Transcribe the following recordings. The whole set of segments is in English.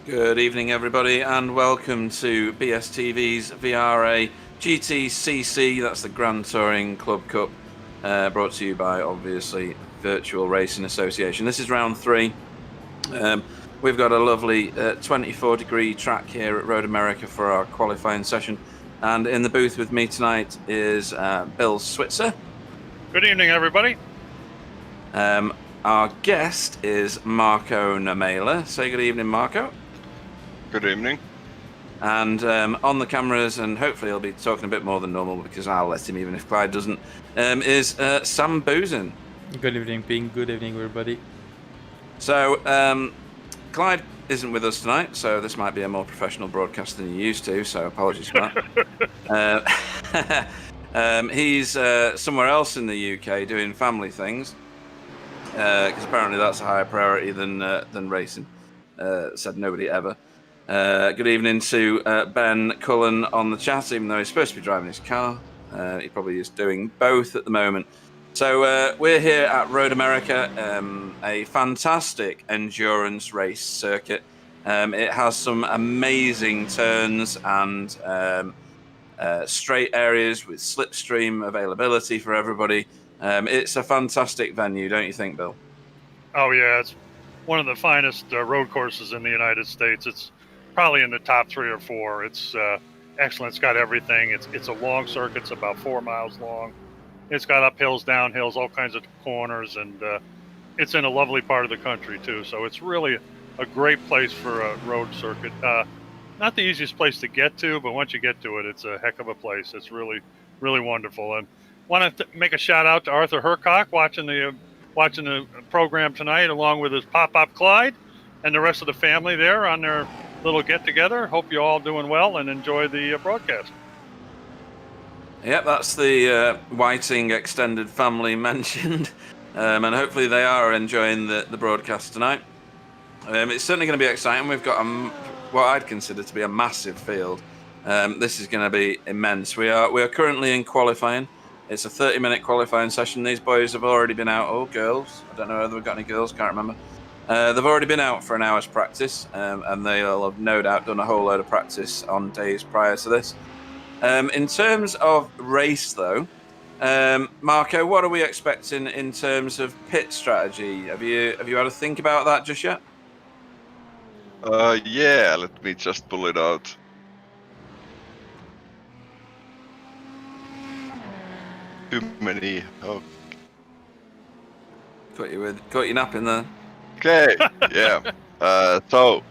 Good evening, everybody, and welcome to BSTV's VRA GTCC. That's the Grand Touring Club Cup, brought to you by, obviously, Virtual Racing Association. This is round 3. We've got a lovely 24-degree track here at Road America for our qualifying session. And in the booth with me tonight is Bill Switzer. Good evening, everybody. Our guest is Marco Namela. Say good evening, Marco. Good evening. And on the cameras, and hopefully he'll be talking a bit more than normal because I'll let him even if Clyde doesn't, is Sam Boozin. Good evening, Ping. Good evening, everybody. So, Clyde isn't with us tonight, so this might be a more professional broadcast than you're used to, so apologies for that. He's somewhere else in the UK doing family things, because apparently that's a higher priority than racing. Said nobody ever. Good evening to Ben Cullen on the chat, even though he's supposed to be driving his car. He probably is doing both at the moment. So we're here at Road America, a fantastic endurance race circuit. It has some amazing turns and straight areas with slipstream availability for everybody. It's a fantastic venue, don't you think, Bill? Oh yeah, it's one of the finest road courses in the United States. It's probably in the top 3 or 4. It's excellent. It's got everything. It's a long circuit. It's about 4 miles long. It's got uphills, downhills, all kinds of corners, and it's in a lovely part of the country too. So it's really a great place for a road circuit. Not the easiest place to get to, but once you get to it, it's a heck of a place. It's really, really wonderful. And want to make a shout out to Arthur Hercock watching the program tonight, along with his pop Clyde and the rest of the family there on their little get together. Hope you're all doing well and enjoy the broadcast. Yep, that's the Whiting extended family mentioned, and hopefully they are enjoying the broadcast tonight. It's certainly going to be exciting. We've got what I'd consider to be a massive field. This is going to be immense. We are currently in qualifying. It's a 30-minute qualifying session. These boys have already been out. Oh, girls. I don't know whether we've got any girls. Can't remember. They've already been out for an hour's practice, and they'll have no doubt done a whole load of practice on days prior to this. In terms of race, though, Marco, what are we expecting in terms of pit strategy? Have you had a think about that just yet? Yeah, let me just pull it out. Too many. Oh. Caught you napping there. Okay, yeah. So,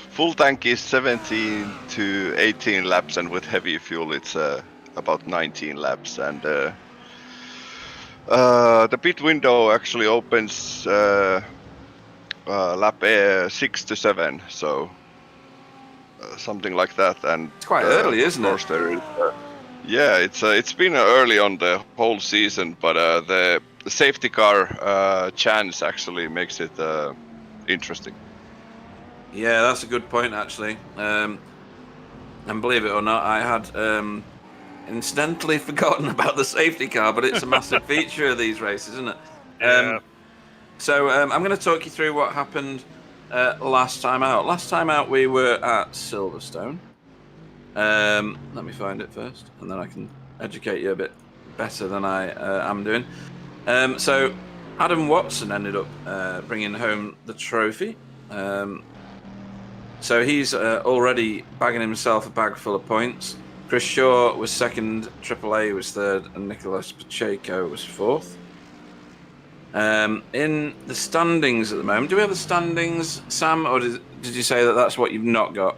full tank is 17 to 18 laps, and with heavy fuel, it's about 19 laps. And the pit window actually opens lap 6 to 7, so something like that. And it's quite early, isn't it? There is, yeah, it's been early on the whole season, but the safety car chance actually makes it interesting. Yeah, that's a good point, actually. And believe it or not, I had incidentally forgotten about the safety car, but it's a massive feature of these races, isn't it? Yeah. So I'm going to talk you through what happened last time out. Last time out, we were at Silverstone. Let me find it first, and then I can educate you a bit better than I am doing. So Adam Watson ended up bringing home the trophy. So he's already bagging himself a bag full of points. Chris Shaw was second, AAA was third, and Nicolas Pacheco was fourth. In the standings at the moment, do we have the standings, Sam, or did you say that that's what you've not got?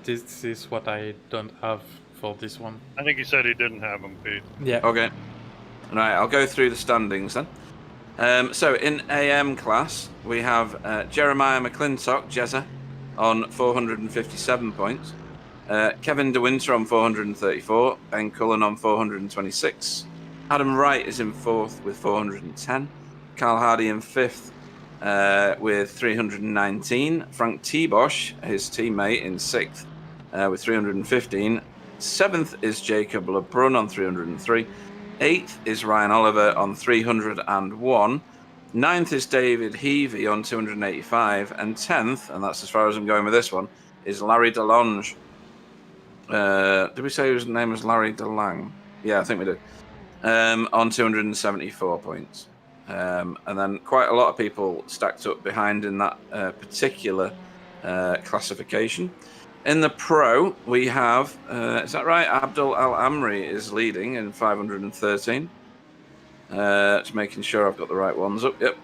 This is what I don't have for this one. I think he said he didn't have them, Pete. Yeah. Okay. Right, I'll go through the standings then. So in AM class, we have Jeremiah McClintock, Jezza, on 457 points. Kevin De Winter on 434. Ben Cullen on 426. Adam Wright is in fourth with 410. Carl Hardy in fifth with 319. Frank T-Bosch, his teammate, in sixth with 315. Seventh is Jacob LeBrun on 303. Eighth is Ryan Oliver on 301. Ninth is David Heavey on 285. And 10th, and that's as far as I'm going with this one, is Larry DeLonge. Did we say his name was Larry DeLang? Yeah, I think we did. On 274 points. And then quite a lot of people stacked up behind in that particular classification. In the pro, we have, is that right? Abdul Al Amri is leading in 513. Just making sure I've got the right ones up. Yep.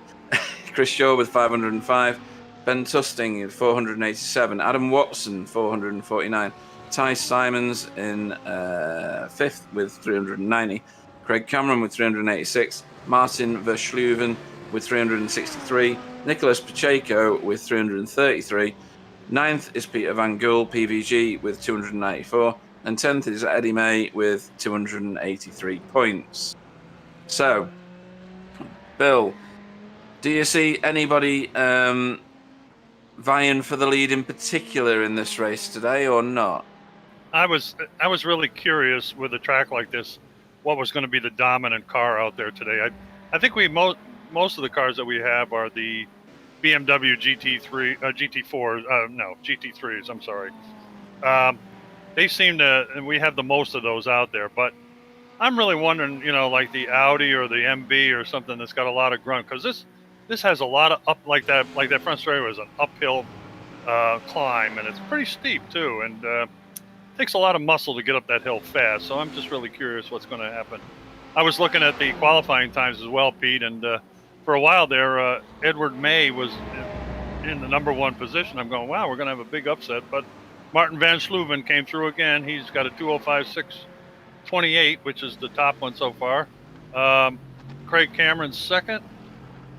Chris Shaw with 505. Ben Tusting in 487. Adam Watson, 449. Ty Simons in 5th with 390. Craig Cameron with 386. Martin Verschluven with 363. Nicholas Pacheco with 333. 9th is Peter Van Gool, PVG, with 294. And 10th is Eddie May with 283 points. So, Bill, do you see anybody vying for the lead in particular in this race today or not? I was really curious with a track like this, what was going to be the dominant car out there today. I think most of the cars that we have are the BMW GT3s. I'm sorry. They seem to, and we have the most of those out there. But I'm really wondering, like the Audi or the MB or something that's got a lot of grunt, because this has a lot of up, like that front straight was an uphill climb, and it's pretty steep too, and takes a lot of muscle to get up that hill fast. So I'm just really curious what's going to happen. I was looking at the qualifying times as well, Pete, and for a while there, Edward May was in the number 1 position. I'm going, wow, we're going to have a big upset. But Martin Van Sluven came through again. He's got a 2:05.628, which is the top one so far. Craig Cameron's 2nd.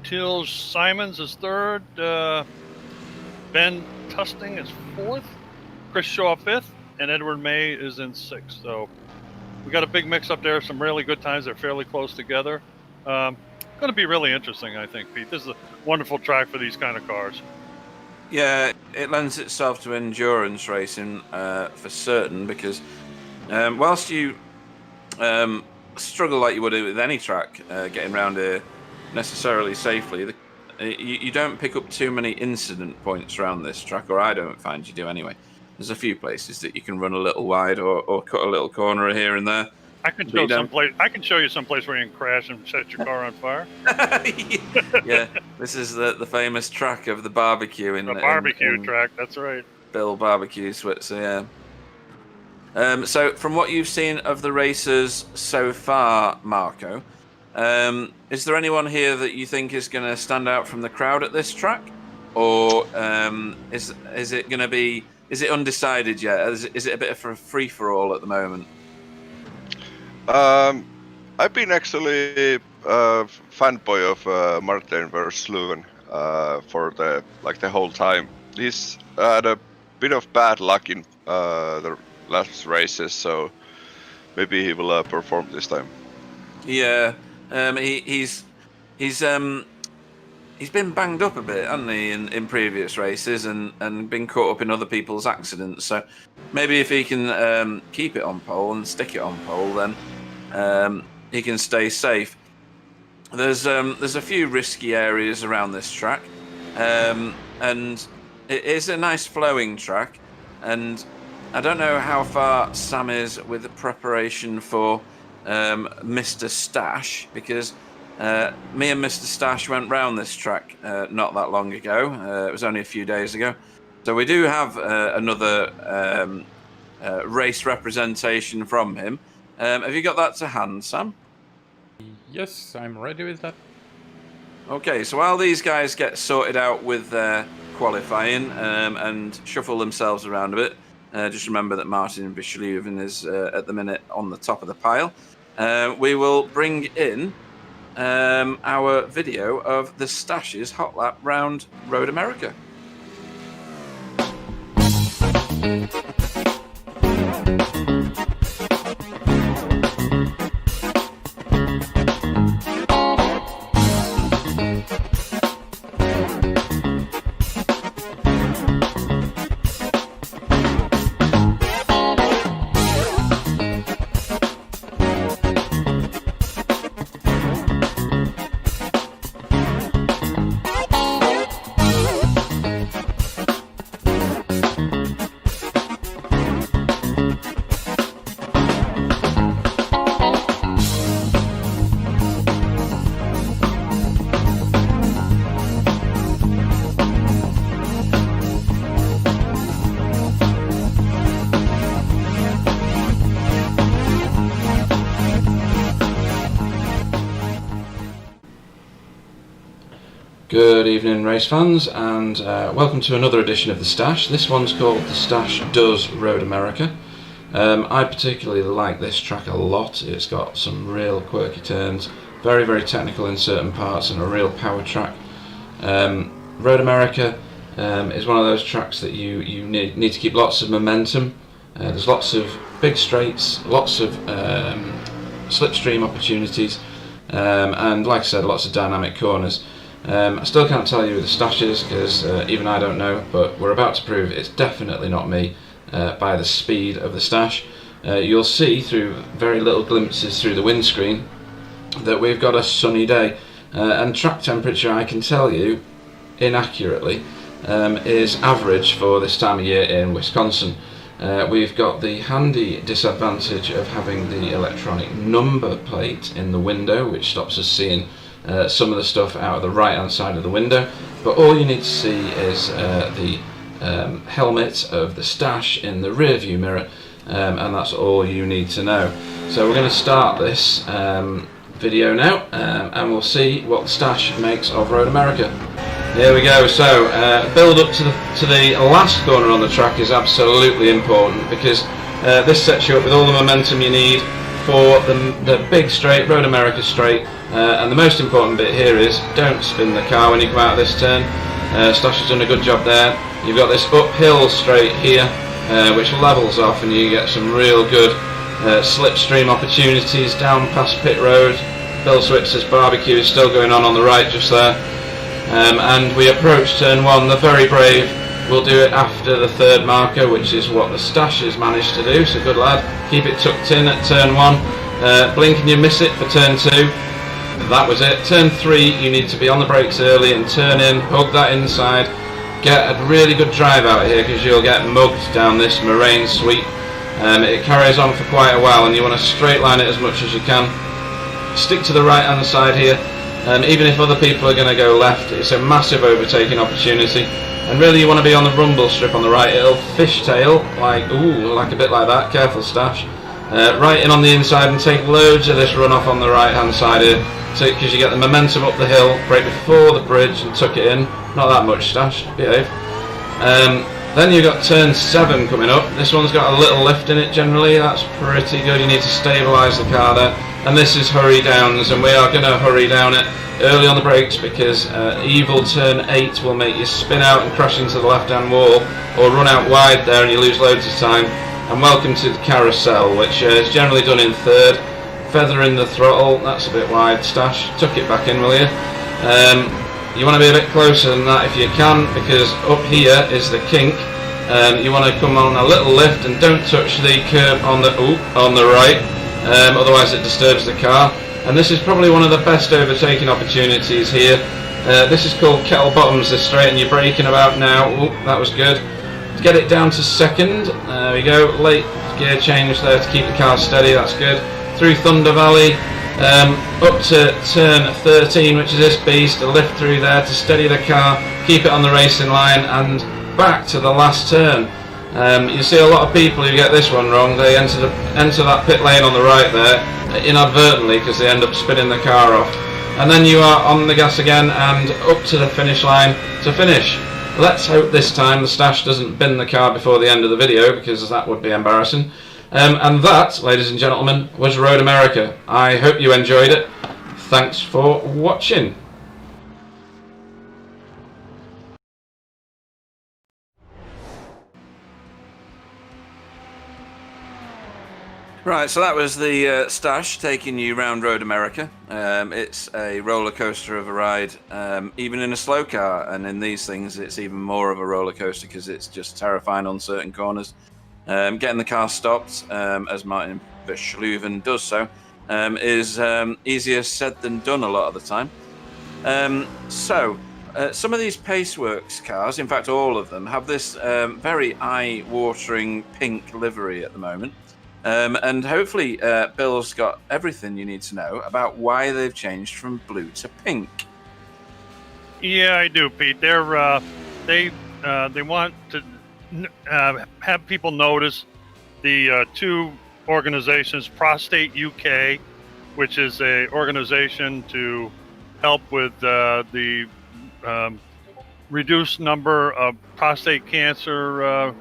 Till Simons is 3rd. Ben Tusting is 4th. Chris Shaw 5th. And Edward May is in 6th. So we got a big mix up there. Some really good times. They're fairly close together. Going to be really interesting, I think, Pete. This is a wonderful track for these kind of cars. Yeah, it lends itself to endurance racing for certain, because whilst you struggle like you would with any track getting around here necessarily safely, you don't pick up too many incident points around this track, or I don't find you do anyway. There's a few places that you can run a little wide or cut a little corner here and there. I can show you some place where you can crash and set your car on fire. Yeah, this is the famous track of the barbecue in the barbecue track. That's right. Bill Barbecue, Switzer. Yeah. So, from what you've seen of the racers so far, Marco, is there anyone here that you think is going to stand out from the crowd at this track, or is it going to be? Is it undecided yet? Is it a bit of a free for all at the moment? I've been actually a fanboy of Martin Versluven for the whole time. He's had a bit of bad luck in the last races, so maybe he will perform this time. Yeah, he's been banged up a bit, hasn't he, in previous races, and been caught up in other people's accidents. So maybe if he can keep it on pole and stick it on pole, then he can stay safe. There's a few risky areas around this track, and it is a nice flowing track. And I don't know how far Sam is with the preparation for Mr. Stash, because me and Mr. Stash went round this track not that long ago. It was only a few days ago. So we do have another race representation from him. Have you got that to hand, Sam? Yes, I'm ready with that. Okay, so while these guys get sorted out with their qualifying and shuffle themselves around a bit, just remember that Martin Verschluven is at the minute on the top of the pile. We will bring in our video of the Stashes hot lap round Road America. Good evening, race fans, and welcome to another edition of The Stash. This one's called The Stash Does Road America. I particularly like this track a lot. It's got some real quirky turns, very, very technical in certain parts, and a real power track. Road America is one of those tracks that you need to keep lots of momentum. There's lots of big straights, lots of slipstream opportunities, and like I said, lots of dynamic corners. I still can't tell you who the Stash is because even I don't know, but we're about to prove it's definitely not me by the speed of the Stash. You'll see through very little glimpses through the windscreen that we've got a sunny day, and track temperature, I can tell you inaccurately, is average for this time of year in Wisconsin. We've got the handy disadvantage of having the electronic number plate in the window, which stops us seeing some of the stuff out of the right hand side of the window, but all you need to see is the helmet of the Stash in the rear view mirror, and that's all you need to know. So we're going to start this video now, and we'll see what the Stash makes of Road America. Here we go. So build up to the last corner on the track is absolutely important, because this sets you up with all the momentum you need for the big straight, Road America straight, and the most important bit here is don't spin the car when you come out of this turn. Stash has done a good job there. You've got this uphill straight here, which levels off, and you get some real good slipstream opportunities down past pit road. Bill Switzer's barbecue is still going on the right just there, and we approach turn 1. The very brave will do it after the third marker, which is what the Stash has managed to do, so good lad. Keep it tucked in at turn 1. Blink and you miss it for turn 2. That was it. Turn 3, you need to be on the brakes early and turn in, hug that inside, get a really good drive out here, because you'll get mugged down this moraine sweep. It carries on for quite a while, and you want to straight line it as much as you can. Stick to the right hand side here, even if other people are going to go left. It's a massive overtaking opportunity, and really you want to be on the rumble strip on the right. It'll fishtail like a bit like that. Careful, Stash. Right in on the inside and take loads of this runoff on the right hand side here, because you get the momentum up the hill, break before the bridge and tuck it in. Not that much, Stash, behave. Then you've got turn 7 coming up. This one's got a little lift in it generally, that's pretty good. You need to stabilise the car there, and this is hurry downs, and we are going to hurry down it early on the brakes, because evil turn 8 will make you spin out and crash into the left hand wall, or run out wide there and you lose loads of time. And welcome to the carousel, which is generally done in third. Feather in the throttle, that's a bit wide. Stash, tuck it back in, will you? You want to be a bit closer than that if you can, because up here is the kink. You want to come on a little lift and don't touch the curb on the right, otherwise it disturbs the car. And this is probably one of the best overtaking opportunities here. This is called kettle bottoms, this straight, and you're braking about now. That was good. To get it down to second, there we go. Late gear change there to keep the car steady, that's good. Through Thunder Valley, up to turn 13, which is this beast, a lift through there to steady the car, keep it on the racing line, and back to the last turn. You see a lot of people who get this one wrong. They enter that pit lane on the right there inadvertently, because they end up spinning the car off, and then you are on the gas again and up to the finish line to finish. Let's hope this time the Stash doesn't bin the car before the end of the video, because that would be embarrassing. And that, ladies and gentlemen, was Road America. I hope you enjoyed it. Thanks for watching. Right, so that was the Stash taking you round Road America. It's a roller coaster of a ride, even in a slow car, and in these things it's even more of a roller coaster because it's just terrifying on certain corners. Getting the car stopped, as Martin Verschluven does so, is easier said than done a lot of the time. Some of these Paceworks cars, in fact all of them, have this very eye-watering pink livery at the moment. And hopefully Bill's got everything you need to know about why they've changed from blue to pink. Yeah, I do, Pete. They want to have people notice the two organizations, Prostate UK, which is a organization to help with the reduced number of prostate cancer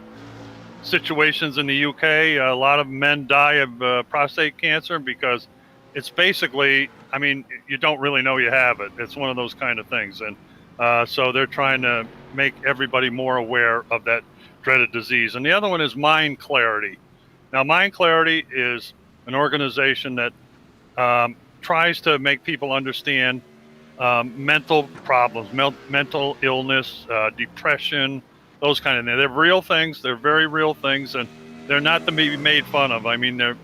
situations in the UK. A lot of men die of prostate cancer because it's basically, I mean, you don't really know you have it. It's one of those kind of things. And so they're trying to make everybody more aware of that dreaded disease. And the other one is Mind Clarity. Now, Mind Clarity is an organization that tries to make people understand mental problems, mental illness, depression, those kind of things. They're real things. They're very real things, and they're not to be made fun of. I mean, they're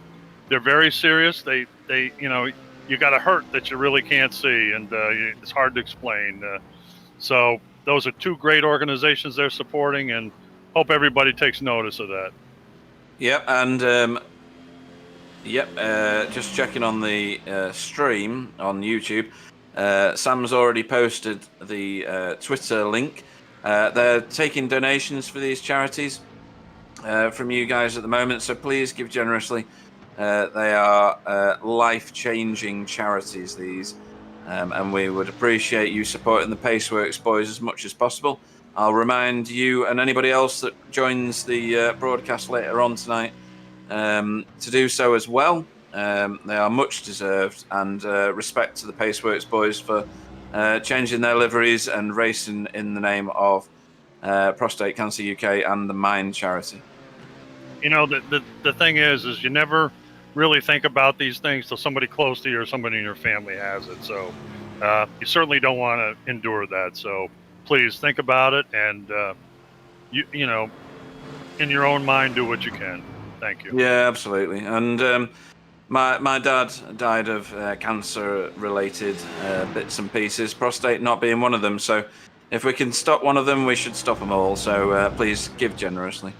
very serious. They you got a hurt that you really can't see, and it's hard to explain. So those are two great organizations they're supporting, and hope everybody takes notice of that. Yep, and just checking on the stream on YouTube. Sam's already posted the Twitter link. They're taking donations for these charities from you guys at the moment, so please give generously. They are life-changing charities, these, and we would appreciate you supporting the Paceworks boys as much as possible. I'll remind you and anybody else that joins the broadcast later on tonight to do so as well. They are much deserved, and respect to the Paceworks boys for changing their liveries and racing in the name of Prostate Cancer UK and the Mind charity. You know, the thing is you never really think about these things till somebody close to you or somebody in your family has it. So you certainly don't want to endure that. So please think about it, and you know, in your own mind, do what you can. Thank you. Yeah, absolutely. And my dad died of cancer-related bits and pieces, prostate not being one of them. So if we can stop one of them, we should stop them all. So please give generously.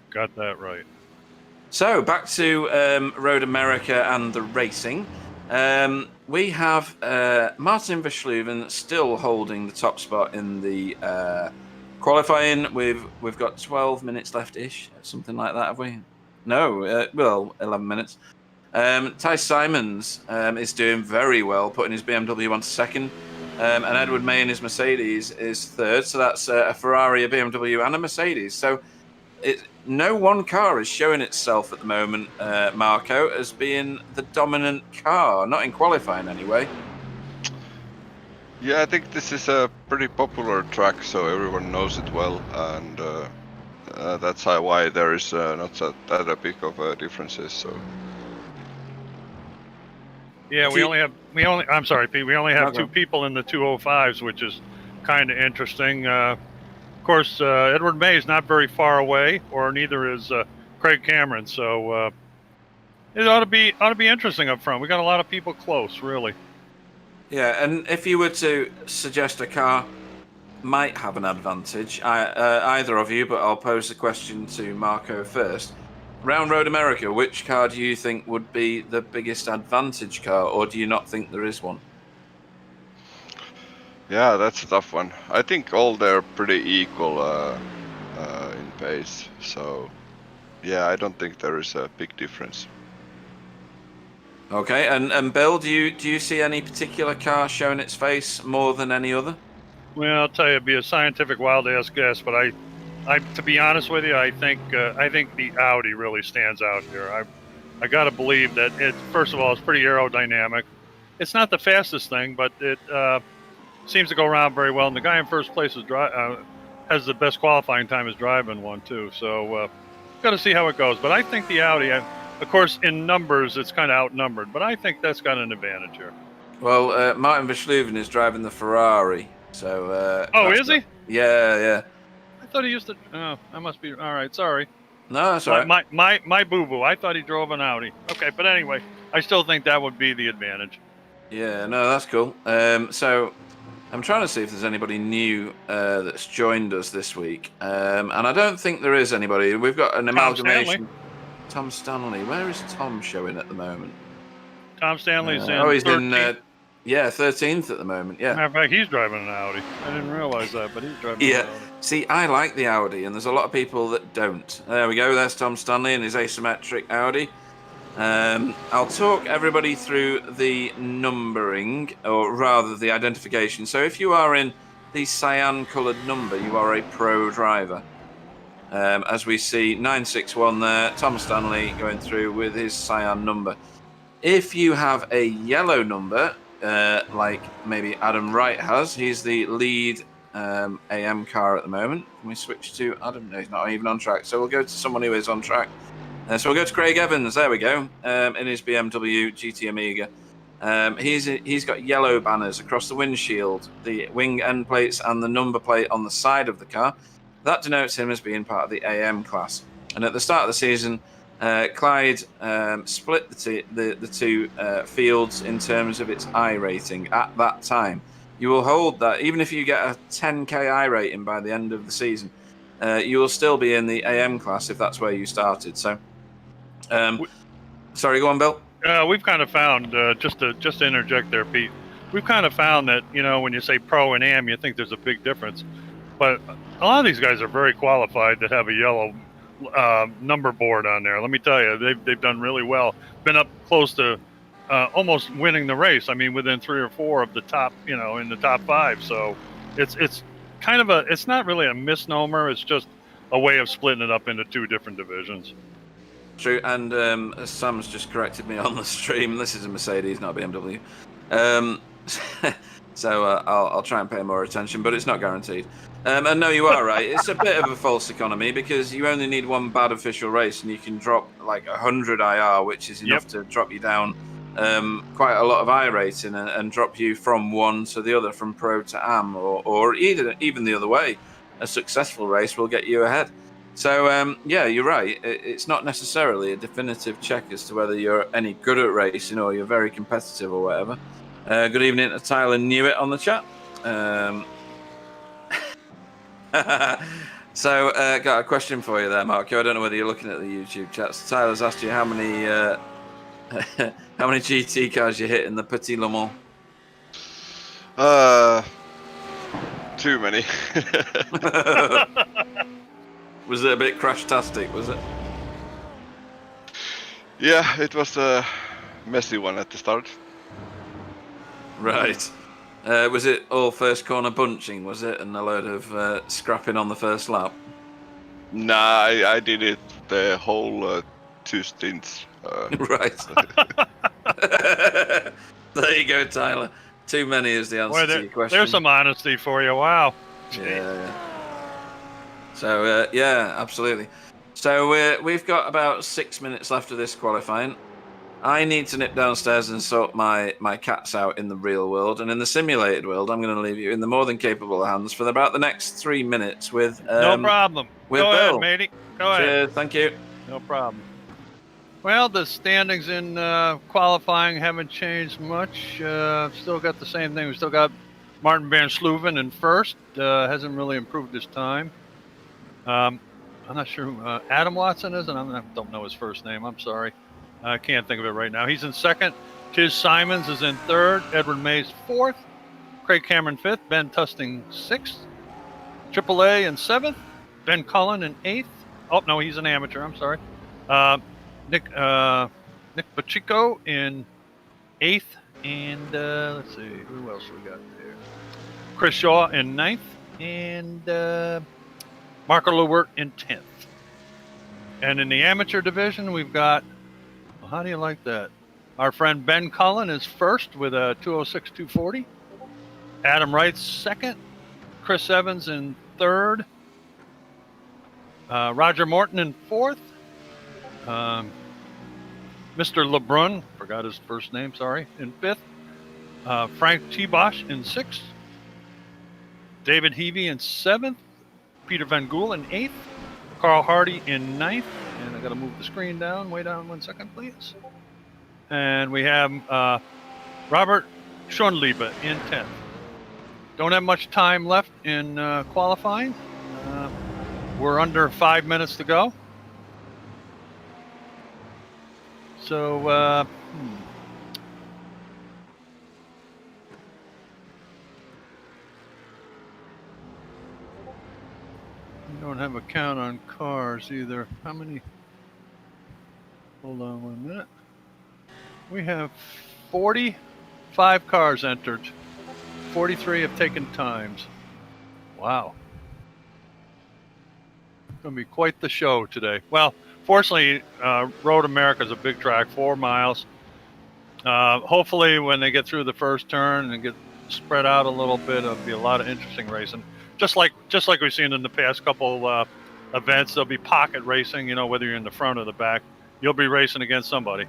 Got that right. So back to Road America and the racing. We have Martin Verschluven still holding the top spot in the qualifying. We've got 12 minutes left-ish, something like that, have we? No, 11 minutes. Ty Simons is doing very well, putting his BMW onto second. And Edward May in his Mercedes is third. So that's a Ferrari, a BMW, and a Mercedes. So no one car is showing itself at the moment, Marco, as being the dominant car, not in qualifying anyway. Yeah, I think this is a pretty popular track, so everyone knows it well, and that's why there is not that a big of differences. So. Yeah, I'm sorry, Pete. We only have two people in the 205s, which is kind of interesting. Of course, Edward May is not very far away, or neither is Craig Cameron. So it ought to be interesting up front. We got a lot of people close, really. Yeah, and if you were to suggest a car might have an advantage, either of you, but I'll pose the question to Marco first. Round Road America, which car do you think would be the biggest advantage car, or do you not think there is one? Yeah, that's a tough one. I think all they're pretty equal in pace. So, yeah, I don't think there is a big difference. Okay, and Bill, do you see any particular car showing its face more than any other? Well, I'll tell you, it'd be a scientific wild-ass guess, but I, to be honest with you, I think the Audi really stands out here. I got to believe that first of all, it's pretty aerodynamic. It's not the fastest thing, but it seems to go around very well. And the guy in first place has the best qualifying time as driving one too. So got to see how it goes. But I think the Audi, of course, in numbers, it's kind of outnumbered, but I think that's got an advantage here. Well, Martin Verschluven is driving the Ferrari, so. Is he? Yeah. I thought he used to. Oh, I must be. All right, sorry. No, that's all right. My boo-boo. I thought he drove an Audi. Okay, but anyway, I still think that would be the advantage. Yeah, no, that's cool. So I'm trying to see if there's anybody new that's joined us this week, and I don't think there is anybody. We've got an amalgamation. Tom Stanley. Where is Tom showing at the moment? Tom Stanley's in. Oh, he's 13th. in 13th at the moment. Yeah. Matter of fact, he's driving an Audi. I didn't realize that, but he's driving an Audi. See, I like the Audi, and there's a lot of people that don't. There we go. There's Tom Stanley and his asymmetric Audi. I'll talk everybody through the numbering, or rather the identification. So if you are in the cyan coloured number, you are a pro driver. As we see 961 there, Tom Stanley going through with his cyan number. If you have a yellow number, like maybe Adam Wright has, he's the lead AM car at the moment. Can we switch to Adam? No, he's not even on track. So we'll go to someone who is on track. So we'll go to Craig Evans. There we go. In his BMW GT Amiga. He's got yellow banners across the windshield, the wing end plates, and the number plate on the side of the car. That denotes him as being part of the AM class. And at the start of the season, Clyde split the two fields in terms of its I rating at that time. You will hold that even if you get a 10k I rating by the end of the season, you will still be in the AM class if that's where you started. So, sorry, go on, Bill. We've kind of found, just to interject there, Pete, we've kind of found that, when you say pro and AM, you think there's a big difference. But a lot of these guys are very qualified that have a yellow number board on there. Let me tell you, they've done really well. Been up close to almost winning the race. I mean, within 3 or 4 of the top, in the top 5. So it's kind of it's not really a misnomer. It's just a way of splitting it up into 2 different divisions. True, and Sam's just corrected me on the stream. This is a Mercedes, not a BMW. So I'll try and pay more attention, but it's not guaranteed. And no, you are right. It's a bit of a false economy because you only need one bad official race and you can drop like 100 IR, which is enough to drop you down quite a lot of I rating and drop you from one to the other, from pro to AM, or even the other way. A successful race will get you ahead. So, yeah, you're right. It's not necessarily a definitive check as to whether you're any good at racing or you're very competitive or whatever. Good evening to Tyler Newitt on the chat. So, got a question for you there, Mark. I don't know whether you're looking at the YouTube chats. Tyler's asked you how many how many GT cars you hit in the Petit Le Mans. Too many. Was it a bit crash-tastic, was it? Yeah, it was a messy one at the start. Right. Was it all first corner bunching, was it? And a load of scrapping on the first lap? Nah, I did it the whole 2 stints. Right. There you go, Tyler. Too many is the answer to your question. There's some honesty for you. Wow. Yeah. So, yeah, absolutely. So we've got about 6 minutes left of this qualifying. I need to nip downstairs and sort my cats out in the real world. And in the simulated world, I'm going to leave you in the more than capable hands for about the next 3 minutes with... no problem. With Go Bill. ahead, matey. Go ahead. Cheers, thank you. No problem. Well, the standings in qualifying haven't changed much. Still got the same thing. We still got Martin Van Sluven in first. Hasn't really improved his time. I'm not sure who Adam Watson is, and I don't know his first name. I'm sorry. I can't think of it right now. He's in second. Tiz Simons is in third. Edward Mays fourth. Craig Cameron fifth. Ben Tusting sixth. AAA in seventh. Ben Cullen in eighth. Oh, no, he's an amateur. I'm sorry. Nick Pacheco in eighth. And let's see, who else we got there? Chris Shaw in ninth. And Marco Lewert in 10th. And in the amateur division, we've got, well, how do you like that? Our friend Ben Cullen is first with a 206-240. Adam Wright's second. Chris Evans in third. Roger Morton in fourth. Mr. LeBrun, forgot his first name, sorry, in fifth. Frank T. Bosch in sixth. David Heavey in seventh. Peter Van Gool in eighth. Carl Hardy in ninth. And I got to move the screen down, way down 1 second, please. And we have Robert Schonliebe in 10th. Don't have much time left in qualifying. We're under 5 minutes to go. So, we don't have a count on cars either. How many? Hold on 1 minute. We have 45 cars entered. 43 have taken times. Wow. It's going to be quite the show today. Well, fortunately, Road America is a big track, 4 miles. Hopefully, when they get through the first turn and get spread out a little bit, it'll be a lot of interesting racing. Just like we've seen in the past couple events, there'll be pocket racing. You know, whether you're in the front or the back, you'll be racing against somebody.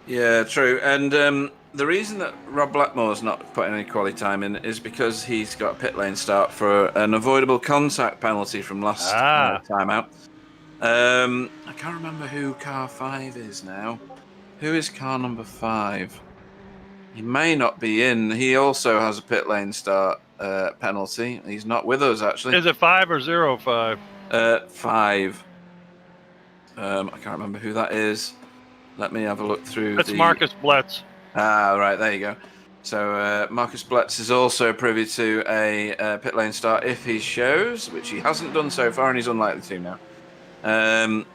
Yeah, true. And the reason that Rob Blackmore's not putting any quality time in is because he's got a pit lane start for an avoidable contact penalty from last time out. I can't remember who car 5 is now. Who is car number 5? He may not be in. He also has a pit lane start penalty. He's not with us, actually. Is it 5 or 05? 5. I can't remember who that is. Let me have a look through. That's Marcus Bletz. Ah, right, there you go. So Marcus Bletz is also privy to a pit lane start if he shows, which he hasn't done so far, and he's unlikely to now.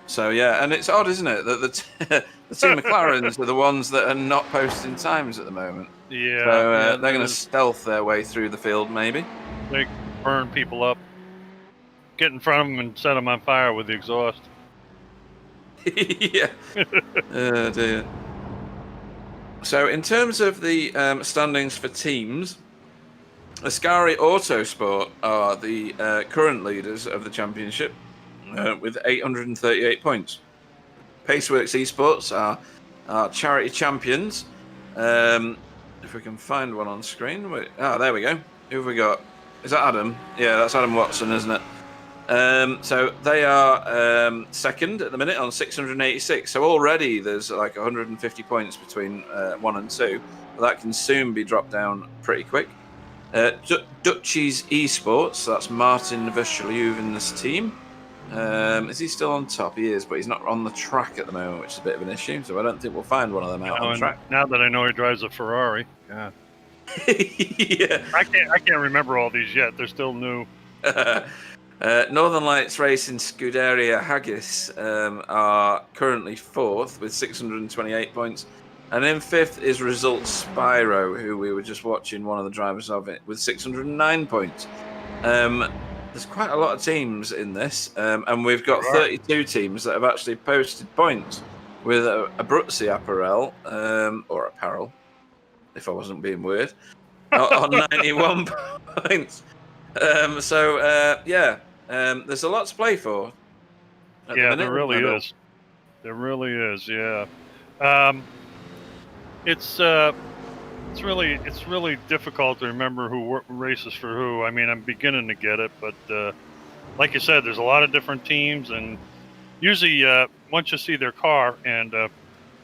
So yeah, and it's odd, isn't it, that the two McLarens are the ones that are not posting times at the moment. Yeah. So they're going to stealth their way through the field, maybe. They burn people up, get in front of them, and set them on fire with the exhaust. Yeah. Oh dear. So in terms of the standings for teams, Ascari Autosport are the current leaders of the championship with 838 points. Paceworks Esports are charity champions. If we can find one on screen. There we go. Who have we got? Is that Adam? Yeah, that's Adam Watson, isn't it? So they are second at the minute on 686. So already there's like 150 points between 1 and 2. But that can soon be dropped down pretty quick. Dutchies Esports, so that's Martin Verschleuven's team. Is he still on top? He is, but he's not on the track at the moment, which is a bit of an issue. So I don't think we'll find one of them out on the track. Now that I know he drives a Ferrari, yeah. Yeah. I can't remember all these yet. They're still new. Northern Lights Racing Scuderia Haggis are currently 4th with 628 points. And in 5th is Results Spyro, who we were just watching, one of the drivers of it, with 609 points. There's quite a lot of teams in this, and we've got 32 teams that have actually posted points with Abruzzi Apparel, or Apparel, if I wasn't being weird, on 91 points. There's a lot to play for. Yeah, there really is. There really is. Yeah, it's really difficult to remember who races for who. I mean, I'm beginning to get it, but like you said, there's a lot of different teams, and usually once you see their car and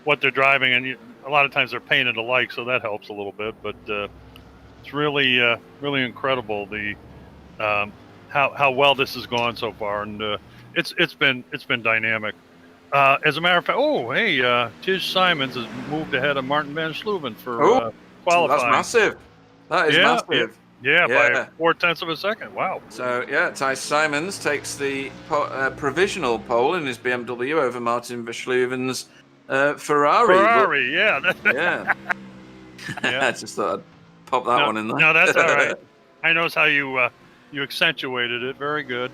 what they're driving, and a lot of times they're painted alike, so that helps a little bit. But it's really incredible the how well this has gone so far, and it's been dynamic. As a matter of fact, Tish Simons has moved ahead of Martin Van Sleuven for qualifying. That's massive. That is massive. Yeah, by 0.4 of a second. Wow. So yeah, Tish Simons takes the provisional pole in his BMW over Martin Verschleuven's Ferrari. Yeah. Yeah. I just thought I'd pop that one in there. No, that's all right. I noticed how you accentuated it. Very good.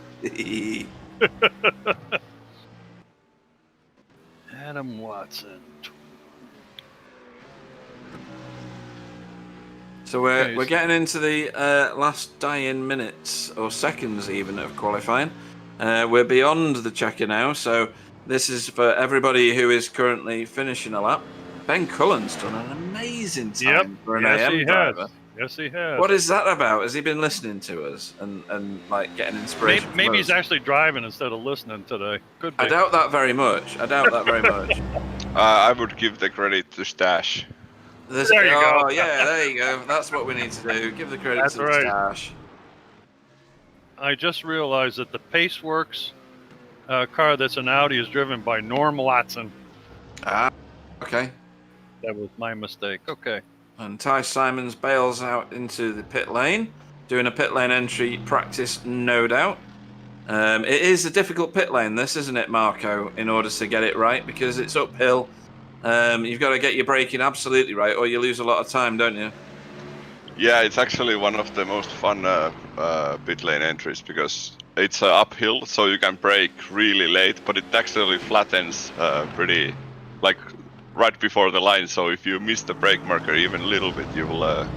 Adam Watson. So we're getting into the last dying minutes or seconds even of qualifying. We're beyond the checker now, so this is for everybody who is currently finishing a lap. Ben Cullen's done an amazing time for an AM driver. Yes, he has. What is that about? Has he been listening to us and like getting inspiration? Maybe he's actually driving instead of listening today. Could be. I doubt that very much. I would give the credit to Stash. There you go. Yeah, there you go. That's what we need to do. Give the credit to the Stash. I just realized that the Paceworks car that's an Audi is driven by Norm Watson. Ah, okay. That was my mistake. Okay. And Ty Simons bails out into the pit lane, doing a pit lane entry practice, no doubt. It is a difficult pit lane, this, isn't it, Marco, in order to get it right, because it's uphill. You've got to get your braking absolutely right, or you lose a lot of time, don't you? Yeah, it's actually one of the most fun pit lane entries because it's uphill, so you can brake really late, but it actually flattens pretty, like right before the line. So if you miss the brake marker even a little bit, you will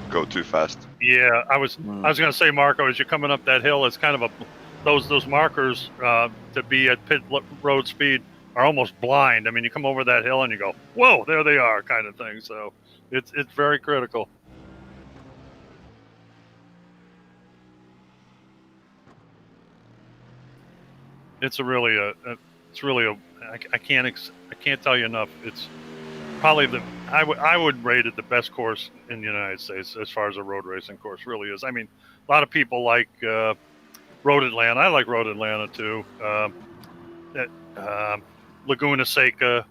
go too fast. Yeah, I was going to say, Marco, as you're coming up that hill, it's kind of those markers to be at pit road speed are almost blind. I mean, you come over that hill and you go, whoa, there they are, kind of thing. So it's very critical. It's I can't tell you enough. It's probably I would rate it the best course in the United States as far as a road racing course really is. I mean, a lot of people like Road Atlanta. I like Road Atlanta too. Laguna Seca,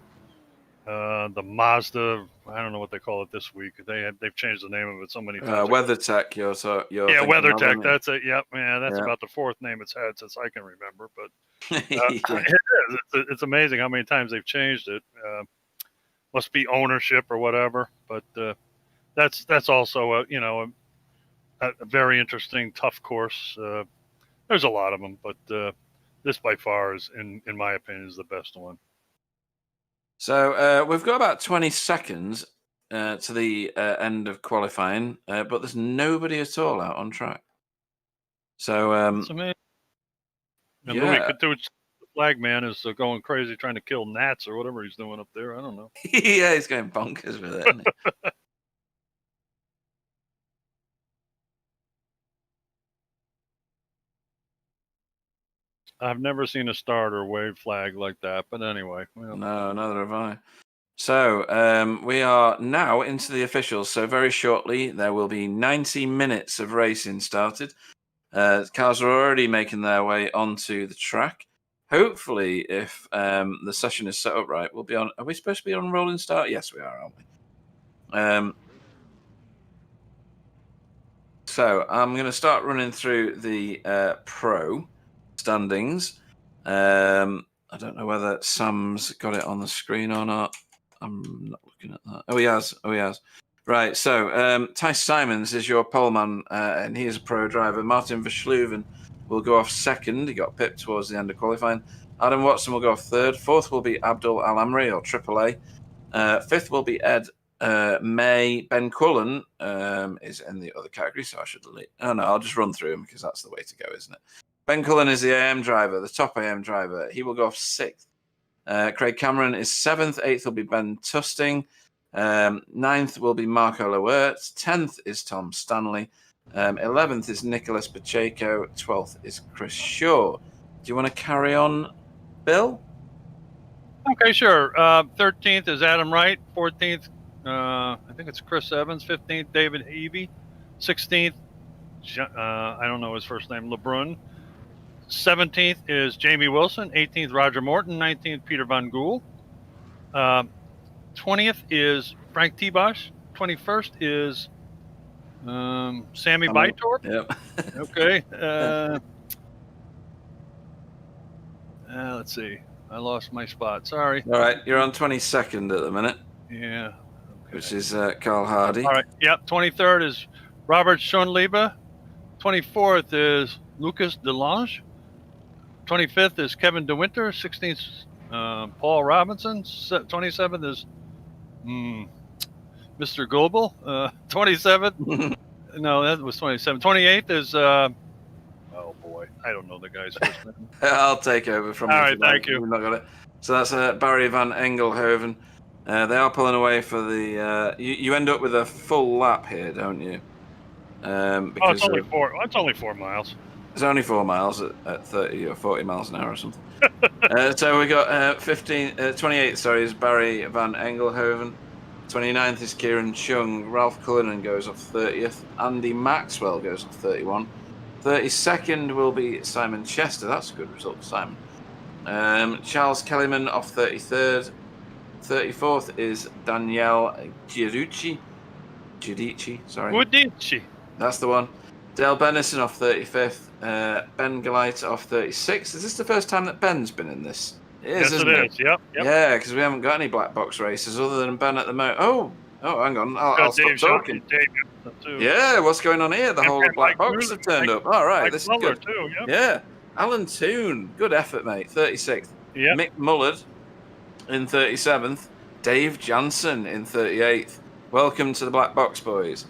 the Mazda. I don't know what they call it this week. They've changed the name of it so many times. WeatherTech. You're WeatherTech. That's it. Yep, man. That's about the fourth name it's had since I can remember. But it is. It's amazing how many times they've changed it. Must be ownership or whatever. But that's also a very interesting, tough course. There's a lot of them, but this by far is, in my opinion, is the best one. So we've got about 20 seconds to the end of qualifying, but there's nobody at all out on track. So It's amazing. And Louis Katuch, the flag man, is going crazy trying to kill gnats or whatever he's doing up there. I don't know. Yeah, he's going bonkers with it, isn't he? I've never seen a starter wave flag like that, but anyway. Well. No, neither have I. So we are now into the officials. So very shortly, there will be 90 minutes of racing started. Cars are already making their way onto the track. Hopefully, if the session is set up right, we'll be on. Are we supposed to be on rolling start? Yes, we are, aren't we? So I'm going to start running through the pro standings. I don't know whether Sam's got it on the screen or not. I'm not looking at that. Oh, he has. Right, so Ty Simons is your poleman, and he is a pro driver. Martin Verschluven will go off second. He got pipped towards the end of qualifying. Adam Watson will go off third. Fourth will be Abdul Al-Amri, or AAA. Fifth will be Ed May. Ben Cullen is in the other category, so I should delete. Oh, no, I'll just run through him because that's the way to go, isn't it? Ben Cullen is the AM driver, the top AM driver. He will go off sixth. Craig Cameron is seventh. Eighth will be Ben Tusting. Ninth will be Marco Lewert. 10th is Tom Stanley. 11th is Nicholas Pacheco. 12th is Chris Shaw. Do you want to carry on, Bill? Okay, sure. 13th is Adam Wright. 14th, I think it's Chris Evans. 15th, David Evie. 16th, I don't know his first name, LeBrun. 17th is Jamie Wilson. 18th, Roger Morton. 19th, Peter Van Gool. 20th is Frank T-Bosch. 21st is Sammy Bytorp. Yep. Okay. Let's see. I lost my spot. Sorry. All right. You're on 22nd at the minute. Yeah. Okay. Which is Carl Hardy. All right. Yep. 23rd is Robert Schoenliebe. 24th is Lucas Delange. 25th is Kevin DeWinter. 16th, Paul Robinson. 27th is Mr. Global. 27th. No, that was 27th. 28th is, oh boy, I don't know the guy's first name. I'll take over from. All right, thank you. We've not got it. So that's Barry Van Engelhoven. They are pulling away for the. You end up with a full lap here, don't you? It's only 4. It's only 4 miles. It's only 4 miles at 30 or 40 miles an hour or something. So we got 28th. Sorry, is Barry Van Engelhoven. 29th is Kieran Chung. Ralph Cullinan goes off 30th. Andy Maxwell goes off 31. 32nd will be Simon Chester. That's a good result for Simon. Charles Kellyman off 33rd. 34th is Danielle Giudici. Sorry. Giudici. That's the one. Dale Bennison off 35th. Ben Galite off 36th. Is this the first time that Ben's been in this? It is, yes, isn't it is. Yep. Yeah, because we haven't got any black box races other than Ben at the moment. Oh, Oh, hang on. I'll stop Dave talking. Dave too. Yeah, what's going on here? The whole And black Mike box Mueller- have turned Mike- up. All right, Mike this is Mueller good. too. Yep. Yeah, Alan Toon, good effort, mate. 36th. Yep. Mick Mullard in 37th. Dave Jansen in 38th. Welcome to the Black Box, boys.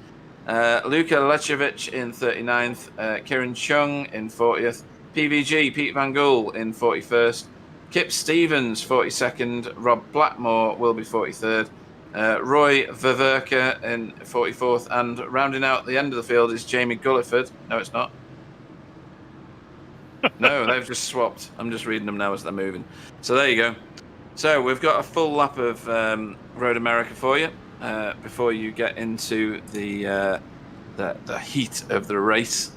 Luka Lechevich in 39th. Kieran Chung in 40th. PVG, Pete Van Gool in 41st. Kip Stevens, 42nd. Rob Blackmore will be 43rd. Roy Ververka in 44th. And rounding out the end of the field is Jamie Gulliford. No, it's not. No, they've just swapped. I'm just reading them now as they're moving. So there you go. So we've got a full lap of Road America for you before you get into the heat of the race.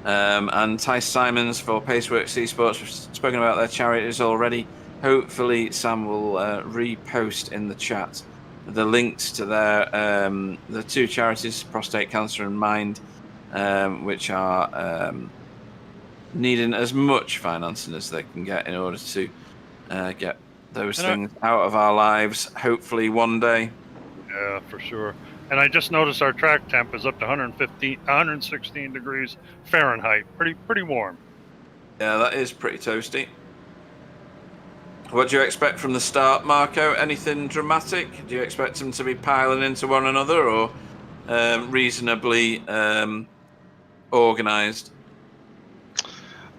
And Tice Simons for Paceworks Esports. We've spoken about their charities already. Hopefully Sam will repost in the chat the links to their the two charities, Prostate Cancer and Mind, which are needing as much financing as they can get in order to get those things out of our lives, hopefully one day. Yeah, for sure. And I just noticed our track temp is up to 116 degrees Fahrenheit. Pretty warm. Yeah, that is pretty toasty. What do you expect from the start, Marco? Anything dramatic? Do you expect them to be piling into one another, or reasonably organised?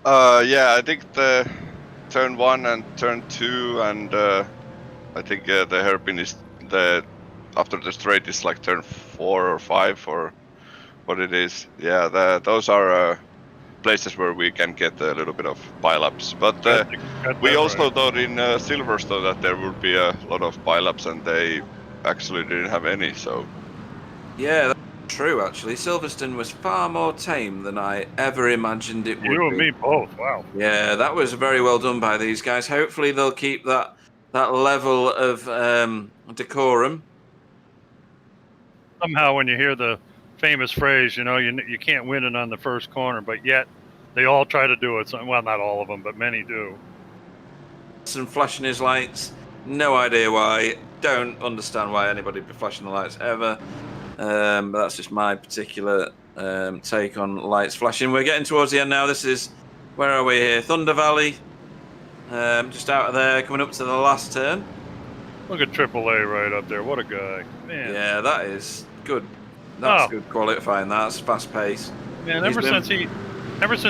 Yeah, I think the turn 1 and turn 2, and I think the hairpin is after the straight is like turn 4 or 5 or what it is. Yeah, those are places where we can get a little bit of pileups. But we also thought in Silverstone that there would be a lot of pileups, and they actually didn't have any. So yeah, that's true. Actually, Silverstone was far more tame than I ever imagined it would be. You and me both. Wow. Yeah, that was very well done by these guys. Hopefully, they'll keep that level of decorum. Somehow, when you hear the famous phrase, you can't win it on the first corner, but yet they all try to do it. Well, not all of them, but many do. And flashing his lights, no idea why. Don't understand why anybody would be flashing the lights ever. But that's just my particular take on lights flashing. We're getting towards the end now. This is, where are we here? Thunder Valley. Just out of there, coming up to the last turn. Look at AAA right up there. What a guy, man. Yeah, that is good. That's good qualifying. That's fast pace. Man, ever since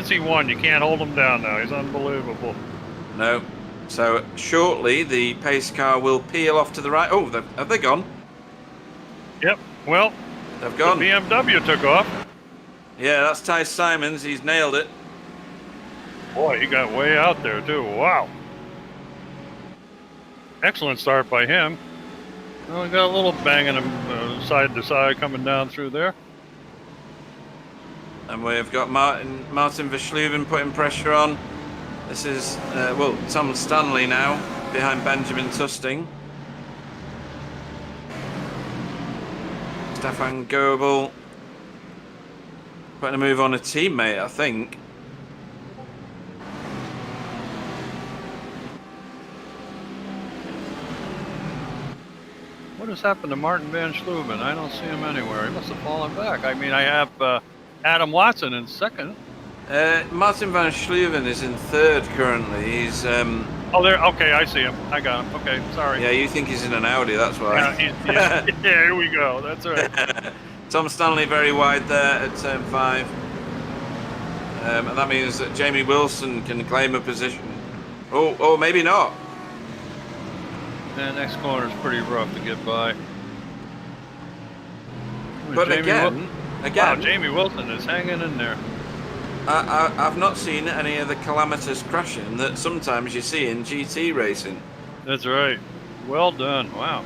he won, you can't hold him down now. He's unbelievable. No. So shortly, the pace car will peel off to the right. Oh, have they gone? Yep. Well, they've gone. The BMW took off. Yeah, that's Tice Simons. He's nailed it. Boy, he got way out there too. Wow. Excellent start by him. Well, we got a little banging him side to side coming down through there. And we've got Martin Verschluven putting pressure on. This is, Tom Stanley now behind Benjamin Tusting. Stefan Goebel putting a move on a teammate, I think. What has happened to Martin Van Schluven? I don't see him anywhere. He must have fallen back. I mean, I have Adam Watson in second. Martin Van Schluven is in third currently. He's oh, there. Okay, I see him. I got him. Okay, sorry. Yeah, you think he's in an Audi, that's why. Yeah, here we go. That's right. Tom Stanley very wide there at turn 5. And that means that Jamie Wilson can claim a position. Oh, maybe not. And next corner is pretty rough to get by. But again, wow, Jamie Wilson is hanging in there. I've not seen any of the calamitous crashing that sometimes you see in GT racing. That's right. Well done. Wow.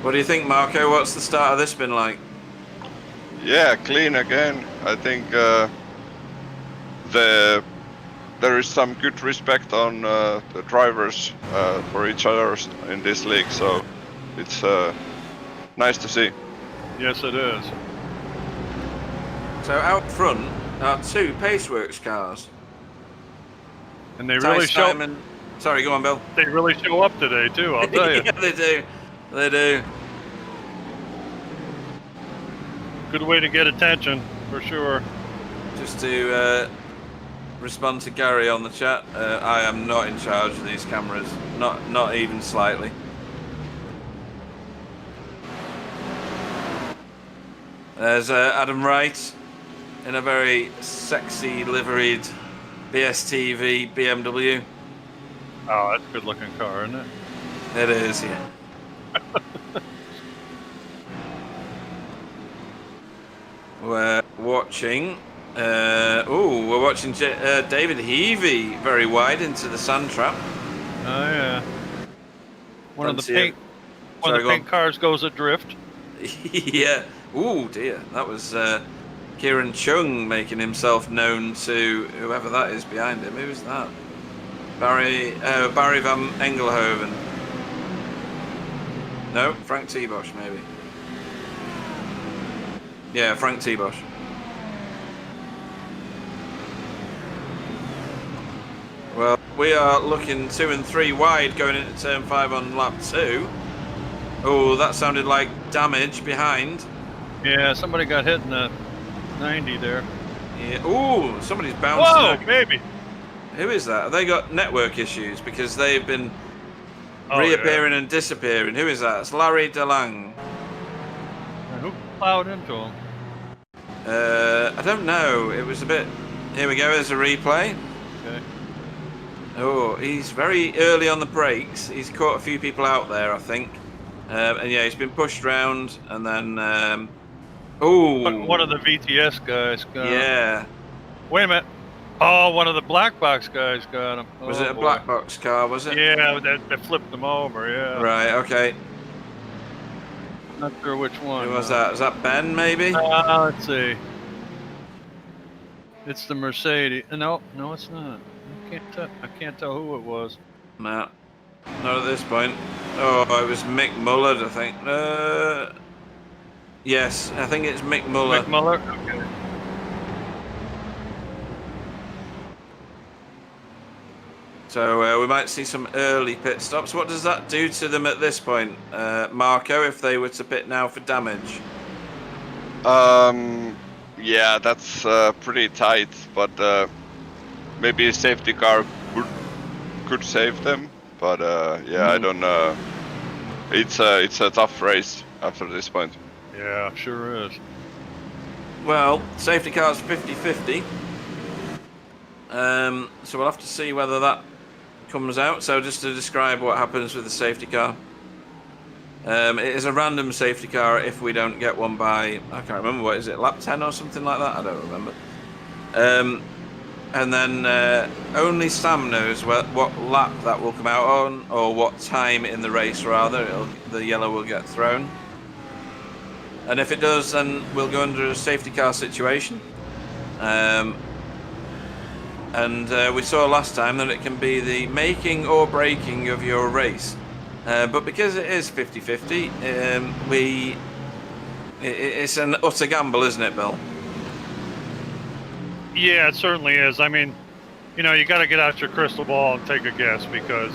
What do you think, Marco? What's the start of this been like? Yeah, clean again. I think there is some good respect on the drivers for each other in this league, so it's nice to see. Yes, it is. So out front are 2 Paceworks cars. And they really show... Sorry, go on, Bill. They really show up today, too, I'll tell you. Yeah, they do. They do. Good way to get attention, for sure. Just to respond to Gary on the chat, I am not in charge of these cameras, not even slightly. There's Adam Wright in a very sexy liveried BSTV BMW. Oh, that's a good-looking car, isn't it? It is, yeah. We're watching. We're watching David Heavey very wide into the sand trap. Oh yeah. One of the Sorry, pink cars goes adrift. Yeah. Ooh, dear. That was Kieran Chung making himself known to whoever that is behind him. Who's that? Barry van Engelhoven. No, Frank T. Bosch, maybe. Yeah, Frank T. Bosch. Well, we are looking 2 and 3 wide going into turn 5 on lap 2. Oh, that sounded like damage behind. Yeah, somebody got hit in the 90 there. Yeah. Ooh, somebody's bouncing. Whoa, baby. Who is that? Have they got network issues? Because they've been Oh, reappearing and disappearing. Who is that? It's Larry DeLange. Who plowed into him? I don't know. It was a bit... Here we go, there's a replay. Okay. Oh, he's very early on the brakes. He's caught a few people out there, I think. And yeah, he's been pushed round and then... One of the VTS guys got him. Yeah. Wait a minute. Oh, one of the black box guys got him. Was it a black box car, was it? Yeah, that flipped them over, yeah. Right, okay. Not sure which one. Who was that? Was that Ben, maybe? Let's see. It's the Mercedes. No, it's not. I can't tell who it was. No. Not at this point. Oh, it was Mick Mullard, I think. Yes, I think it's Mick Muller. Mick Muller? Okay. So we might see some early pit stops. What does that do to them at this point, Marco, if they were to pit now for damage? Yeah, that's pretty tight, but maybe a safety car could save them. But yeah, I don't know. It's a tough race after this point. Yeah, sure is. Well, safety car's 50-50. So we'll have to see whether that comes out. So just to describe what happens with the safety car. It is a random safety car if we don't get one by, I can't remember, what is it, lap 10 or something like that? I don't remember. And then only Sam knows what lap that will come out on, or what time in the race rather. The yellow will get thrown. And if it does, then we'll go under a safety car situation. And we saw last time that it can be the making or breaking of your race. But because it is 50-50, it's an utter gamble, isn't it, Bill? Yeah, it certainly is. I mean, you got to get out your crystal ball and take a guess because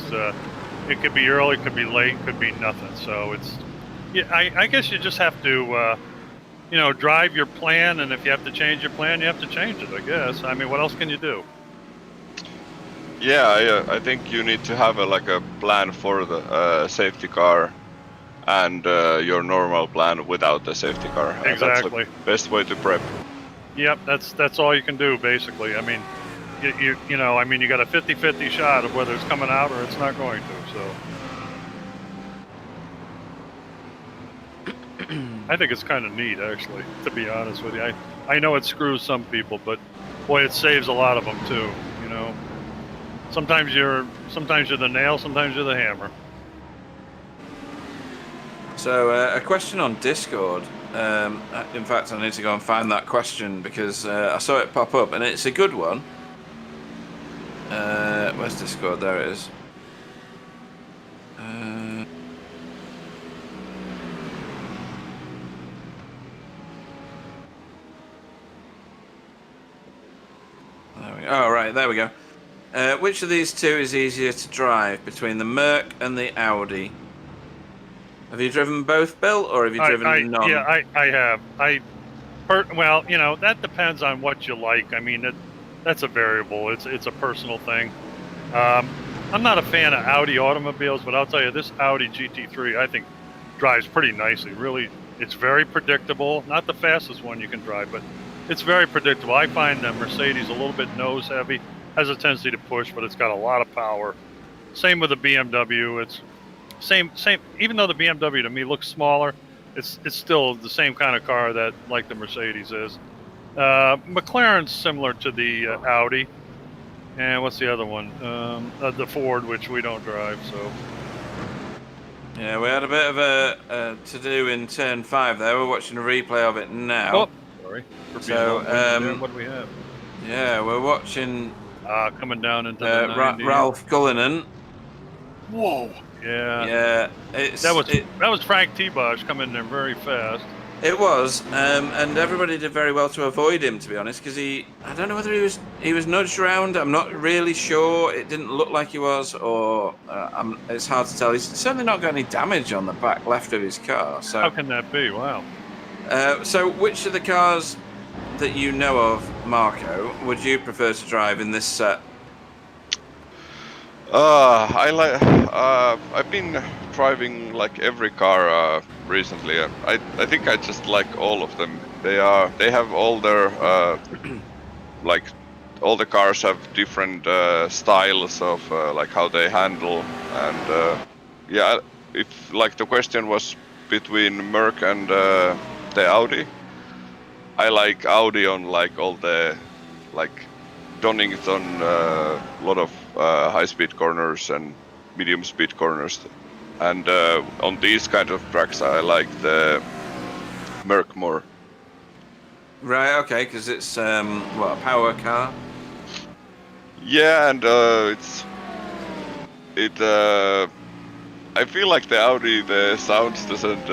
it could be early, could be late, could be nothing. So it's, yeah, I guess you just have to, drive your plan, and if you have to change your plan, you have to change it, I guess. I mean, what else can you do? Yeah, I think you need to have a plan for the safety car and your normal plan without the safety car. Exactly. That's the best way to prep. Yep, that's all you can do basically. I mean, you got a 50-50 shot of whether it's coming out or it's not going to. So I think it's kind of neat, actually, to be honest with you. I know it screws some people, but boy, it saves a lot of them too. Sometimes you're the nail, sometimes you're the hammer. So a question on Discord. In fact, I need to go and find that question because I saw it pop up, and it's a good one. Where's Discord? There it is. There we go. Oh, right, there we go. Which of these two is easier to drive between the Merc and the Audi? Have you driven both, Bill, or have you driven none? Yeah, I have. Well, that depends on what you like. I mean, that's a variable. It's a personal thing. I'm not a fan of Audi automobiles, but I'll tell you, this Audi GT3, I think, drives pretty nicely. Really, it's very predictable. Not the fastest one you can drive, but it's very predictable. I find the Mercedes a little bit nose heavy, has a tendency to push, but it's got a lot of power. Same with the BMW. It's same. Even though the BMW to me looks smaller, it's still the same kind of car that like the Mercedes is. McLaren's similar to the Audi. And what's the other one? The Ford, which we don't drive. So. Yeah, we had a bit of a to-do in turn 5 there. We're watching a replay of it now. Oh, sorry. So, what do we have? Yeah, we're watching coming down into the 90. Ralph Cullinan. Whoa. Yeah. Yeah, that was Frank T-Bosch coming in very fast. It was, and everybody did very well to avoid him, to be honest, because I don't know whether he was nudged around. I'm not really sure. It didn't look like he was, or it's hard to tell. He's certainly not got any damage on the back left of his car. So how can that be? Wow. So which of the cars that you know of, Marco, would you prefer to drive in this set? I've been driving like every car recently. I think I just like all of them. They have all their like all the cars have different styles of like how they handle, and yeah, if like the question was between Merc and the Audi, I like Audi on like all the like Donington, a lot of high-speed corners and medium-speed corners, and on these kind of tracks I like the Merc more. Right, okay, because it's a power car. Yeah, and I feel like the Audi, the sounds doesn't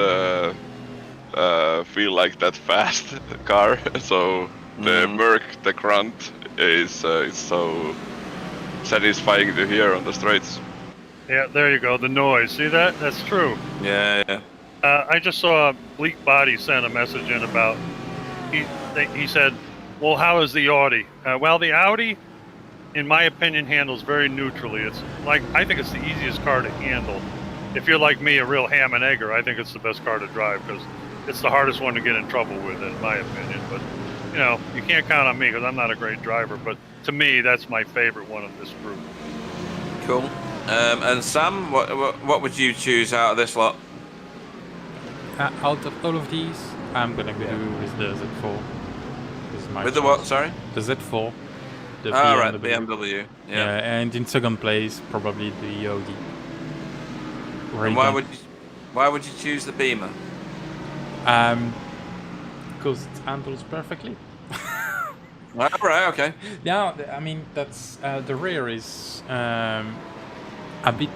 feel like that fast car, so the Merc, the grunt is so satisfying to hear on the straights. Yeah, there you go. The noise. See that? That's true. Yeah. I just saw Bleak Body send a message in about. He said, "Well, how is the Audi?" Well, the Audi, in my opinion, handles very neutrally. It's like I think it's the easiest car to handle. If you're like me, a real ham and egger, I think it's the best car to drive because it's the hardest one to get in trouble with, in my opinion. But you can't count on me because I'm not a great driver. But to me, that's my favorite one of this group. Cool. And Sam, what would you choose out of this lot? Out of all of these, I'm gonna go with the Z4. With the what? Sorry. The Z4. The BMW. Right, the BMW. Yeah. And in second place, probably the Audi. And why would you choose the Beamer? Because it handles perfectly. Right, okay. Yeah, I mean that's the rear is a bit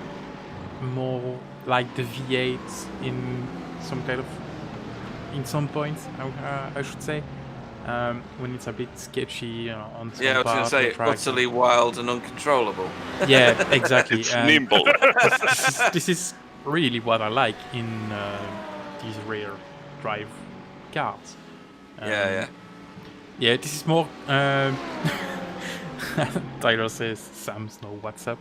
more like the V8 in some points. I should say when it's a bit sketchy on some I was going to say utterly wild and uncontrollable. Yeah, exactly. It's nimble. This is really what I like in these rear drive cars. Yeah, this is more. Tyler says Sam's no WhatsApp.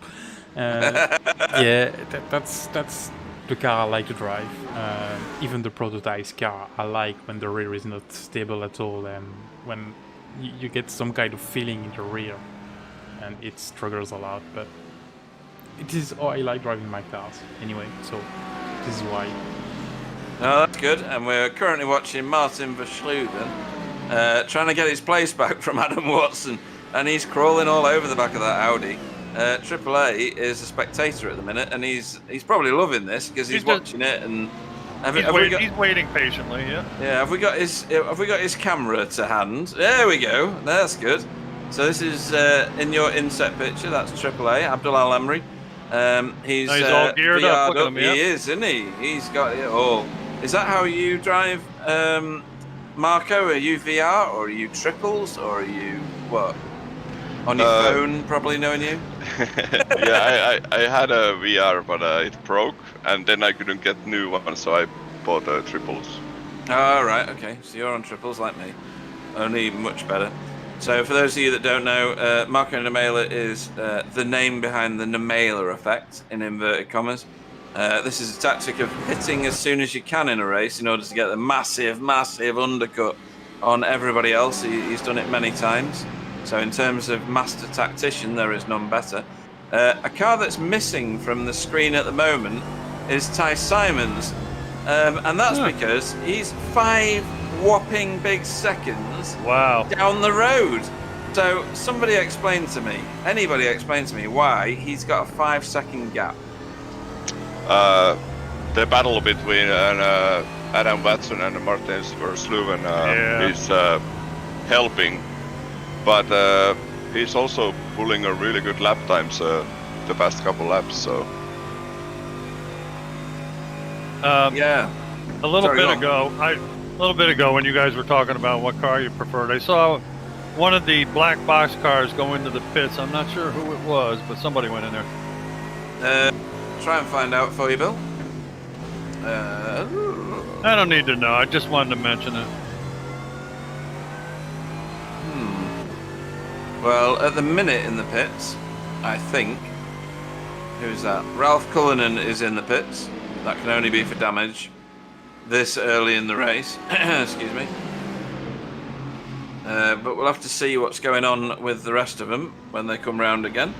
Yeah, that's the car I like to drive. Even the prototype car I like when the rear is not stable at all, and when you get some kind of feeling in the rear, and it struggles a lot. But it is how I like driving my cars anyway. So this is why. No, that's good. And we're currently watching Martin Verschluden trying to get his place back from Adam Watson, and he's crawling all over the back of that Audi. AAA is a spectator at the minute, and he's probably loving this because he's watching it. And he's waiting patiently. Yeah. Yeah. Have we got his camera to hand? There we go. That's good. So this is in your inset picture. That's AAA. Abdul Al Amri. He's all geared up. Look at him, He is, isn't he? He's got it all. Is that how you drive, Marco? Are you VR or are you triples or are you what? On your phone, probably knowing you. Yeah, I had a VR, but it broke, and then I couldn't get new one, so I bought triples. Oh, right, okay. So you're on triples like me. Only much better. So for those of you that don't know, Marco Nemela is the name behind the Nemela effect, in inverted commas. This is a tactic of hitting as soon as you can in a race in order to get the massive, massive undercut on everybody else. He's done it many times. So in terms of master tactician, there is none better. A car that's missing from the screen at the moment is Ty Simons. And that's because he's 5 whopping big seconds down the road. So somebody explain to me, anybody explain to me why he's got a 5-second gap. The battle between Adam Watson and Martin Versleuven is helping, but he's also pulling a really good lap times the past couple laps. So Yeah. A little Sorry, bit ago, when you guys were talking about what car you preferred, I saw one of the black box cars go into the pits. I'm not sure who it was, but somebody went in there. Try and find out for you, Bill. I don't need to know. I just wanted to mention it. Well, at the minute in the pits, I think. Who's that? Ralph Cullinan is in the pits. That can only be for damage. This early in the race. Excuse me. But we'll have to see what's going on with the rest of them when they come round again.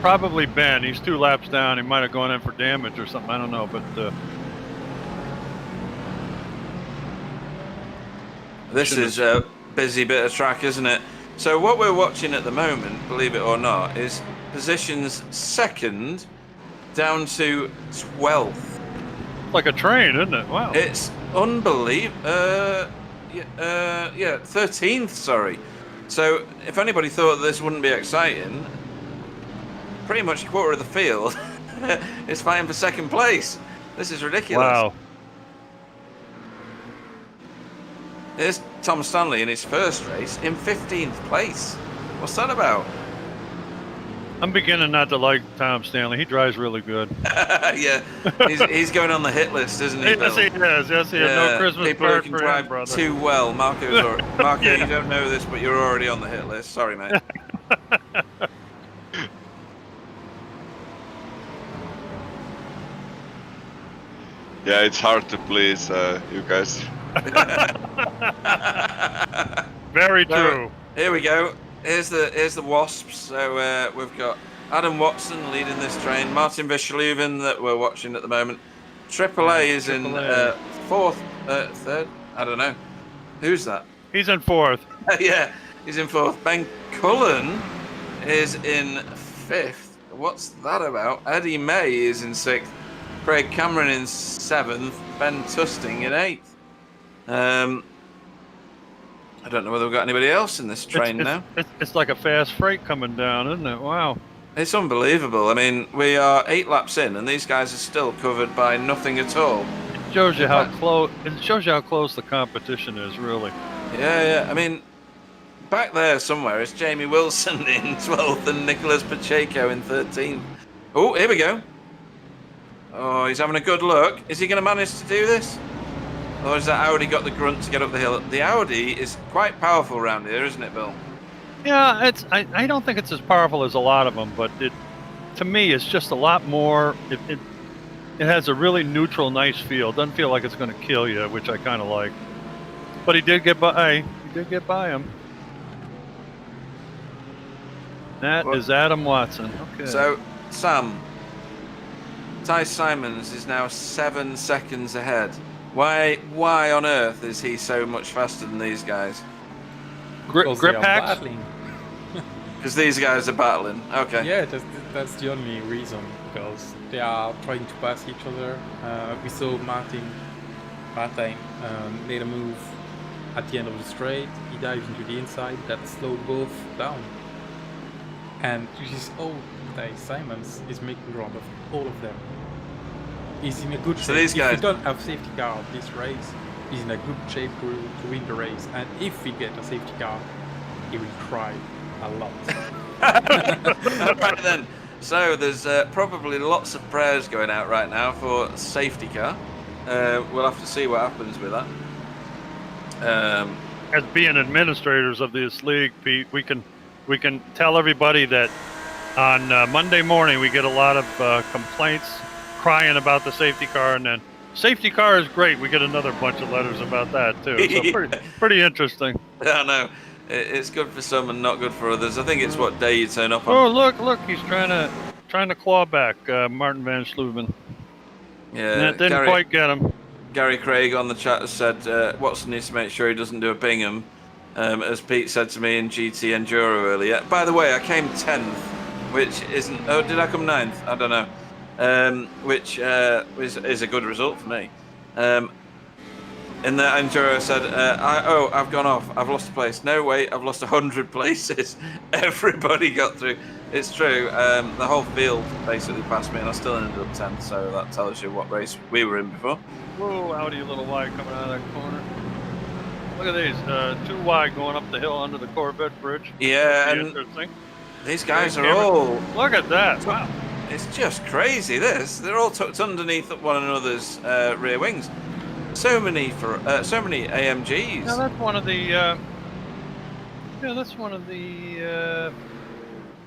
Probably Ben. He's 2 laps down. He might have gone in for damage or something. I don't know, but this is a busy bit of track, isn't it? So what we're watching at the moment, believe it or not, is positions 2nd down to 12th. like a train, isn't it? Wow. It's unbelievable. Yeah, 13th, sorry. So if anybody thought this wouldn't be exciting, pretty much a quarter of the field is fighting for 2nd place. This is ridiculous. Wow. Here's Tom Stanley in his first race in 15th place. What's that about? I'm beginning not to like Tom Stanley. He drives really good. Yeah, he's going on the hit list, isn't he, Bill? Yes, he is. Yes, he is. No Christmas people who card can for drive him, brother. too well. Marco, Yeah. you don't know this, but you're already on the hit list. Sorry, mate. yeah, it's hard to please you guys. Very So, true. here we go. Here's the Wasps. So we've got Adam Watson leading this train. Martin Versleuven that we're watching at the moment. AAA is in AAA. 4th, 3rd. I don't know. Who's that? He's in 4th. Yeah, he's in 4th. Ben Cullen is in 5th. What's that about? Eddie May is in 6th. Craig Cameron in 7th. Ben Tusting in 8th. I don't know whether we've got anybody else in this train now. It's like a fast freight coming down, isn't it? Wow. It's unbelievable. I mean, we are 8 laps in, and these guys are still covered by nothing at all. It shows you how close. It shows you how close the competition is, really. Yeah. I mean, back there somewhere is Jamie Wilson in 12th and Nicolas Pacheco in 13th. Oh, here we go. Oh, he's having a good look. Is he going to manage to do this? Or has that Audi got the grunt to get up the hill? The Audi is quite powerful around here, isn't it, Bill? Yeah, I don't think it's as powerful as a lot of them, but to me it's just a lot more. It has a really neutral, nice feel. Doesn't feel like it's going to kill you, which I kind of like. But he did get by. He did get by him. That is Adam Watson. Okay. So, Sam, Ty Simons is now 7 seconds ahead. Why on earth is he so much faster than these guys? Grip hacks? Because these guys are battling. Okay. Yeah, that's the only reason, because they are trying to pass each other. We saw Martin made a move at the end of the straight. He dived into the inside. That slowed both down. And Ty Simons is making ground of all of them. He's in a good shape. So these guys... If we don't have safety car this race, he's in a good shape to win the race. And if we get a safety car, he will cry a lot. Right then. So there's probably lots of prayers going out right now for safety car. We'll have to see what happens with that. As being administrators of this league, Pete, we can tell everybody that on Monday morning we get a lot of complaints crying about the safety car, and then safety car is great. We get another bunch of letters about that too. So pretty interesting. I know. It's good for some and not good for others. I think it's what day you turn up on. Oh, look, he's trying to claw back Martin Van Sluven. Yeah, And that didn't quite get him. Gary Craig on the chat has said Watson needs to make sure he doesn't do a Bingham, as Pete said to me in GT Enduro earlier. By the way, I came 10th, which isn't... Oh, did I come 9th? I don't know. Which is a good result for me. In the Enduro I said, I've gone off. I've lost a place. No, wait, I've lost 100 places. Everybody got through. It's true. The whole field basically passed me, and I still ended up 10th, so that tells you what race we were in before. Whoa, Audi a little wide coming out of that corner. Look at these, too wide going up the hill under the Corvette bridge. Yeah, and interesting. These guys are all... Look at that, wow. It's just crazy, this. They're all tucked underneath one another's rear wings. So many AMGs. No, that's one of the,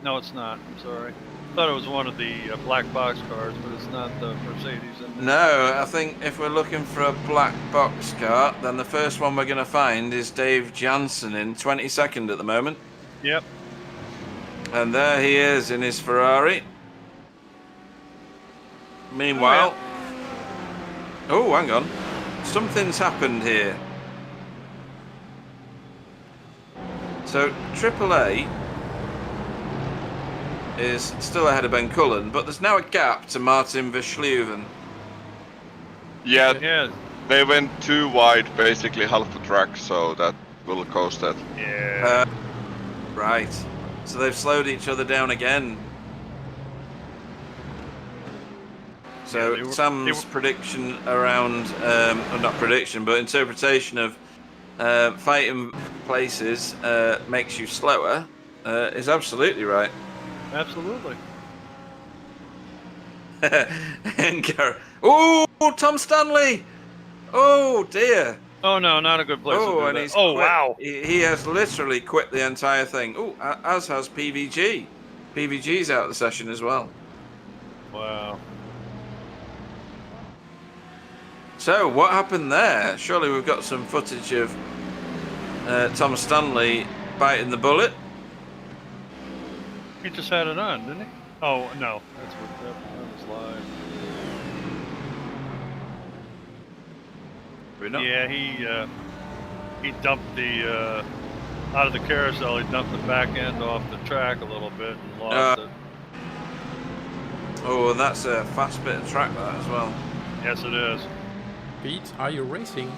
no, it's not, I'm sorry. I thought it was one of the black box cars, but it's not the Mercedes. No, I think if we're looking for a black box car, then the first one we're going to find is Dave Jansen in 22nd at the moment. Yep. And there he is in his Ferrari. Meanwhile... Oh, hang on. Something's happened here. So, AAA is still ahead of Ben Cullen, but there's now a gap to Martin Versluven. Yeah, they went too wide, basically half the track, so that will cost that. Yeah. Right. So they've slowed each other down again. So yeah, Sam's prediction around, not prediction, but interpretation of fighting places makes you slower is absolutely right. Absolutely. Oh, Tom Stanley! Oh dear! Oh no, not a good place to do and that. he's Oh quit. wow! He has literally quit the entire thing. Oh, as has PVG. PVG's out of the session as well. Wow. So what happened there? Surely we've got some footage of Tom Stanley biting the bullet. He just had it on, didn't he? Oh no, that's what that was live. Yeah, he dumped the out of the carousel. He dumped the back end off the track a little bit and lost it. Oh, that's a fast bit of track that as well. Yes, it is. Pete, are you racing?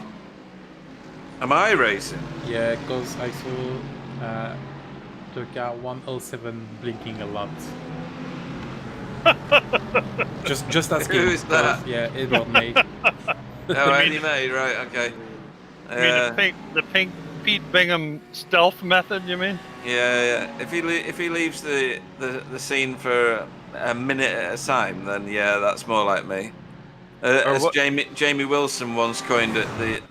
Am I racing? Yeah, because I saw the car 107 blinking a lot. just asking. Who is that? Yeah, Edward May. Oh, Eddie May, right? Okay. You mean the pink Pete Bingham stealth method? You mean? Yeah. If he leaves the scene for a minute at a time, then yeah, that's more like me. As Jamie Wilson once coined it,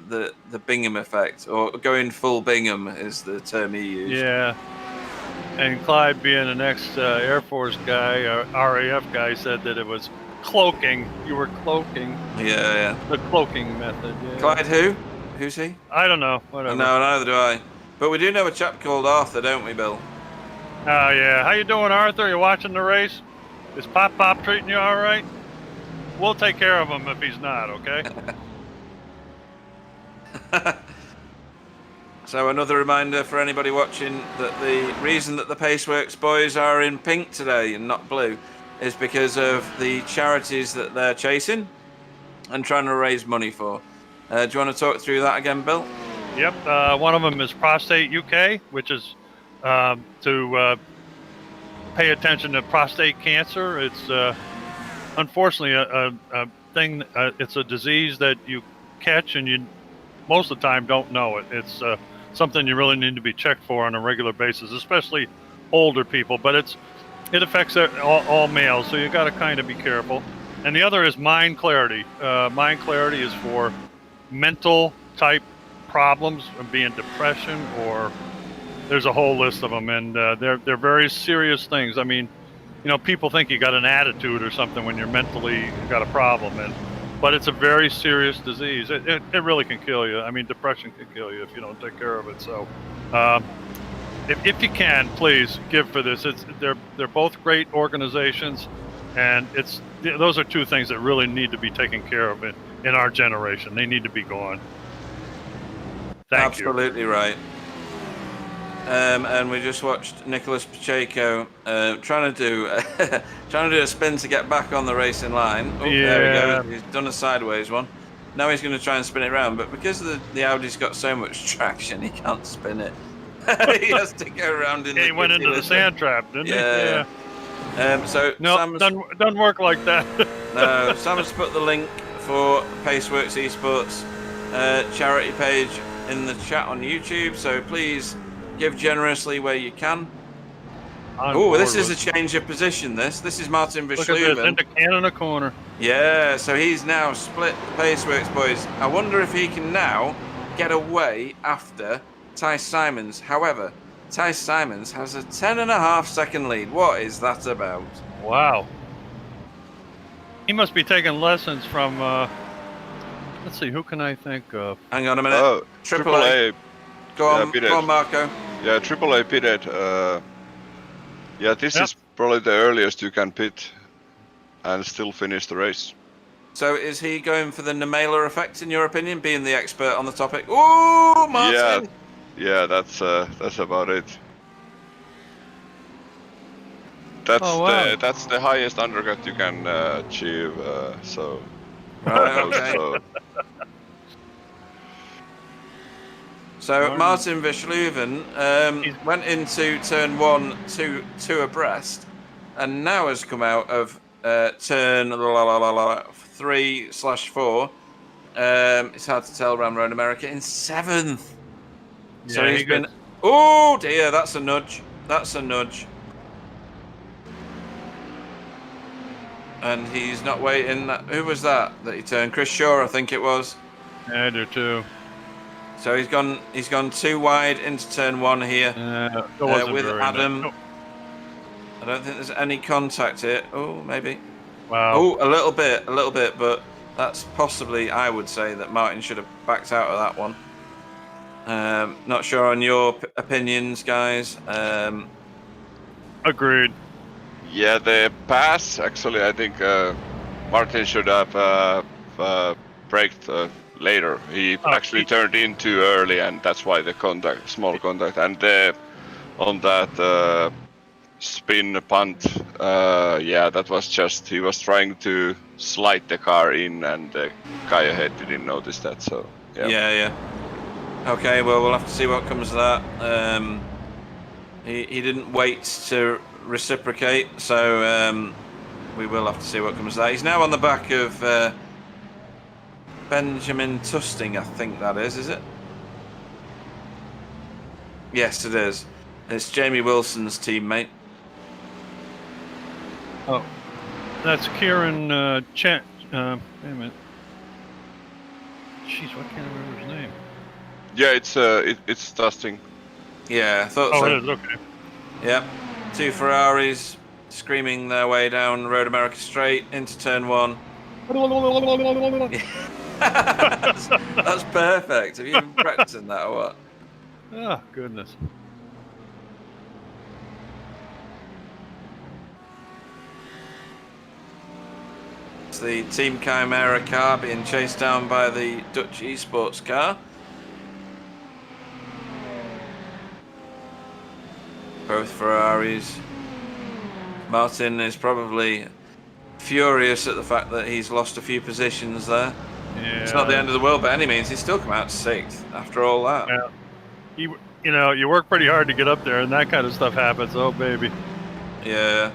the Bingham effect, or going full Bingham is the term he used. Yeah. And Clyde, being an ex-Air Force guy, or RAF guy, said that it was cloaking. You were cloaking. Yeah. The cloaking method. Yeah. Clyde who? Who's he? I don't know. Whatever. No, neither do I. But we do know a chap called Arthur, don't we, Bill? Oh, yeah. How you doing, Arthur? You watching the race? Is Pop treating you all right? We'll take care of him if he's not, okay? So another reminder for anybody watching that the reason that the Paceworks boys are in pink today and not blue is because of the charities that they're chasing and trying to raise money for. Do you want to talk through that again, Bill? Yep. One of them is Prostate UK, which is to pay attention to prostate cancer. It's unfortunately a thing. It's a disease that you catch and you most of the time don't know it. It's something you really need to be checked for on a regular basis, especially older people. But it affects all males, so you got to kind of be careful. And the other is mind clarity. Mind clarity is for mental type problems, being depression, or there's a whole list of them, and they're very serious things. I mean, people think you got an attitude or something when you're mentally got a problem, but it's a very serious disease. It really can kill you. I mean, depression can kill you if you don't take care of it. So, if you can, please give for this. They're both great organizations, and those are two things that really need to be taken care of in our generation. They need to be gone. Thank you. Absolutely right. And we just watched Nicholas Pacheco trying to do a spin to get back on the racing line. Oh, Yeah. There we go. He's done a sideways one. Now he's going to try and spin it around, but because the Audi's got so much traction, he can't spin it. He has to go around in. He went into the sand trap, didn't he? Yeah. So no, Sam's, doesn't work like that. no, Sam's put the link for Paceworks Esports charity page in the chat on YouTube. So please give generously where you can. Oh, this is a change of position. This is Martin Look at this, Verschluven. into Canada corner. Yeah, so he's now split the Paceworks boys. I wonder if he can now get away after Ty Simons. However, Ty Simons has a 10.5 second lead. What is that about? Wow. He must be taking lessons from, let's see, who can I think of? Hang on a minute. Triple A. Go on, Marco. Yeah, AAA pitted. This is probably the earliest you can pit and still finish the race. So is he going for the Nemela effect, in your opinion, being the expert on the topic? Ooh, Martin! Yeah, that's about it. That's the highest undercut you can achieve. Right, okay. So Martin Verschluven went into turn 1 two abreast, and now has come out of turn 3/4. It's hard to tell around Road America in 7th. So Yeah, he's been. Oh dear, that's a nudge. And he's not waiting. Who was that he turned? Chris Shaw, I think it was. Yeah, I do too. So he's gone too wide into turn 1 here with Adam. No. I don't think there's any contact here. Oh, maybe. Wow. Oh, a little bit, but that's possibly, I would say, that Martin should have backed out of that one. Not sure on your opinions, guys. Agreed. Yeah, the pass, actually, I think Martin should have braked later. He actually turned in too early, and that's why the small contact. And on that spin punt, that was just, he was trying to slide the car in, and the guy ahead didn't notice that. So yeah. Okay, well, we'll have to see what comes of that. He didn't wait to reciprocate, so we will have to see what comes of that. He's now on the back of Benjamin Tusting, I think that is it? Yes, it is. It's Jamie Wilson's teammate. Oh, that's Kieran Wait a minute. Jeez, why can't I remember his name? Yeah, it's Tusting. Yeah, I thought so. Oh, it is, okay. Yep. 2 Ferraris screaming their way down Road America straight into turn 1. That's perfect. Have you been practicing that or what? Oh, goodness. It's the Team Chimera car being chased down by the Dutch Esports car. Both Ferraris. Martin is probably furious at the fact that he's lost a few positions there. Yeah. It's not the end of the world by any means. He's still come out 6th after all that. Yeah. You work pretty hard to get up there, and that kind of stuff happens. Oh, baby. Yeah.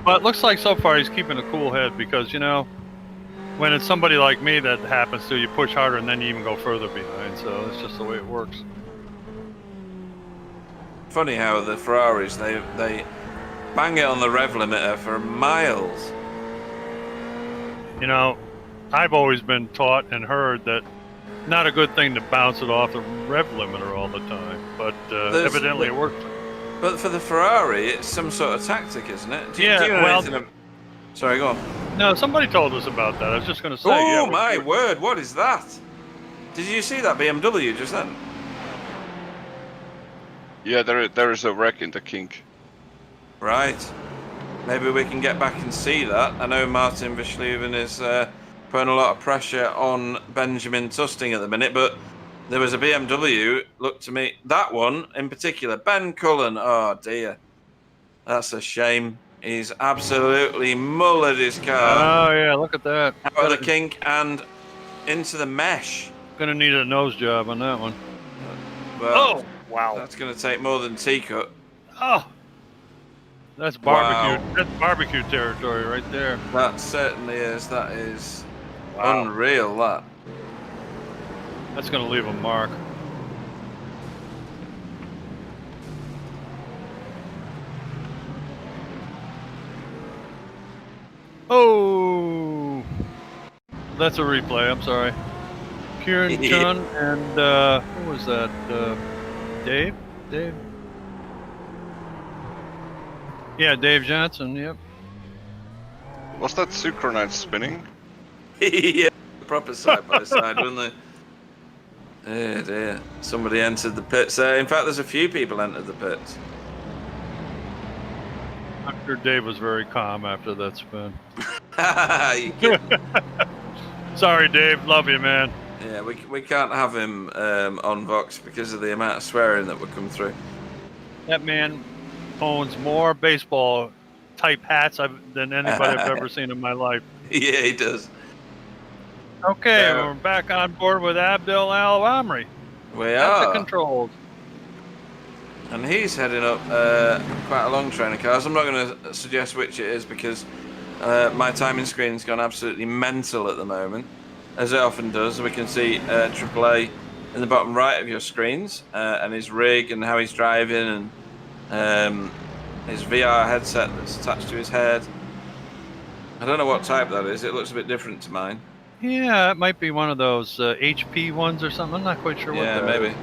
But it looks like so far he's keeping a cool head because, when it's somebody like me that happens to, you push harder and then you even go further behind. So it's just the way it works. Funny how the Ferraris, they bang it on the rev limiter for miles. You know, I've always been taught and heard that not a good thing to bounce it off the rev limiter all the time, but evidently it works. But for the Ferrari, it's some sort of tactic, isn't it? Do you know well, anything sorry, go on. No, somebody told us about that. I was just going to say. Oh, my word, what is that? Did you see that BMW just then? Yeah, there is a wreck in the kink. Right. Maybe we can get back and see that. I know Martin Verstleven is putting a lot of pressure on Benjamin Tusting at the minute, but there was a BMW, look to me, that one in particular, Ben Cullen, oh dear. That's a shame. He's absolutely mullered his car. Oh, yeah, look at that. Out of the kink and into the mesh. Gonna need a nose job on that one. Well, wow. That's going to take more than T-cut. Oh, that's barbecue. Wow. That's barbecue territory right there. That certainly is. That is unreal, that. That's gonna leave a mark. Oh, that's a replay. I'm sorry. Kieran Chun and who was that? Dave? Yeah, Dave Johnson. Yep. Was that synchronized spinning? Yeah, proper side by side, weren't they? Oh dear. Somebody entered the pits. In fact, there's a few people entered the pits. I'm sure Dave was very calm after that spin. You kidding? Sorry, Dave. Love you, man. Yeah, we can't have him on Vox because of the amount of swearing that would come through. That man owns more baseball type hats than anybody I've ever seen in my life. Yeah, he does. Okay, we're back on board with Abdel Al Amri. We At are. the controls. And he's heading up quite a long train of cars. I'm not going to suggest which it is because my timing screen's gone absolutely mental at the moment, as it often does. We can see AAA in the bottom right of your screens and his rig and how he's driving and his VR headset that's attached to his head. I don't know what type that is. It looks a bit different to mine. Yeah, it might be one of those HP ones or something. I'm not quite sure what that maybe. is.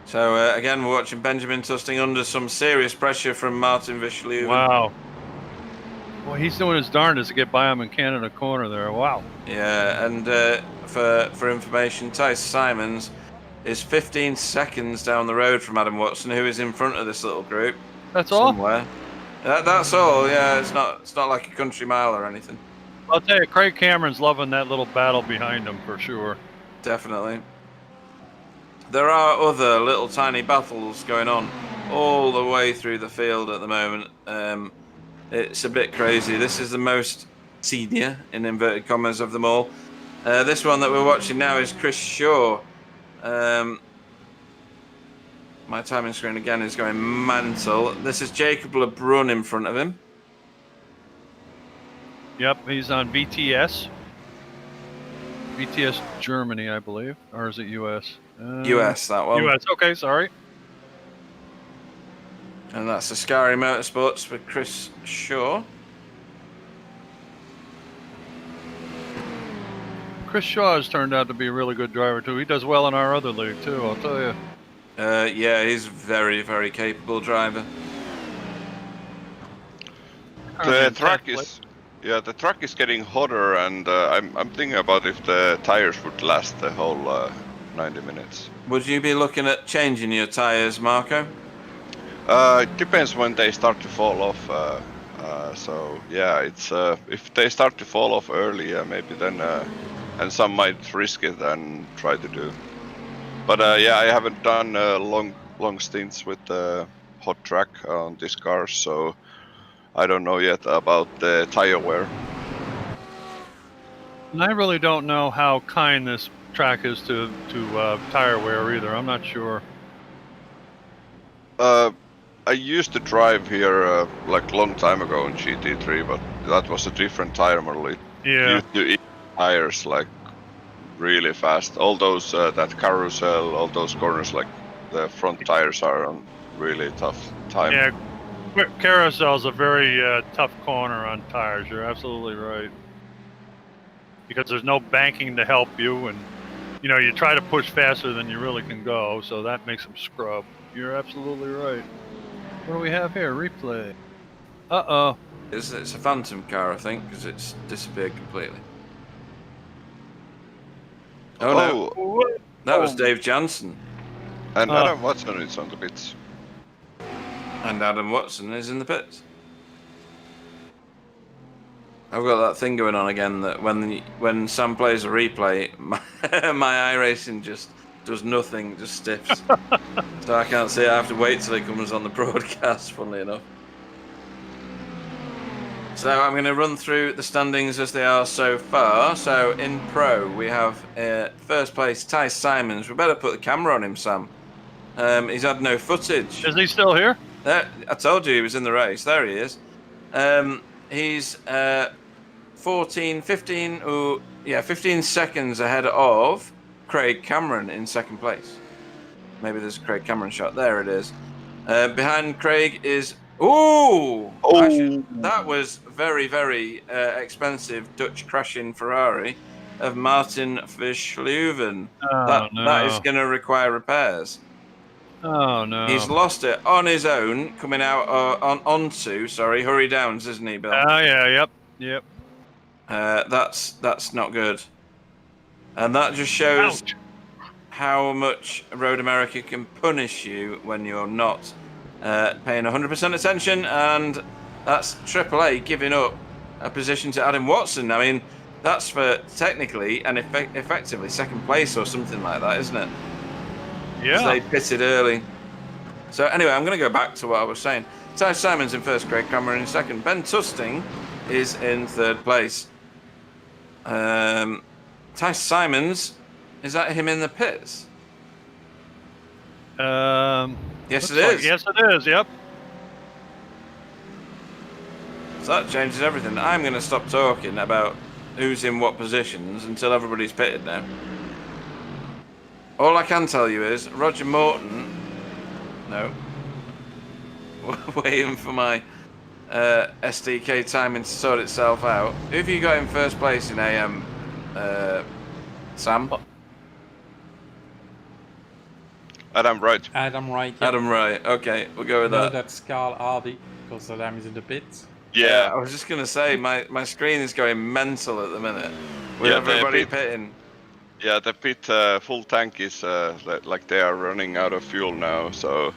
So again, we're watching Benjamin Tusting under some serious pressure from Martin Verstleven. Wow. Well, he's doing his darndest to get by him in Canada corner there. Wow. Yeah, and for information, Tice Simons is 15 seconds down the road from Adam Watson, who is in front of this little group. That's all? Somewhere. That's all. Yeah, it's not like a country mile or anything. I'll tell you, Craig Cameron's loving that little battle behind him for sure. Definitely. There are other little tiny battles going on all the way through the field at the moment. It's a bit crazy. This is the most senior, in inverted commas, of them all. This one that we're watching now is Chris Shaw. My timing screen again is going mental. This is Jacob LeBrun in front of him. Yep, he's on VTS. VTS Germany, I believe. Or is it US? US, that one. US, okay, sorry. And that's the Ascari Motorsports with Chris Shaw. Chris Shaw has turned out to be a really good driver, too. He does well in our other league, too, I'll tell you. Yeah, he's a very, very capable driver. The track is getting hotter, and I'm thinking about if the tires would last the whole 90 minutes. Would you be looking at changing your tires, Marco? It depends when they start to fall off. So yeah, it's if they start to fall off early, maybe then, and some might risk it and try to do. But yeah, I haven't done long stints with the hot track on this car, so I don't know yet about the tire wear. And I really don't know how kind this track is to tire wear either. I'm not sure. I used to drive here like long time ago in GT3, but that was a different tire model. It Yeah. used to eat tires like really fast. All those that carousel, all those corners, like the front tires are on really tough time. Yeah. Carousel's a very tough corner on tires. You're absolutely right. Because there's no banking to help you, and you try to push faster than you really can go, so that makes them scrub. You're absolutely right. What do we have here? Replay. Uh-oh. It's a phantom car, I think, because it's disappeared completely. Oh, no. That was Dave Jansen. And Adam Watson is on the pits. And Adam Watson is in the pits. I've got that thing going on again that when Sam plays a replay, my iRacing just does nothing, just stiffs. So I can't see it. I have to wait till it comes on the broadcast, funnily enough. So I'm going to run through the standings as they are so far. So in Pro, we have first place, Ty Simons. We better put the camera on him, Sam. He's had no footage. Is he still here? I told you he was in the race. There he is. He's 15 seconds ahead of Craig Cameron in second place. Maybe there's a Craig Cameron shot. There it is. Behind Craig is... that was very, very expensive Dutch crashing Ferrari of Martin Verschluven. That is going to require repairs. Oh, no. He's lost it on his own, coming out onto Hurry Downs, isn't he, Bill? Oh, yeah, yep. That's not good. And that just shows how much Road America can punish you when you're not paying 100% attention, and that's AAA giving up a position to Adam Watson. I mean, that's for technically and effectively second place or something like that, isn't it? Yeah. They pitted early. So anyway, I'm going to go back to what I was saying. Ty Simons in first, Craig Cameron in second. Ben Tusting is in third place. Ty Simons, is that him in the pits? Yes, it is. Yes, it is. Yep. So that changes everything. I'm going to stop talking about who's in what positions until everybody's pitted now. All I can tell you is Roger Morton. No. Waiting for my SDK timing to sort itself out. Who have you got in first place in AM, Sam? Adam Wright. Adam Wright. Yeah. Adam Wright. Okay, we'll go with No, that. that's Carl Hardy, because Adam is in the pits. Yeah. I was just going to say, my screen is going mental at the minute. With everybody pitting. Yeah, the pit full tank is like they are running out of fuel now, so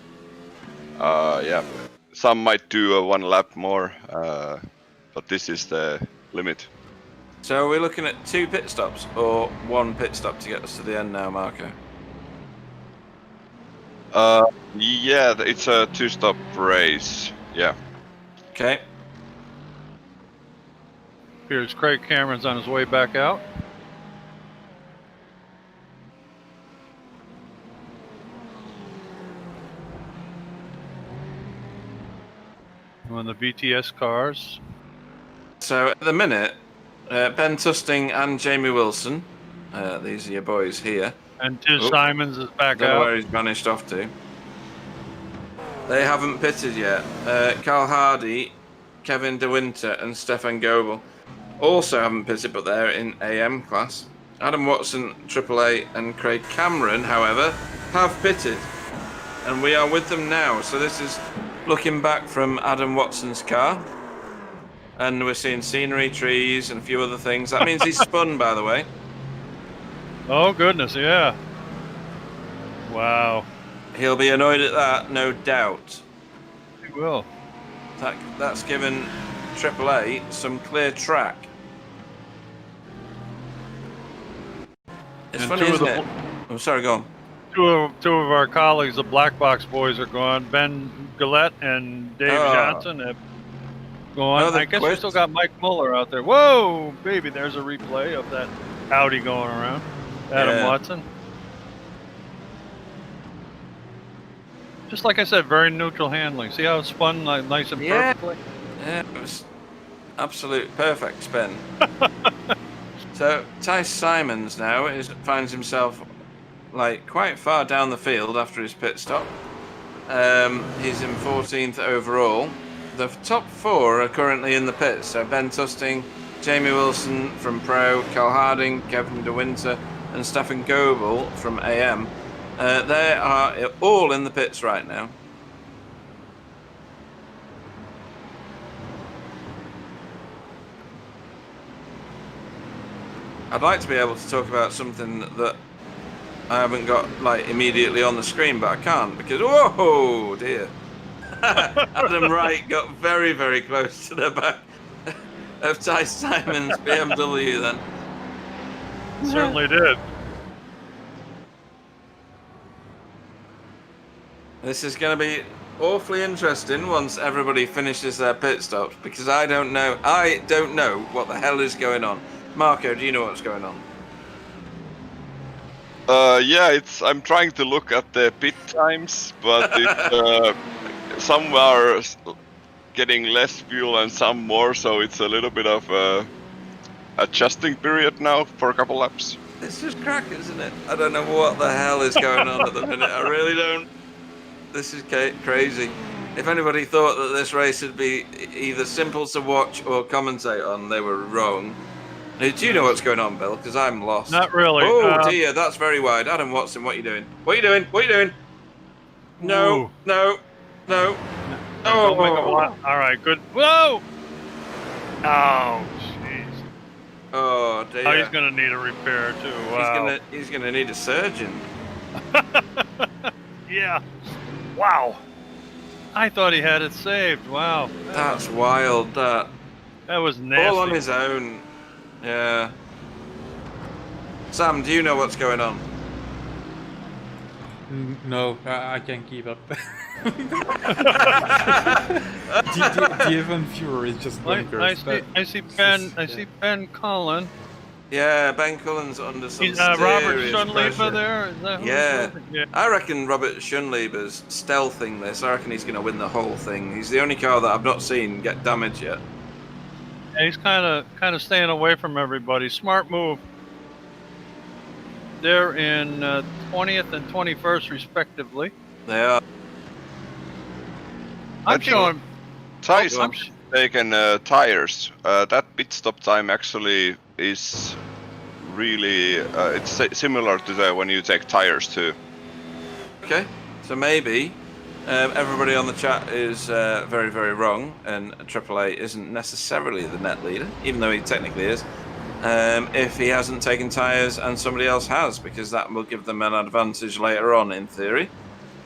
yeah, some might do one lap more, but this is the limit. So are we looking at 2 pit stops or 1 pit stop to get us to the end now, Marco? Yeah, it's a 2-stop race. Yeah. Okay. Here's Craig Cameron's on his way back out. On the VTS cars. So at the minute, Ben Tusting and Jamie Wilson, these are your boys here. And Tiz Simons is back Don't know out. where he's vanished off to. They haven't pitted yet. Carl Hardy, Kevin De Winter, and Stefan Goebel also haven't pitted, but they're in AM class. Adam Watson, AAA, and Craig Cameron, however, have pitted, and we are with them now. So this is looking back from Adam Watson's car, and we're seeing scenery, trees, and a few other things. That means he's spun, by the way. Oh, goodness, yeah. Wow. He'll be annoyed at that, no doubt. He will. That's given AAA some clear track. It's And funny, two of isn't the it? I'm sorry, go on. Two of our colleagues, the Black Box boys, are gone. Ben Gillette and Dave Johnson have gone. Oh, I guess we still got Mike Muller out there. Whoa, baby, there's a replay of that Audi going around. Adam Watson. Just like I said, very neutral handling. See how it spun nice and Yeah. perfectly? Yeah, it was absolute perfect spin. So Tice Simons now finds himself like quite far down the field after his pit stop. He's in 14th overall. The top 4 are currently in the pits. So Ben Tusting, Jamie Wilson from Pro, Cal Harding, Kevin De Winter, and Stefan Goebel from AM. They are all in the pits right now. I'd like to be able to talk about something that I haven't got like immediately on the screen, but I can't because whoa dear. Adam Wright got very, very close to the back of Tice Simon's BMW then. Certainly did. This is going to be awfully interesting once everybody finishes their pit stops because I don't know what the hell is going on. Marco, do you know what's going on? Yeah, I'm trying to look at the pit times, but some are getting less fuel and some more, so it's a little bit of a adjusting period now for a couple laps. It's just crack, isn't it? I don't know what the hell is going on at the minute. I really don't. This is crazy. If anybody thought that this race would be either simple to watch or commentate on, they were wrong. Do you know what's going on, Bill? Because I'm lost. Not really. Oh dear, that's very wide. Adam Watson, what are you doing? What are you doing? What are you doing? No, Ooh. no. Don't make a lot. All right, good. Whoa! Oh, jeez. Oh dear. Oh, he's gonna need a repair too. Wow. He's gonna need a surgeon. Yeah. Wow. I thought he had it saved. Wow. That's wild. That was nasty. all on his own. Yeah. Sam, do you know what's going on? No, I can't keep up. The event viewer is just bonkers. I see Ben. I see Ben Cullen. Yeah, Ben Cullen's under some He's serious Robert pressure. Schunleiber there. Is that who Yeah. yeah. I reckon Robert Schunleiber's stealthing this. I reckon he's going to win the whole thing. He's the only car that I've not seen get damaged yet. Yeah, he's kind of staying away from everybody. Smart move. They're in 20th and 21st respectively. They are. I'm showing. Tice I'm taken tires. That pit stop time actually is really it's similar to when you take tires too. Okay, so maybe everybody on the chat is very, very wrong, and AAA isn't necessarily the net leader, even though he technically is. If he hasn't taken tyres and somebody else has, because that will give them an advantage later on, in theory.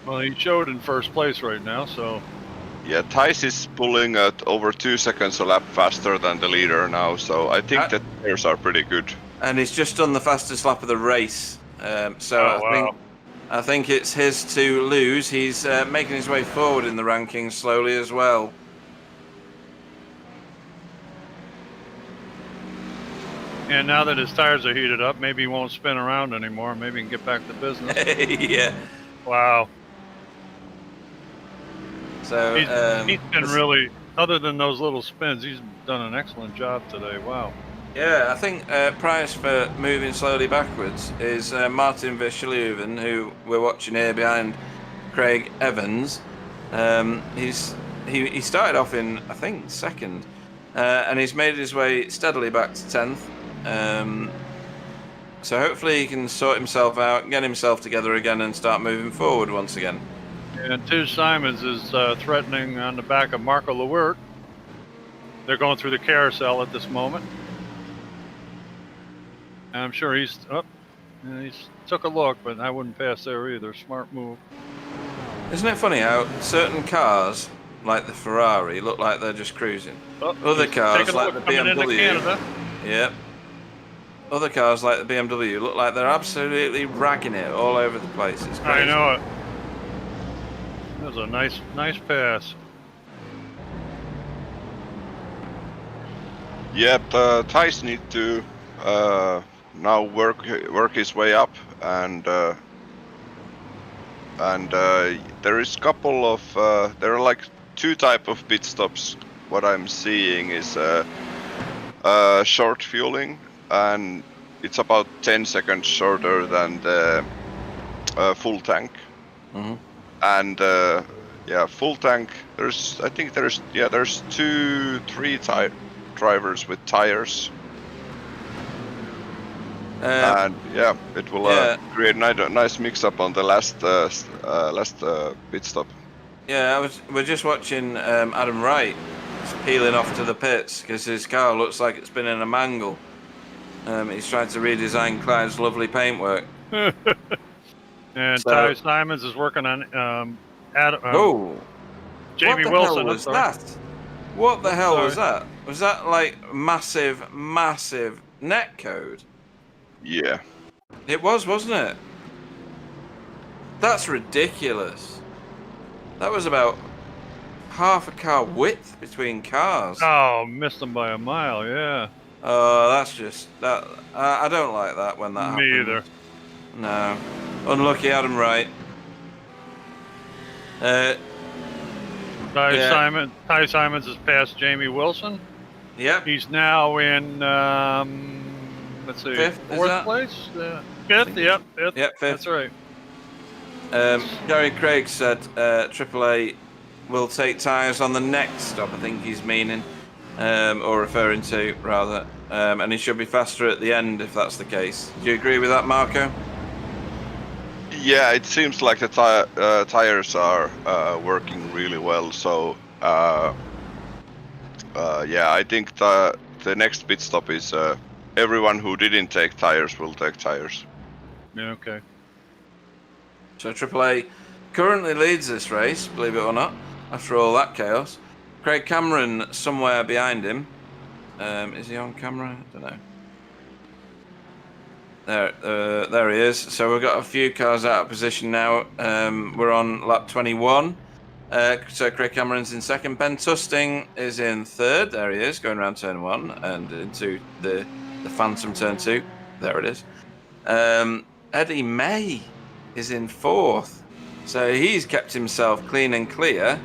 Well, he showed in first place right now, so. Yeah, Tice is pulling at over 2 seconds a lap faster than the leader now, so I think the tires are pretty good. And he's just done the fastest lap of the race, so I think it's his to lose. He's making his way forward in the rankings slowly as well. And now that his tires are heated up, maybe he won't spin around anymore. Maybe he can get back to business. Yeah. Wow. So he's been really, other than those little spins, he's done an excellent job today. Wow. Yeah, I think price for moving slowly backwards is Martin Verschleven, who we're watching here behind Craig Evans. He started off in, I think, second, and he's made his way steadily back to 10th. So hopefully he can sort himself out, get himself together again, and start moving forward once again. And Tish Simons is threatening on the back of Marco Lewert. They're going through the carousel at this moment. And I'm sure he's took a look, but I wouldn't pass there either. Smart move. Isn't it funny how certain cars, like the Ferrari, look like they're just cruising? Other cars, like the BMW, yep. Other cars, like the BMW, look like they're absolutely ragging it all over the place. It's crazy. I know it. That was a nice pass. Yep, Tice need to now work his way up, and and there is couple of there are like 2 type of pit stops. What I'm seeing is short fueling, and it's about 10 seconds shorter than the full tank. Mhm. And yeah, full tank. I think there's 2, 3 drivers with tires, and yeah, it will create nice mix up on the last pit stop. Yeah, we're just watching Adam Wright peeling off to the pits because his car looks like it's been in a mangle. He's trying to redesign Clyde's lovely paintwork. And So- Ty Simons is working on Oh, Jamie what the Wilson. hell I'm was sorry. that? What the hell was Sorry. that? Was that like massive net code? Yeah, It was, wasn't it? That's ridiculous. That was about half a car width between cars. Oh, missed them by a mile. Yeah. Oh, that's just that. I don't like that when that Me happens. either. No, unlucky Adam Wright. Ty Yeah. Simons has passed Jamie Wilson. Yep. He's now in let's see, Fifth, is 4th that? place. Fifth. Yep. Fifth. Yep, fifth. That's right. Gary Craig said AAA will take tyres on the next stop. I think he's meaning, or referring to rather, and he should be faster at the end if that's the case. Do you agree with that, Marco? yeah. It seems like the tires are working really well. So yeah, I think the next pit stop is everyone who didn't take tires will take tires. Yeah. Okay. So AAA currently leads this race, believe it or not, after all that chaos. Craig Cameron somewhere behind him. Is he on camera? I don't know. There he is. So we've got a few cars out of position now. We're on lap 21. So Craig Cameron's in second. Ben Tusting is in third. There he is, going around turn 1 and into the phantom turn 2. There it is. Eddie May is in fourth. So he's kept himself clean and clear.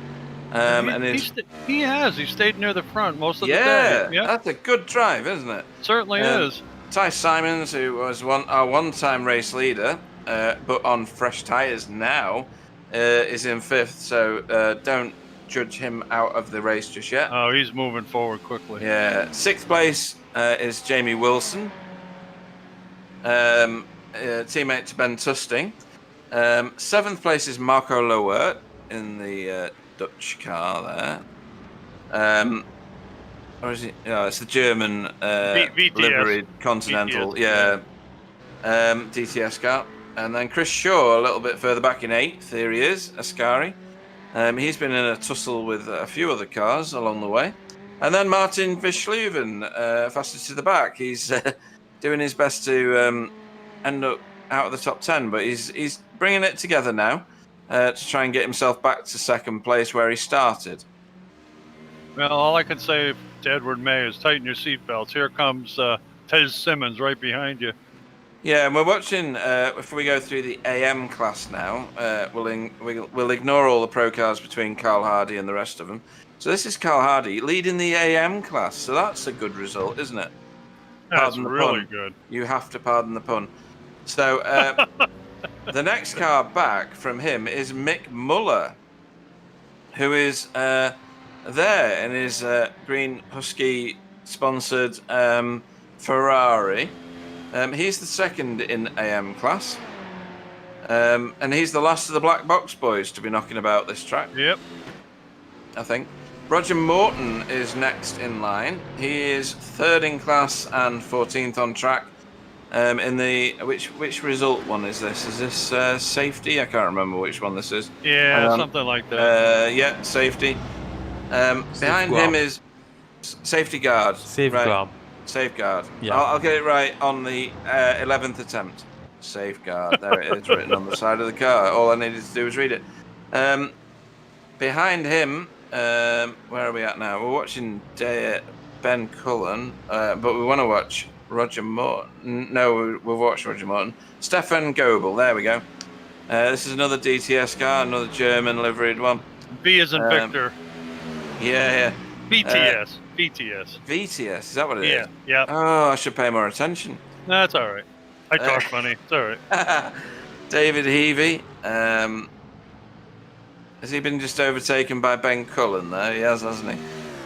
He stayed near the front most of the day. Yeah, That's a good drive, isn't it? certainly is. Ty Simons, who was our one-time race leader, but on fresh tyres now, is in fifth. So don't judge him out of the race just yet. Oh, he's moving forward quickly. Yeah, sixth place is Jamie Wilson, teammate to Ben Tusting. Seventh place is Marco Lowert in the Dutch car there. Or is it? No, it's the German VTS. liveried Continental. VTS, DTS car. And then Chris Shaw a little bit further back in eighth. Here he is, Ascari. He's been in a tussle with a few other cars along the way. And then Martin Verschluven, fastest to the back. He's doing his best to end up out of the top 10, but he's bringing it together now to try and get himself back to second place where he started. Well, all I can say to Edward May is tighten your seatbelts. Here comes Ted Simmons right behind you. Yeah, and we're watching. If we go through the AM class now, we'll ignore all the pro cars between Carl Hardy and the rest of them. So this is Carl Hardy leading the AM class. So that's a good result, isn't it? That's Pardon the really pun. good. You have to pardon the pun. So the next car back from him is Mick Muller, who is there in his Green Husky sponsored Ferrari. He's the second in AM class. And he's the last of the Black Box boys to be knocking about this track. Yep. I think. Roger Morton is next in line. He is third in class and 14th on track. In the which result one is this? Is this safety? I can't remember which one this is. Yeah, something like that. Yeah, safety. Behind him is safety guard. Safeguard. Right. Safeguard. Yeah. I'll get it right on the 11th attempt. Safeguard. There it is, written on the side of the car. All I needed to do was read it. Behind him, where are we at now? We're watching Ben Cullen, but we want to watch Roger Morton. No, we've watched Roger Morton. Stefan Goebel. There we go. This is another DTS car, another German liveried one. V is in Victor. Yeah. BTS. BTS. VTS, is that what it is? Yeah. Oh, I should pay more attention. No, that's all right. I talk funny. It's all right. David Heavey. Has he been just overtaken by Ben Cullen there? He has, hasn't he?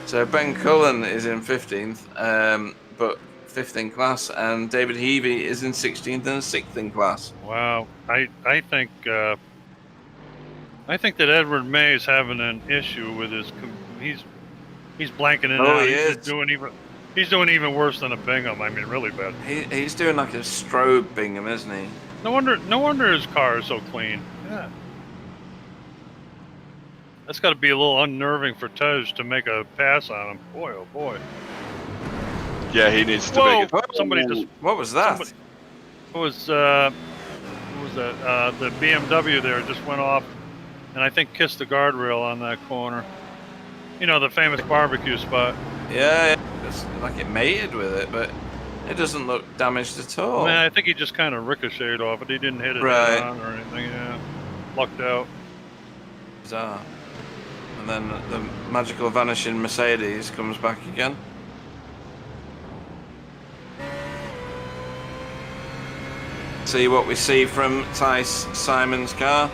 So Ben Cullen is in 15th, but 5th in class, and David Heavey is in 16th and 6th in class. Wow. I think that Edward May is having an issue with his. He's blanking in and out. He is. He's doing even worse than a Bingham. I mean, really bad. He's doing like a strobe Bingham, isn't he? No wonder his car is so clean. Yeah. That's got to be a little unnerving for Tej to make a pass on him. Boy, oh boy. Yeah, he needs to make it. Somebody just. What was that? What was that? The BMW there just went off, and I think kissed the guardrail on that corner. You know, the famous barbecue spot. Yeah, it's like it mated with it, but it doesn't look damaged at all. Man, I think he just kind of ricocheted off it. He didn't hit it head on or anything. Yeah, lucked out. Bizarre. And then the magical vanishing Mercedes comes back again. See what we see from Tice Simon's car.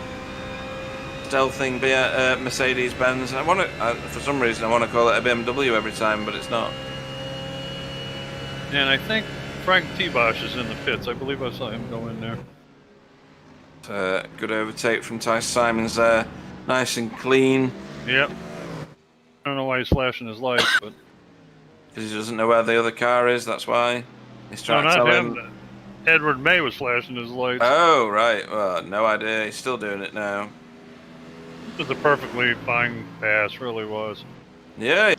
Stealthing Mercedes-Benz. I want to, for some reason, I want to call it a BMW every time, but it's not. And I think Frank T-Bosch is in the pits. I believe I saw him go in there. Good overtake from Tice Simons there. Nice and clean. Yep. I don't know why he's flashing his lights, but... Because he doesn't know where the other car is, that's why. He's trying to tell him. Edward May was flashing his lights. Oh, right. Well, no idea. He's still doing it now. It was a perfectly fine pass, really was. Yeah.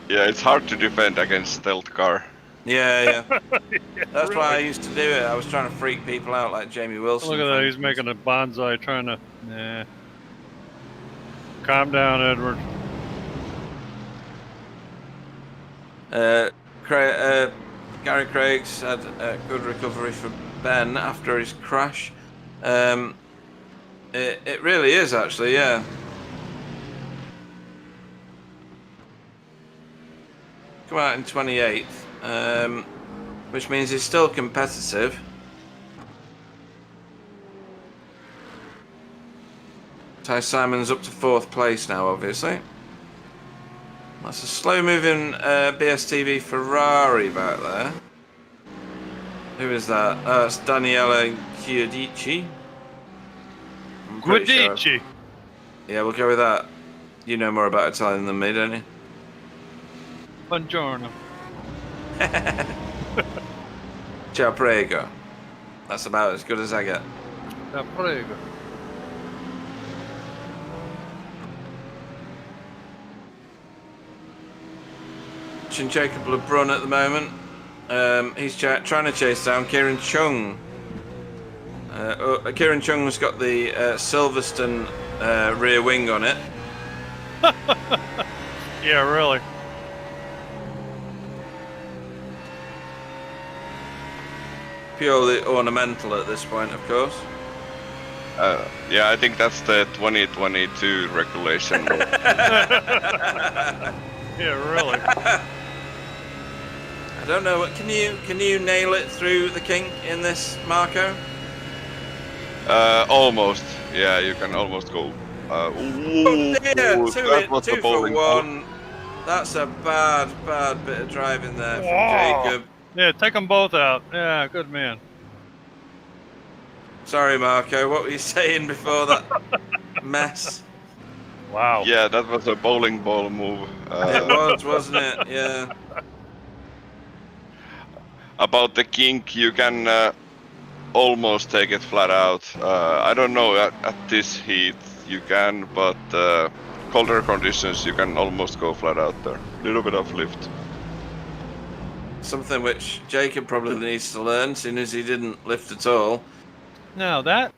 Yeah, it's hard to defend against stealth car. Yeah. That's really. why I used to do it. I was trying to freak people out like Jamie Wilson. Look at that. He's making a bonsai trying to... Nah. Calm down, Edward. Gary Craig's had a good recovery for Ben after his crash. It really is, actually, yeah. Come out in 28th, which means he's still competitive. Ty Simon's up to 4th place now, obviously. That's a slow-moving BSTV Ferrari back there. Who is that? It's Daniela Giudici. Guidici. Yeah, we'll go with that. You know more about Italian than me, don't you? Buongiorno. Ciao prego. That's about as good as I get. Ciao prego. Jacob LeBrun at the moment. He's trying to chase down Kieran Chung. Kieran Chung's got the Silverstone rear wing on it. Yeah, really. Purely ornamental at this point, of course. Yeah, I think that's the 2022 regulation. Yeah, really. I don't know. Can you nail it through the kink in this, Marco? Almost. Yeah, you can almost go. Oh dear! Two for one. That's a bad bit of driving there from Jacob. Yeah, take them both out. Yeah, good man. Sorry, Marco. What were you saying before that mess? Wow. Yeah, that was a bowling ball move. It was, wasn't it? Yeah. About the kink, you can almost take it flat out. I don't know at this heat you can, but colder conditions you can almost go flat out there. Little bit of lift. Something which Jacob probably needs to learn, seeing as he didn't lift at all. No, that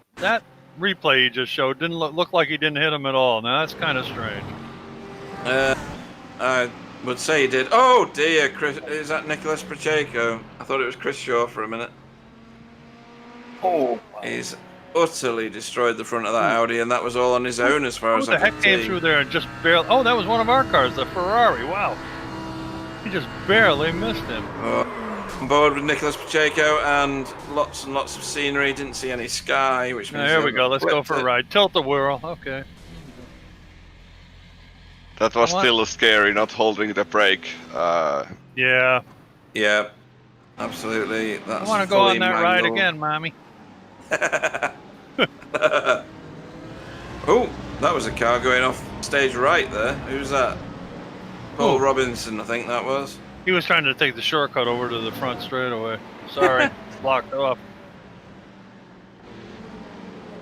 replay he just showed didn't look like he didn't hit him at all. Now that's kind of strange. I would say he did. Oh dear, Chris, is that Nicholas Pacheco? I thought it was Chris Shaw for a minute. Oh. He's utterly destroyed the front of that Audi, and that was all on his own as far Who as the I heck could came see. through there and just barely... Oh, that was one of our cars, the Ferrari. Wow. He just barely missed him. On board with Nicholas Pacheco and lots of scenery. Didn't see any sky, which means... Here we go. Let's go for a ride. Tilt the wheel. Okay. That was still scary, not holding the brake. Yeah. Yeah, absolutely. That's I want to go on that ride mangled. again, Mommy. Oh, that was a car going off stage right there. Who's that? Paul Robinson, I think that was. He was trying to take the shortcut over to the front straightaway. Sorry, blocked off.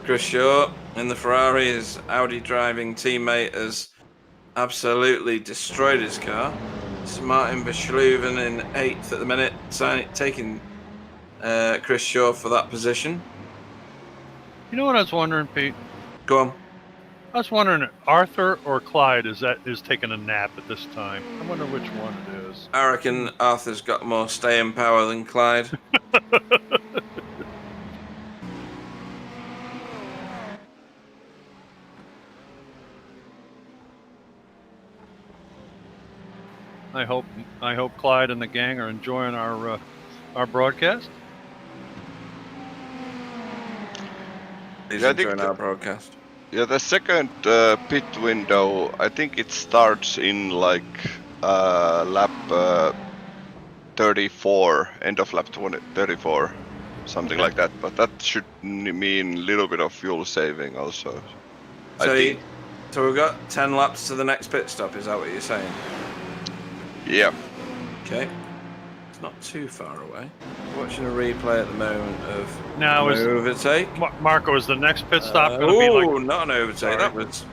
Chris Shaw in the Ferrari, his Audi driving teammate, has absolutely destroyed his car. This is Martin Verschluven in 8th at the minute, taking Chris Shaw for that position. You know what I was wondering, Pete? Go on. I was wondering, Arthur or Clyde is taking a nap at this time. I wonder which one it is. I reckon Arthur's got more staying power than Clyde. I hope Clyde and the gang are enjoying our broadcast. He's Yeah, I think enjoying our broadcast. Yeah, the second pit window, I think it starts in like lap 34, end of lap 34, something like that. But that should mean a little bit of fuel saving also. So we've got 10 laps to the next pit stop, is that what you're saying? Yeah. Okay. It's not too far away. Watching a replay at the moment of Now an overtake. Marco, is the next pit stop going to be like... not an overtake. Sorry. That was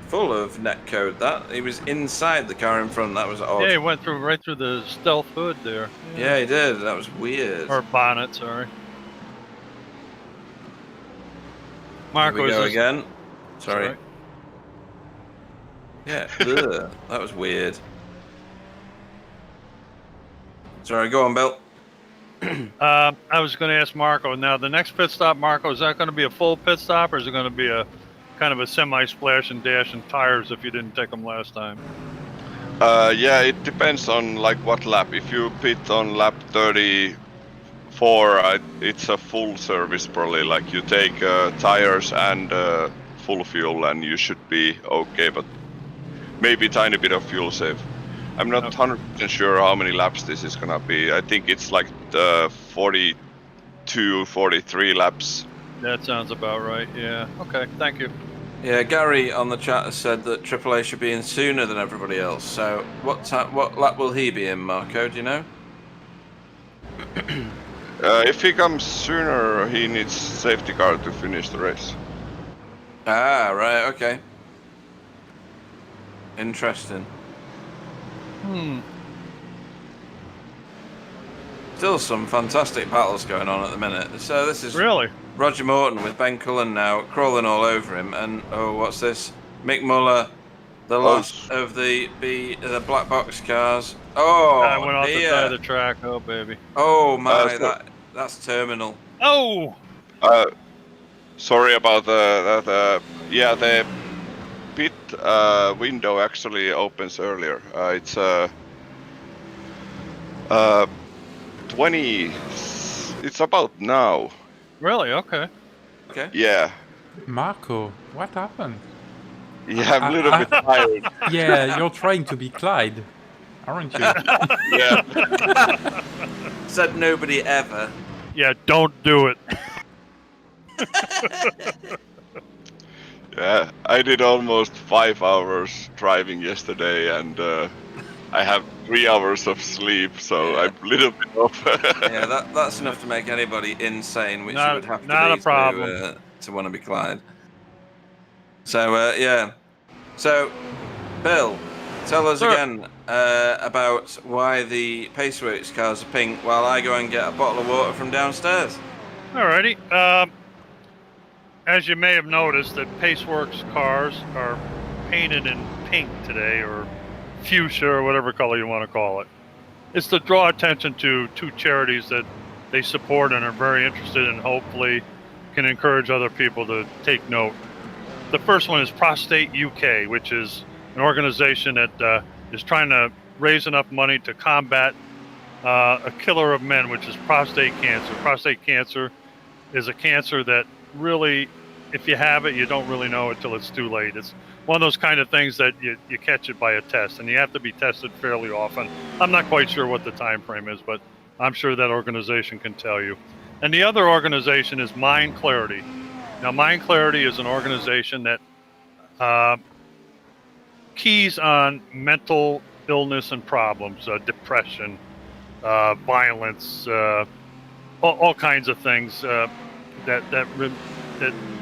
full of net code. That he was inside the car in front. That was odd. Yeah, he went right through the stealth hood there. Yeah, he did. That was weird. Or bonnet, sorry. Marco, Here we go is this... again. Sorry. Yeah. Ugh, that was weird. Sorry, go on, Bill. I was going to ask Marco. Now, the next pit stop, Marco, is that going to be a full pit stop, or is it going to be a kind of a semi-splash and dash and tires if you didn't take them last time? Yeah, it depends on like what lap. If you pit on lap 34, it's a full service probably. Like you take tires and full fuel, and you should be okay. But maybe a tiny bit of fuel save. I'm not 100% sure how many laps this is gonna be. I think it's like 42, 43 laps. That sounds about right, yeah. Okay, thank you. Yeah, Gary on the chat has said that AAA should be in sooner than everybody else. So what lap will he be in, Marco? Do you know? If he comes sooner, he needs safety car to finish the race. Ah, right, okay. Interesting. Still some fantastic battles going on at the minute. So this is Really? Roger Morton with Ben Cullen now crawling all over him, and what's this? Mick Muller, the last of the black box cars. Oh, I went off the dear. side of the track. Oh, baby. Oh my, that's terminal. Oh! Sorry about that. Yeah, the pit window actually opens earlier. It's 20. It's about now. Really? Okay. Okay. Yeah. Marco, what happened? Yeah, I'm a little bit tired. Yeah, you're trying to be Clyde, aren't you? Yeah. Said nobody ever. Yeah, don't do it. Yeah, I did almost 5 hours driving yesterday, and I have 3 hours of sleep, so I'm a little bit off. Yeah, that's enough to make anybody insane, which you would have to not be a problem. to want to be Clyde. So yeah. So, Bill, tell us again about why the Paceworks cars are pink, while I go and get a bottle of water from downstairs. Alrighty. As you may have noticed, that Paceworks cars are painted in pink today, or fuchsia, or whatever color you want to call it. It's to draw attention to two charities that they support and are very interested in hopefully can encourage other people to take note. The first one is Prostate UK, which is an organization that is trying to raise enough money to combat a killer of men, which is prostate cancer. Prostate cancer is a cancer that really, if you have it, you don't really know it till it's too late. It's one of those kind of things that you catch it by a test, and you have to be tested fairly often. I'm not quite sure what the time frame is, but I'm sure that organization can tell you. And the other organization is Mind Clarity. Now, Mind Clarity is an organization that keys on mental illness and problems, depression, violence, all kinds of things that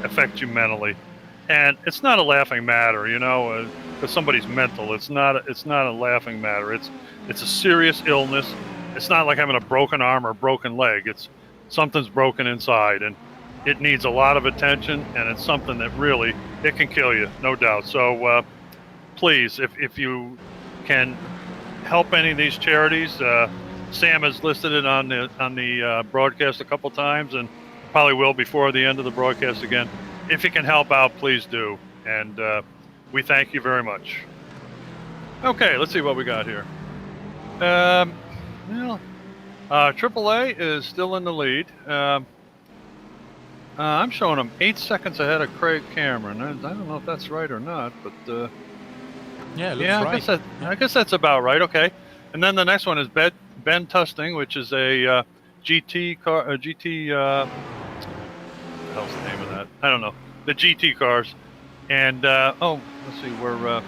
affect you mentally. And it's not a laughing matter, you know, because somebody's mental. It's not a laughing matter. It's a serious illness. It's not like having a broken arm or a broken leg. It's something's broken inside, and it needs a lot of attention, and it's something that really, it can kill you, no doubt. So please, if you can help any of these charities, Sam has listed it on the broadcast a couple times, and probably will before the end of the broadcast again. If you can help out, please do, and we thank you very much. Okay, let's see what we got here. AAA is still in the lead. I'm showing them 8 seconds ahead of Craig Cameron. I don't know if that's right or not, but Yeah, looks right. I guess that's about right. Okay, and then the next one is Ben Tusting, which is a GT car. GT. What the hell's the name of that? I don't know. The GT cars, and let's see, we're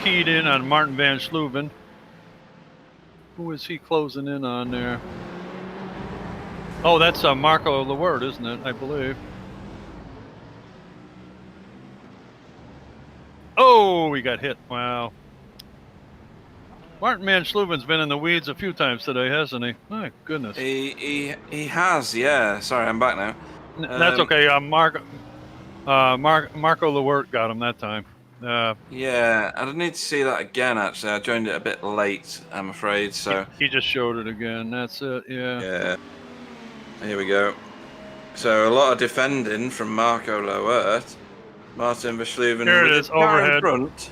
keyed in on Martin Van Slooven. Who is he closing in on there? Oh, that's Marco Lewert, isn't it? I believe. Oh, he got hit. Wow. Martin Van Slooven's been in the weeds a few times today, hasn't he? My goodness. He has, yeah. Sorry, I'm back now. That's okay. Marco Lewert got him that time. Yeah, I need to see that again, actually. I joined it a bit late, I'm afraid, so... He just showed it again. That's it, yeah. Yeah. Here we go. So, a lot of defending from Marco Lewert. Martin Versluven Here it with is, his car in overhead. front.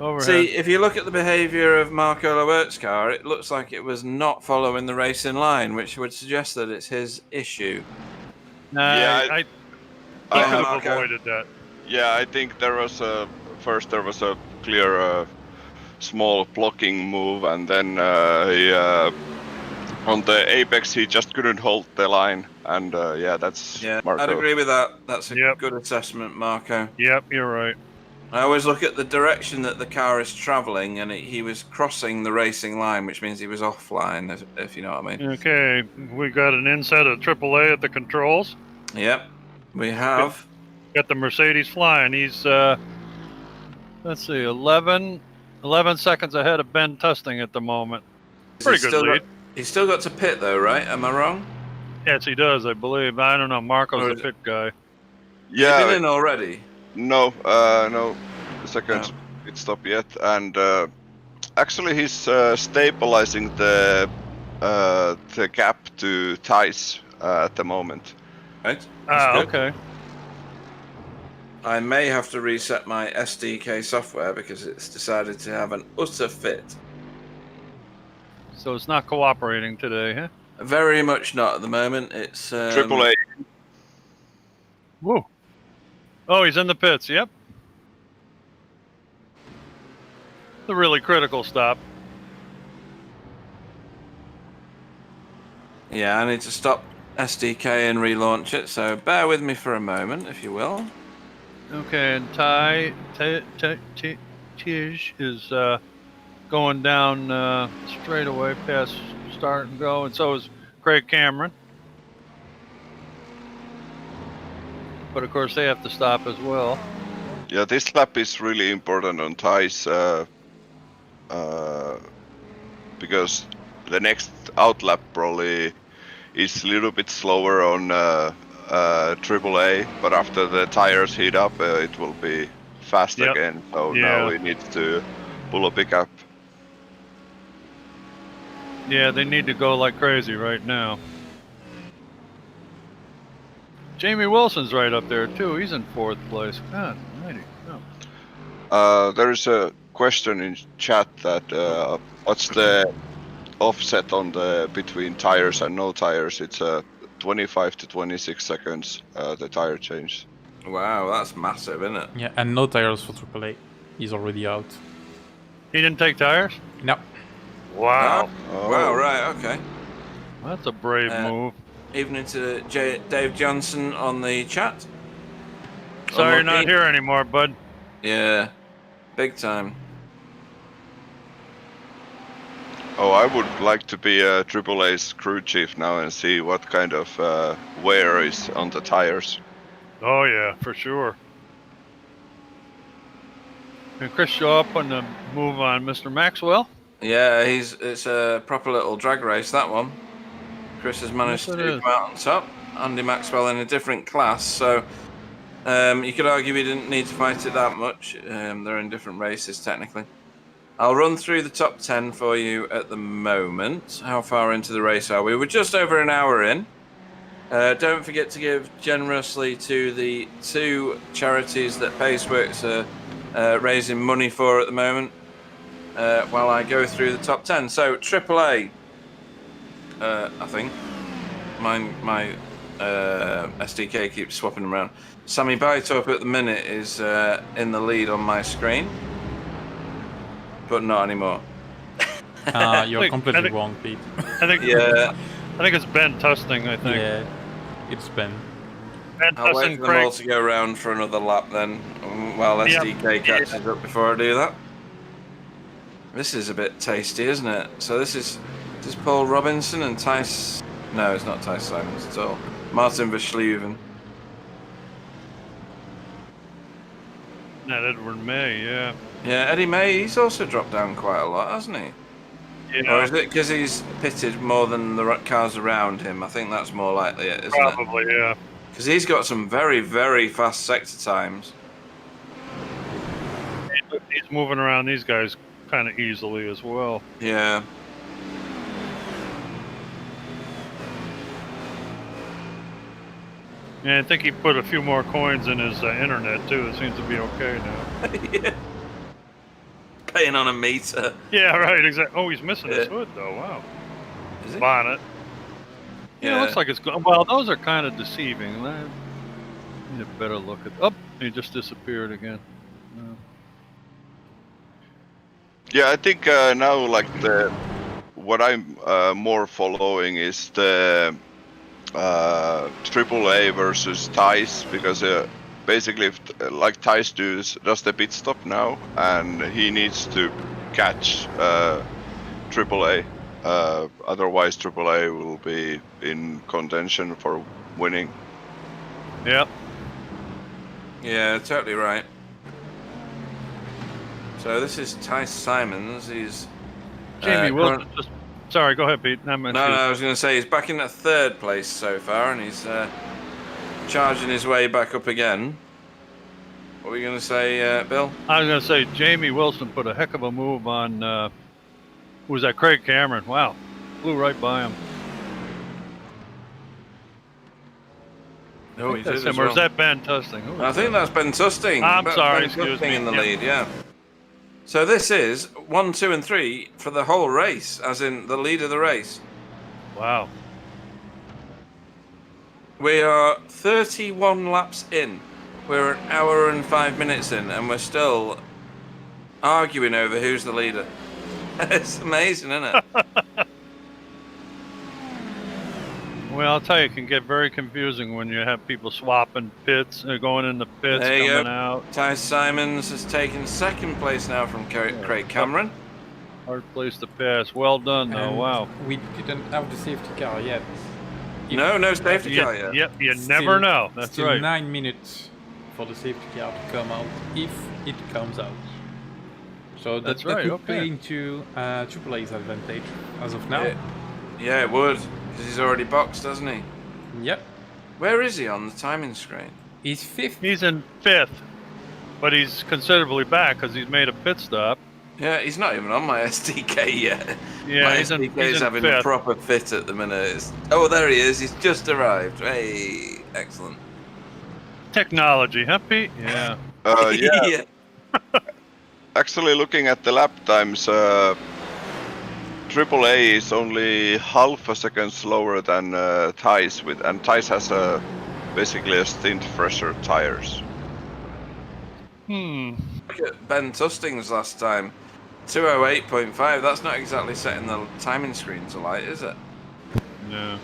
Overhead. See, if you look at the behaviour of Marco Lewert's car, it looks like it was not following the racing line, which would suggest that it's his issue. Yeah, I I could have Marco. avoided that. Yeah, I think there was a clear small blocking move, and then he, on the apex he just couldn't hold the line, and that's Marco. I'd agree with that. That's a Yep. good assessment, Marco. Yep, you're right. I always look at the direction that the car is travelling, and he was crossing the racing line, which means he was offline, if you know what I mean. Okay, we got an inset of AAA at the controls. Yep, we have. Got the Mercedes flying. He's, let's see, 11 seconds ahead of Ben Tusting at the moment. Pretty good lead. He's still got to pit, though, right? Am I wrong? Yes, he does, I believe. I don't know. Marco's Or the is pit guy. Has he been Yeah, in already? no, second pit stop yet, and actually he's stabilizing the gap to Tice at the moment. Right. That's good. Okay. I may have to reset my SDK software because it's decided to have an utter fit. So it's not cooperating today, huh? Very much not at the moment. It's AAA. Whoa. Oh, he's in the pits. Yep. The really critical stop. Yeah, I need to stop SDK and relaunch it, so bear with me for a moment, if you will. Okay, and Tej is going down straight away past start and go, and so is Craig Cameron. But of course, they have to stop as well. Yeah, this lap is really important on Tice because the next out lap probably is a little bit slower on AAA, but after the tires heat up, it will be fast Yep. again. So Yeah. now we need to pull a pickup. Yeah, they need to go like crazy right now. Jamie Wilson's right up there too. He's in 4th place. God almighty. Oh. There's a question in chat that what's the offset on the between tires and no tires? It's 25 to 26 seconds. The tire change. Wow, that's massive, isn't it? Yeah, and no tires for AAA. He's already out. He didn't take tires? No. Wow. Oh. Wow, right, okay. That's a brave move. Evening to Dave Johnson on the chat. Sorry you're not Unlucky. here anymore, bud. Yeah, big time. Oh, I would like to be a AAA's crew chief now and see what kind of wear is on the tires. Oh yeah, for sure. Can Chris show up on the move on Mr. Maxwell? Yeah, it's a proper little drag race, that one. Chris has managed Yes, it to is. come out on top. Andy Maxwell in a different class, so you could argue he didn't need to fight it that much. They're in different races, technically. I'll run through the top 10 for you at the moment. How far into the race are we? We're just over an hour in. Don't forget to give generously to the 2 charities that Paceworks are raising money for at the moment while I go through the top 10. So, AAA, I think. My SDK keeps swapping around. Sammy Baitop at the minute is in the lead on my screen, but not anymore. You're completely wrong, Pete. I think Yeah, I think it's Ben Tusting, I think. Yeah, it's Ben. Ben I'll wait Tusting, for them all Craig. to go around for another lap then, while Yep. SDK catches up before I do that. This is a bit tasty, isn't it? So this is Paul Robinson and Tice. No, it's not Tice Simons at all. Martin Versleven. Not Edward May, yeah. Yeah, Eddie May, he's also dropped down quite a lot, hasn't he? Yeah, Or is it because he's pitted more than the cars around him? I think that's more likely it, isn't it? probably, yeah. Because he's got some very, very fast sector times. He's moving around these guys kind of easily as well. Yeah. And I think he put a few more coins in his internet too. It seems to be okay now. Yeah. Paying on a meter. Yeah, right. Exactly. Oh, he's missing his Yeah. hood though. Wow. Is he? Bonnet. Yeah, Yeah. it looks like it's going. Well, those are kind of deceiving. Need a better look at. Oh, he just disappeared again. Yeah, I think now like what I'm more following is the AAA versus Tice, because basically if, like Tice does the pit stop now, and he needs to catch AAA. Otherwise, AAA will be in contention for winning. Yep. Yeah, totally right. So this is Tice Simons. He's Jamie Wilson. Just, sorry, go ahead, Pete. No, I was going to say he's back in at 3rd place so far, and he's charging his way back up again. What were you going to say, Bill? I was going to say Jamie Wilson put a heck of a move on. Who was that? Craig Cameron. Wow, flew right by him. No, he That's did as him, or is well. that Ben Tusting? Who I was think that? that's Ben Tusting. I'm sorry, Ben excuse Tusting me. in the Yep. lead, yeah. So this is 1, 2, and 3 for the whole race, as in the lead of the race. Wow. We are 31 laps in. We're an hour and 5 minutes in, and we're still arguing over who's the leader. It's amazing, isn't it? Well, I'll tell you, it can get very confusing when you have people swapping pits, going in the pits, There you coming go. out. Tice Simons has taken 2nd place now from Craig Cameron. Hard place to pass. Well done, though. And Wow. we didn't have the safety car yet. No safety car yet. Yep, you Still- never know. That's still right. 9 minutes for the safety car to come out, if it comes out. So That's that right, would okay. play into AAA's advantage as of now. Yeah, it would, because he's already boxed, hasn't he? Yep. Where is he on the timing screen? He's 5th. He's in 5th, but he's considerably back because he's made a pit stop. Yeah, he's not even on my SDK yet. Yeah, my he's in SDK's having a 5th. proper fit at the minute. Oh, there he is. He's just arrived. Hey, excellent. technology, huh, Pete? Yeah. Yeah. Actually, looking at the lap times, AAA is only half a second slower than Thais and Thais has basically a stint fresher tires. Hmm. Look at Ben Tusting's last time. 208.5. That's not exactly setting the timing screens alight, is it? No.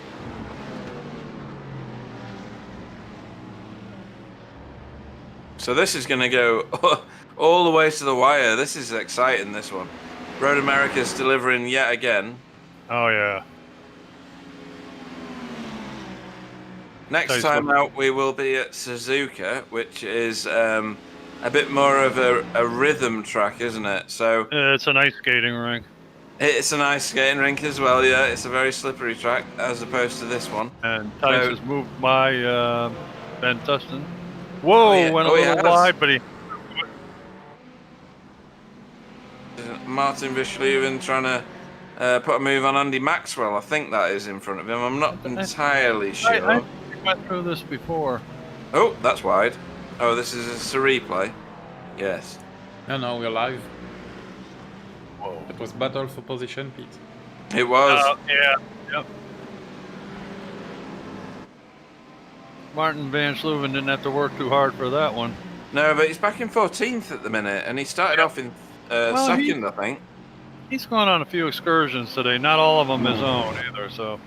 So this is going to go all the way to the wire. This is exciting, this one. Road America's delivering yet again. Oh yeah. Next Nice time one. out, we will be at Suzuka, which is a bit more of a rhythm track, isn't it? So It's an ice skating rink. it's an ice skating rink as well, yeah. It's a very slippery track as opposed to this one. And Tice So- has moved by Ben Tustin. Whoa, yeah. went a Oh, he little has. wide, but he. Martin Vishleven trying to put a move on Andy Maxwell. I think that is in front of him. I'm not entirely sure. I went through this before. Oh, that's wide. Oh, this is a replay. Yes. No, we're live. Whoa. It was battle for position, Pete. It was. Yeah. Yep. Martin Van Sluven didn't have to work too hard for that one. No, but he's back in 14th at the minute, and he started off in Well, second, I think. He's gone on a few excursions today. Not all of them his own either. So.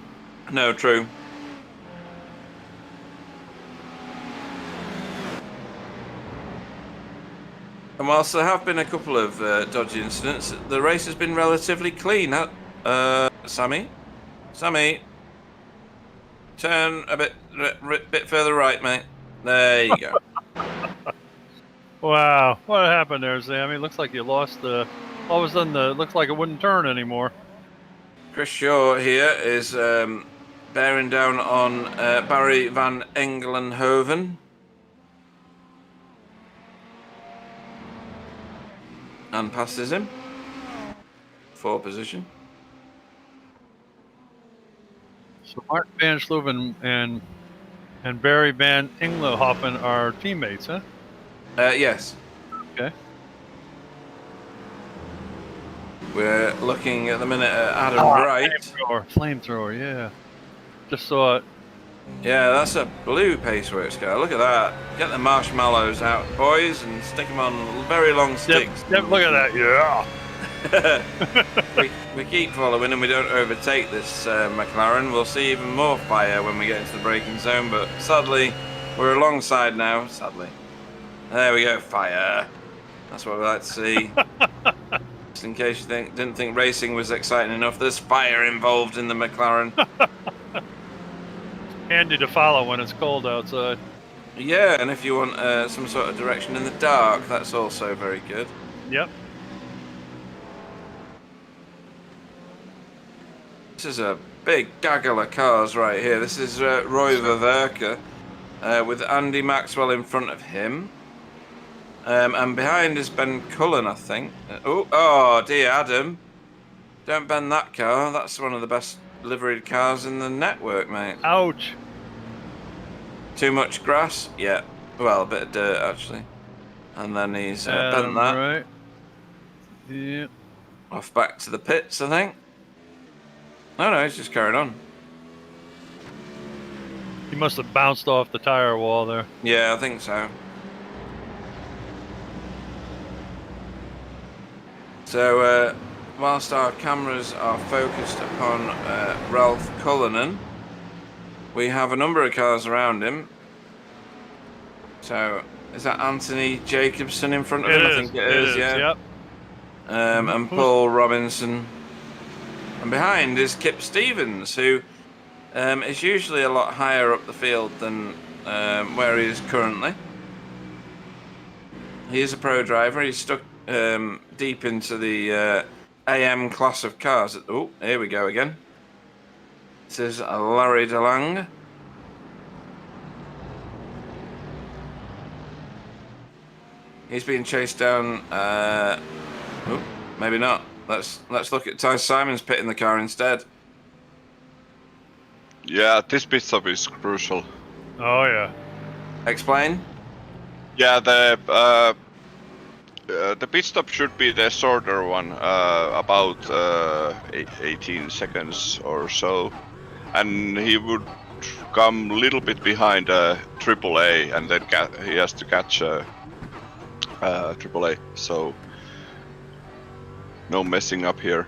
No, true. And whilst there have been a couple of dodgy incidents, the race has been relatively clean. Sammy, turn a bit further right, mate. There you go. Wow, what happened there, Sammy? Looks like you lost the. All of a sudden, looks like it wouldn't turn anymore. Chris Shaw here is bearing down on Barry van Engelenhoven. And passes him. 4 position. So Martin Van Sluven and Barry Van Englenhoven are teammates, huh? Yes. Okay. We're looking at the minute at Adam Wright. Flamethrower, yeah. Just saw it. Yeah, that's a blue Paceworks car. Look at that. Get the marshmallows out, boys, and stick them on very long sticks. Yep, look at that, yeah. we keep following and we don't overtake this McLaren. We'll see even more fire when we get into the braking zone, but sadly, we're alongside now, sadly. There we go, fire. That's what we like to see. Just in case you didn't think racing was exciting enough, there's fire involved in the McLaren. Handy to follow when it's cold outside. Yeah, and if you want some sort of direction in the dark, that's also very good. Yep. This is a big gaggle of cars right here. This is Roy Verwerke with Andy Maxwell in front of him. And behind is Ben Cullen, I think. Oh dear, Adam. Don't bend that car. That's one of the best liveried cars in the network, mate. Ouch. Too much grass? Yeah. Well, a bit of dirt, actually. And then he's bent that. Right. Yeah. Off back to the pits, I think. No, he's just carrying on. He must have bounced off the tire wall there. Yeah, I think so. So, whilst our cameras are focused upon Ralph Cullinan, we have a number of cars around him. So, is that Anthony Jacobson in front of him? I think it is, yeah. Yep. And Paul Robinson. And behind is Kip Stevens, who is usually a lot higher up the field than where he is currently. He is a pro driver. He's stuck deep into the AM class of cars. Oh, here we go again. This is Larry DeLange. He's being chased down. Oh, maybe not. Let's look at Ty Simon's pit in the car instead. Yeah, this pit stop is crucial. Oh yeah. Explain. Yeah, the pit stop should be the shorter one, about 18 seconds or so, and he would come a little bit behind AAA, and then he has to catch AAA. So no messing up here.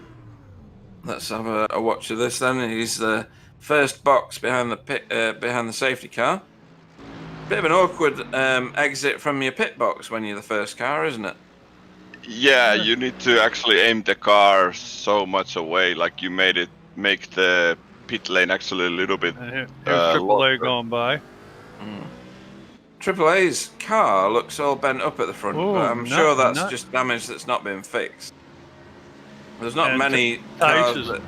Let's have a watch of this then. He's the first box behind the safety car. Bit of an awkward exit from your pit box when you're the first car, isn't it? Yeah, you need to actually aim the car so much away, like you make the pit lane actually a little bit. Here's AAA going by. AAA's car looks all bent up at the front, Ooh, but I'm sure that's just damage that's not been fixed. There's not And many Tice cars that...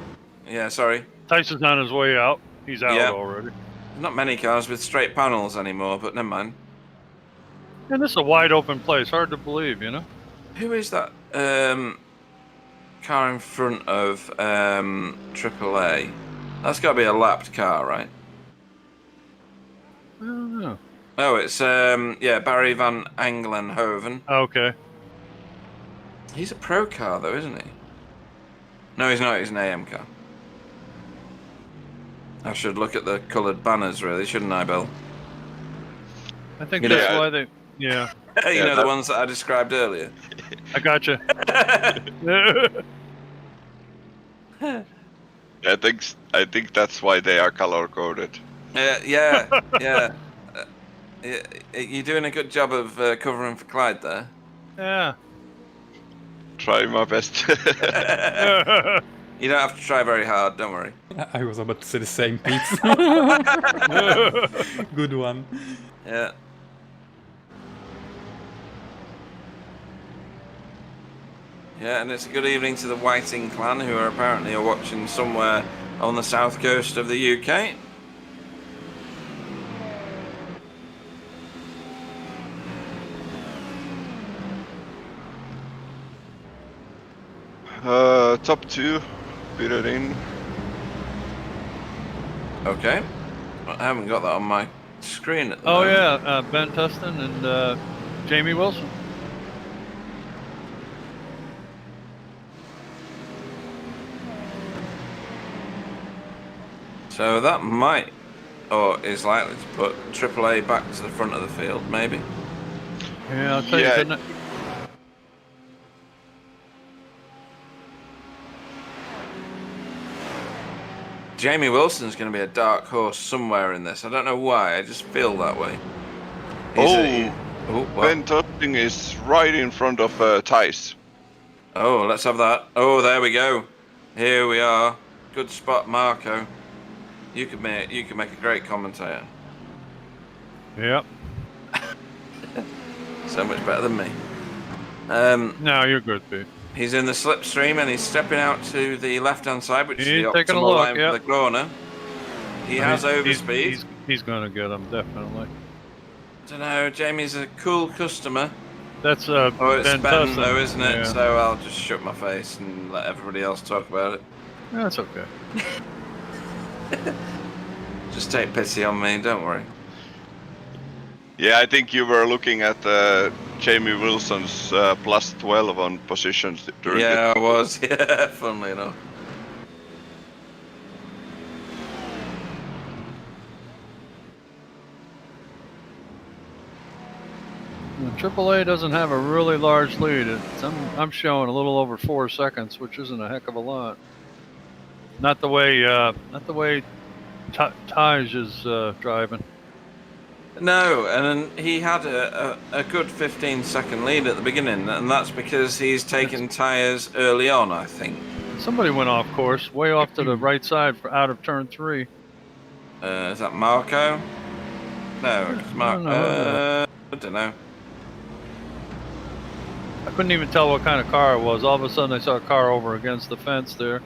Yeah, sorry. Tyson's on his way out. He's out already. There's not many cars with straight panels anymore, but never mind. And this is a wide open place. Hard to believe, you know? Who is that car in front of AAA? That's got to be a lapped car, right? I don't know. Oh, it's Barry van Anglenhoven. Okay. He's a pro car though, isn't he? No, he's not. He's an AM car. I should look at the coloured banners, really, shouldn't I, Bill? I think that's why they... Yeah. You know, the ones that I described earlier. I gotcha. I think that's why they are color coded. Yeah. You're doing a good job of covering for Clyde there. Yeah. Try my best. You don't have to try very hard, don't worry. I was about to say the same, Pete. Good one. Yeah. Yeah, and it's a good evening to the Whiting clan, who are apparently watching somewhere on the south coast of the UK. Top 2, beat it in. Okay. I haven't got that on my screen at the moment. Yeah, Ben Tustin and Jamie Wilson. So that might, or is likely to put AAA back to the front of the field, maybe. Yeah, I'll tell you, didn't it? Jamie Wilson's going to be a dark horse somewhere in this. I don't know why. I just feel that way. Ben Tustin is right in front of Tice. Oh, let's have that. Oh, there we go. Here we are. Good spot, Marco. You could make a great commentator. Yep. So much better than me. No, you're good, Pete. He's in the slipstream and he's stepping out to the left-hand side, which is the taking a optimal look, line for the corner. He has overspeed. He's going to get him, definitely. I don't know. Jamie's a cool customer. That's it's Ben Ben Tustin, though, isn't it? Yeah. So I'll just shut my face and let everybody else talk about it. That's okay. Just take pity on me, don't worry. Yeah, I think you were looking at Jamie Wilson's plus 12 on positions during I was. Yeah, funnily enough. AAA doesn't have a really large lead. I'm showing a little over 4 seconds, which isn't a heck of a lot. Not the way Taj is driving. No, and he had a good 15-second lead at the beginning, and that's because he's taken tyres early on, I think. Somebody went off course, way off to the right side out of turn 3. Is that Marco? No, it's Marco. I don't know. I couldn't even tell what kind of car it was. All of a sudden, I saw a car over against the fence there.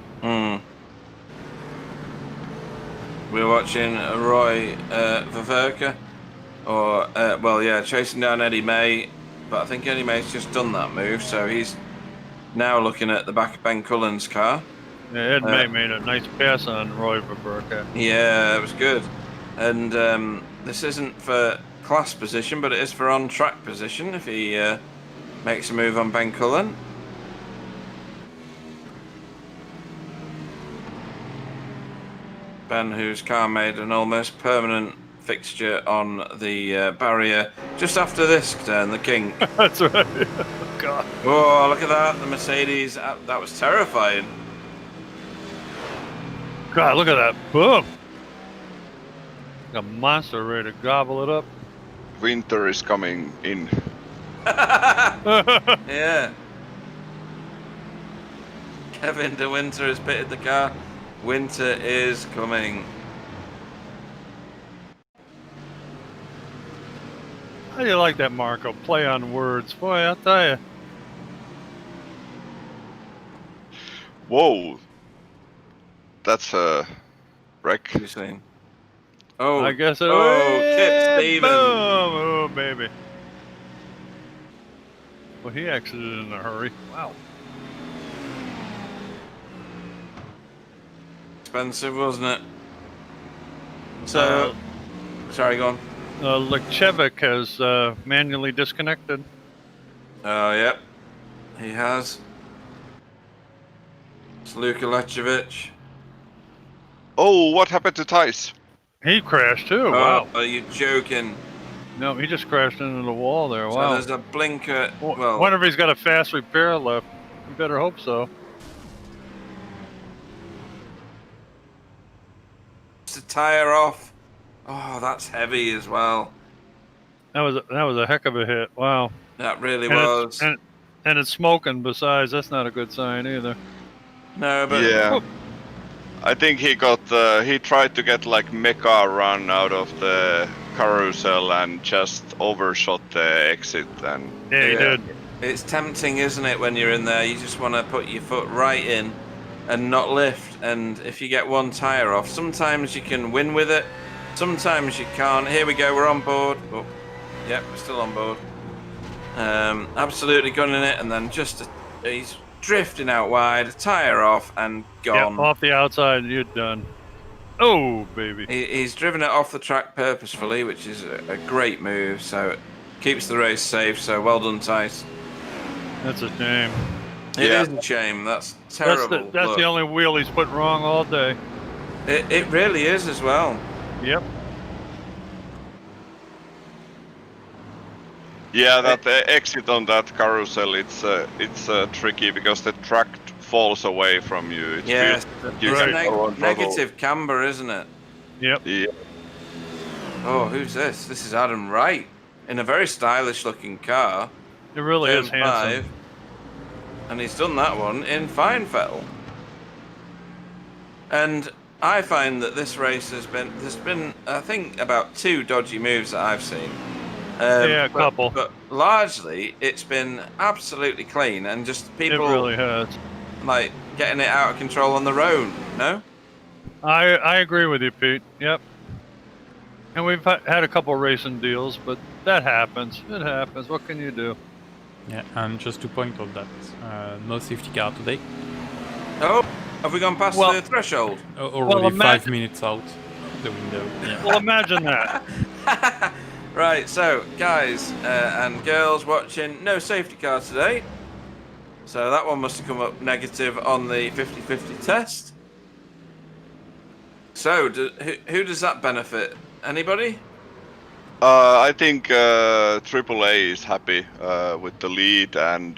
We're watching Roy Vaverka, chasing down Eddie May, but I think Eddie May's just done that move, so he's now looking at the back of Ben Cullen's car. Yeah, Ed May made a nice pass on Roy Vaverka. Yeah, it was good. And this isn't for class position, but it is for on-track position if he makes a move on Ben Cullen. Ben, whose car made an almost permanent fixture on the barrier just after this turn, the kink. That's right. Oh, God. Oh, look at that. The Mercedes, that was terrifying. God, look at that. Boom. Like a monster ready to gobble it up. Winter is coming in. Yeah. Kevin De Winter has pitted the car. Winter is coming. How do you like that, Marco? Play on words. Boy, I'll tell you. Whoa. That's a wreck. What are you saying? Oh, I guess it Kip Stevens. Boom. Oh, baby. Well, he exited in a hurry. Wow. Expensive, wasn't it? So, sorry, go on. Lekchevic has manually disconnected. Oh, yep. He has. It's Luka Lechevich. Oh, what happened to Tice? He crashed too. Wow. Are you joking? No, he just crashed into the wall there. So Wow. there's a blinker. Well, wonder if he's got a fast repair left. You better hope so. It's a tire off. Oh, that's heavy as well. That was a heck of a hit. Wow. That really And was. And it's smoking. Besides, that's not a good sign either. No, but Yeah. I think he tried to get like mecha run out of the carousel and just overshot the exit and Yeah, he did. it's tempting, isn't it, when you're in there? You just want to put your foot right in and not lift. And if you get one tire off, sometimes you can win with it. Sometimes you can't. Here we go. We're on board. Oh, yep, we're still on board. Absolutely gunning it, and then he's drifting out wide, tire off, and gone. Yeah, off the outside, you're done. Oh, baby. He's driven it off the track purposefully, which is a great move. So it keeps the race safe. So well done, Tice. That's a shame. It is a shame. That's terrible. That's the only wheel he's put wrong all day. It really is as well. Yep. yeah, that exit on that carousel, it's tricky because the track falls away from you. It Yes, feels it's you a can go on trouble. negative camber, isn't it? Yep. Yeah. Oh, who's this? This is Adam Wright in a very stylish-looking car. It really is Turn handsome. 5, and he's done that one in Feinfeld. And I find that this race there's been I think about 2 dodgy moves that I've seen. Yeah, a couple. But largely it's been absolutely clean and just It people really has. like getting it out of control on their own. No? I agree with you, Pete. Yep. And we've had a couple racing deals, but that happens. It happens. What can you do? Yeah, and just to point out that no safety car today. Oh, have we gone past Well- the threshold? Already 5 minutes out the window. Yeah. Well, imagine that. Right, so guys and girls watching, no safety car today. So that one must have come up negative on the 50-50 test. So who does that benefit? Anybody? I think AAA is happy with the lead and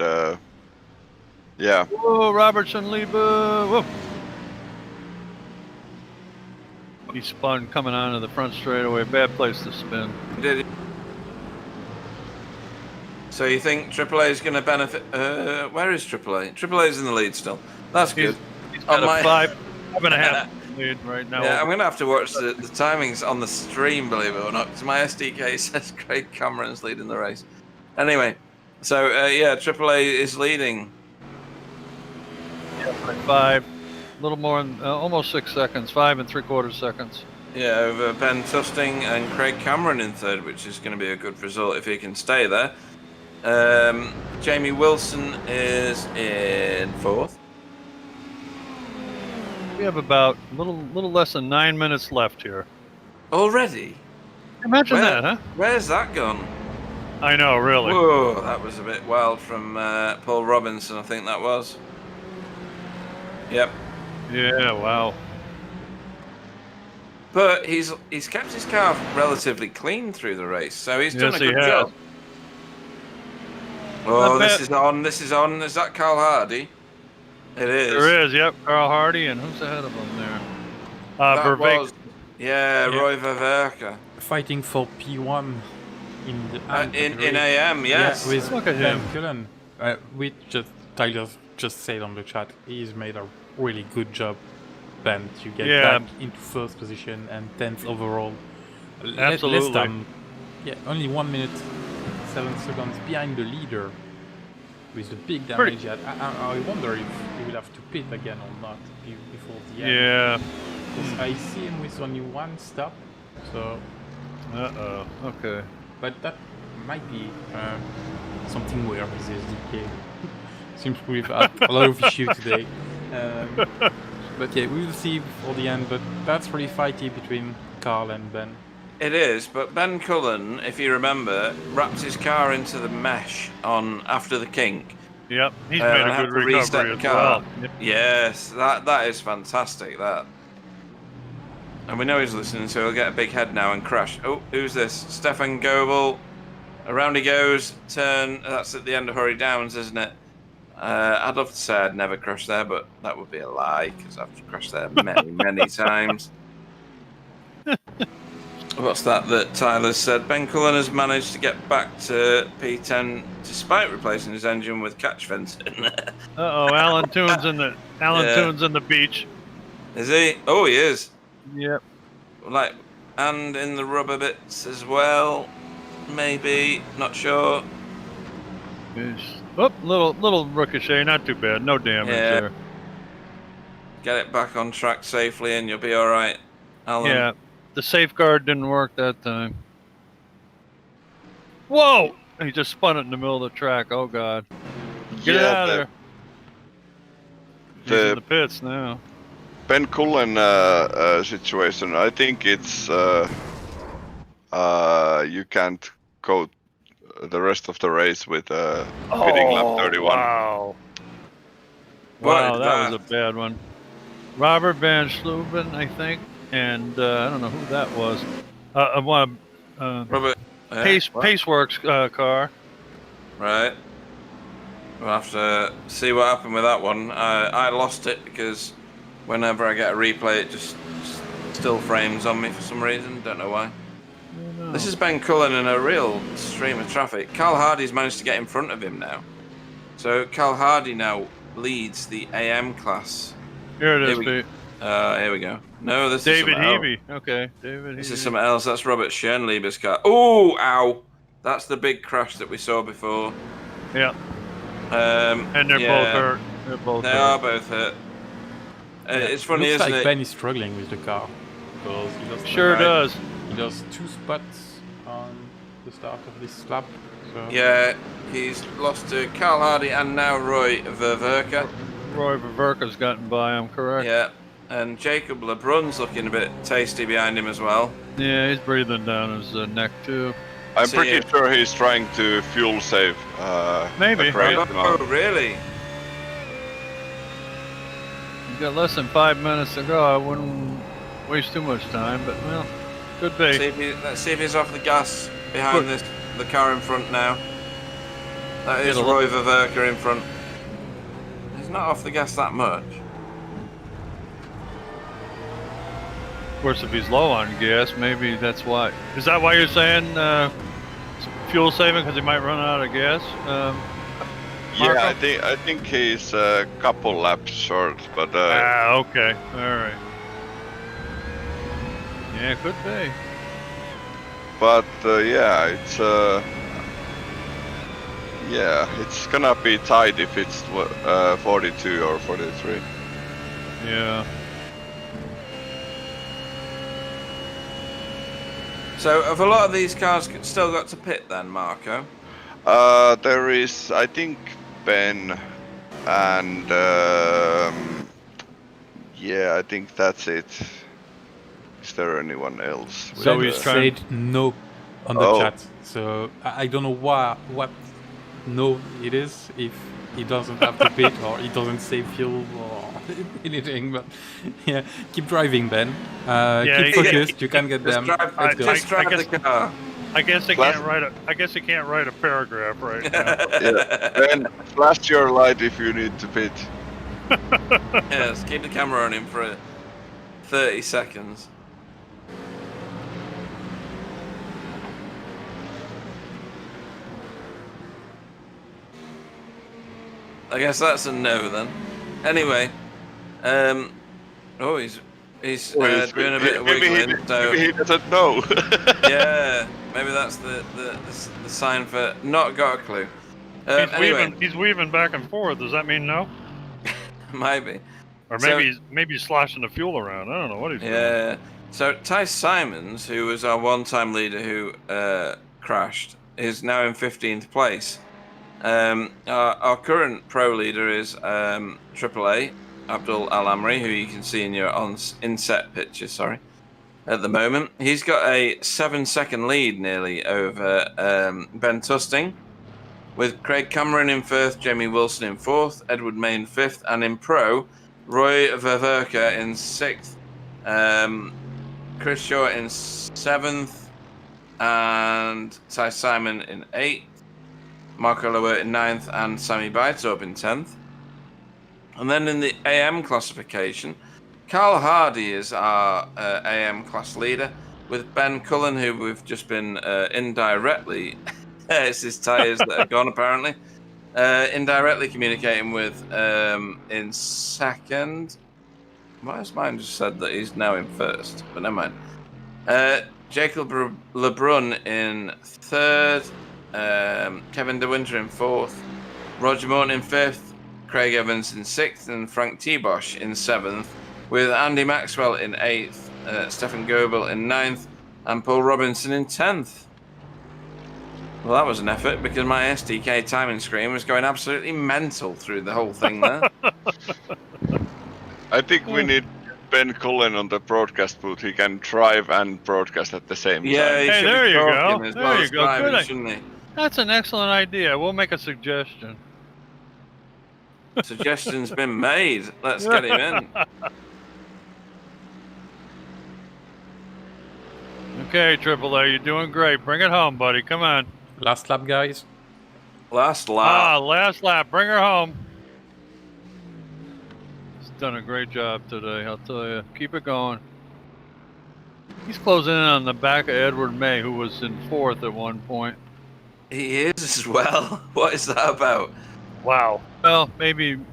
yeah. Whoa, Robertson Liebe. Whoa. He spun coming onto the front straightaway. Bad place to spin. Did he? So you think AAA is going to benefit? Where is AAA? AAA is in the lead still. That's good. He's got On a 5.5 lead right now. Yeah, I'm going to have to watch the timings on the stream, believe it or not, because my SDK says Craig Cameron's leading the race. Anyway, so yeah, AAA is leading. 5, a little more than almost 6 seconds, 5 3/4 seconds. Yeah, over Ben Tusting and Craig Cameron in third, which is going to be a good result if he can stay there. Jamie Wilson is in fourth. We have about a little less than 9 minutes left here. Already? Imagine that, huh? Where's that gone? I know, really. Whoa, that was a bit wild from Paul Robinson, I think that was. Yep. Yeah, wow. But he's kept his car relatively clean through the race, so he's done Yes, a he good has. job. Oh, bet. this is on. This is on. Is that Carl Hardy? It is. There is, yep. Carl Hardy, and who's ahead of him there? That Verbeek. was, yeah, Roy Verwerke. Fighting for P1 in the AM In category. AM, yes. Yeah, with Look at Ben him. Cullen. Tyler just said on the chat, he's made a really good job, Ben, to get Yeah. back into first position and 10th overall. Absolutely. Less than, only 1 minute, 7 seconds behind the leader with the big damage. I wonder if he will have to pit again or not before the end. Yeah. Because I see him with only one stop, so. Uh-oh. Okay. But that might be something weird with the SDK. Seems we've had a lot of issues today. But yeah, we will see before the end. But that's really fighty between Carl and Ben. It is, but Ben Cullen, if you remember, wrapped his car into the mesh after the kink. Yep. He's and made a had good to reset recovery the as car. well. Yep. Yes, that is fantastic. That. And we know he's listening, so he'll get a big head now and crash. Oh, who's this? Stefan Goebel. Around he goes. Turn. That's at the end of Hurry Downs, isn't it? I'd love to say I'd never crashed there, but that would be a lie because I've crashed there many, many times. What's that Tyler said? Ben Cullen has managed to get back to P10 despite replacing his engine with catch fencing. Uh-oh, Alan Toon's in the beach. Is he? Oh, he is. Yep. And in the rubber bits as well. Maybe, not sure. Oh, little ricochet, not too bad, no damage there. Get it back on track safely, and you'll be all right, Alan. Yeah, the safeguard didn't work that time. Whoa! He just spun it in the middle of the track. Oh God! Get it out of there. He's in the pits now. Ben Cullen situation. I think it's you can't go the rest of the race with pitting lap 31. Wow! Wow, that was a bad one. Robert Van Slooben, I think, and I don't know who that was. Robert Paceworks car. Right. We'll have to see what happened with that one. I lost it because whenever I get a replay, it just still frames on me for some reason. Don't know why. This is Ben Cullen in a real stream of traffic. Carl Hardy's managed to get in front of him now. So Carl Hardy now leads the AM class. Here it is, Pete. Here we go. No, this David is Hebe. Okay, David. This is something else. That's Robert Schoenlieber's car. Oh, ow! That's the big crash that we saw before. Yeah. And they're both hurt. They are both hurt. It's funny, looks isn't like it? Ben is struggling with the car because he does. Sure does. He does 2 spots on the start of this lap. So. Yeah, he's lost to Carl Hardy and now Roy Verwerke. Roy Verwerke's gotten by him, correct? Yeah, and Jacob Lebrun's looking a bit tasty behind him as well. Yeah, he's breathing down his neck too. I'm pretty sure he's trying to fuel save. Maybe. Oh, really? You've got less than 5 minutes to go. I wouldn't waste too much time, but well, could be. Let's see if he's off the gas behind the car in front now. That is Roy Verwerke in front. He's not off the gas that much. Of course, if he's low on gas, maybe that's why. Is that why you're saying fuel saving? Because he might run out of gas? Yeah, I think he's a couple laps short, but. Okay, all right. Yeah, it could be. But yeah, it's gonna be tight if it's 42 or 43. Yeah. So have a lot of these cars still got to pit then, Marco? There is, I think, Ben, and yeah, I think that's it. Is there anyone else? So Ben he's trying- said no on the Oh. chat. So I don't know what no it is, if he doesn't have to pit or he doesn't save fuel or anything. But yeah, keep driving, Ben. Keep he- focused. You can get Just them. drive, Let's go. just drive guess- the car. I guess he Last- can't write a. I guess he can't write a paragraph right now. Yeah. Then flash your light if you need to pit. Yes, keep the camera on him for 30 seconds. I guess that's a no then. Anyway, oh, he's doing a bit of wiggling. So Maybe he doesn't know. yeah, maybe that's the sign for not got a clue. Anyway, He's weaving back and forth. Does that mean no? maybe. Or So- maybe he's sloshing the fuel around. I don't know what he's doing. Yeah. So Ty Simons, who was our one-time leader who crashed, is now in 15th place. Our current pro leader is AAA Abdul Al Amri, who you can see in your inset picture. Sorry, at the moment he's got a 7-second lead nearly over Ben Tusting, with Craig Cameron in 1st, Jamie Wilson in 4th, Edward May in 5th, and in pro, Roy Ververka in 6th, Chris Shaw in 7th, and Ty Simon in 8th, Marco Lower in 9th, and Sammy Baitorp in 10th. And then in the AM classification, Carl Hardy is our AM class leader, with Ben Cullen, who we've just been indirectly, it's his tyres that are gone apparently, indirectly communicating with in 2nd. Why has mine just said that he's now in 1st? But never mind. Jacob LeBrun in 3rd, Kevin De Winter in 4th, Roger Morton in 5th, Craig Evans in 6th, and Frank T-Bosch in 7th, with Andy Maxwell in 8th, Stefan Goebel in 9th, and Paul Robinson in 10th. Well, that was an effort, because my SDK timing screen was going absolutely mental through the whole thing there. I think we need Ben Cullen on the broadcast booth. He can drive and broadcast at the same Yeah, time. he Hey, should there be you go. talking as There well you as go. driving, Good. shouldn't he? That's an excellent idea. We'll make a suggestion. Suggestion's been made. Let's get him in. Okay, AAA, you're doing great. Bring it home, buddy. Come on. Last lap, guys. Last lap. Last lap. Bring her home. He's done a great job today, I'll tell you. Keep it going. He's closing in on the back of Edward May, who was in 4th at one point. He is as well. What is that about? Wow. Well, maybe, I'm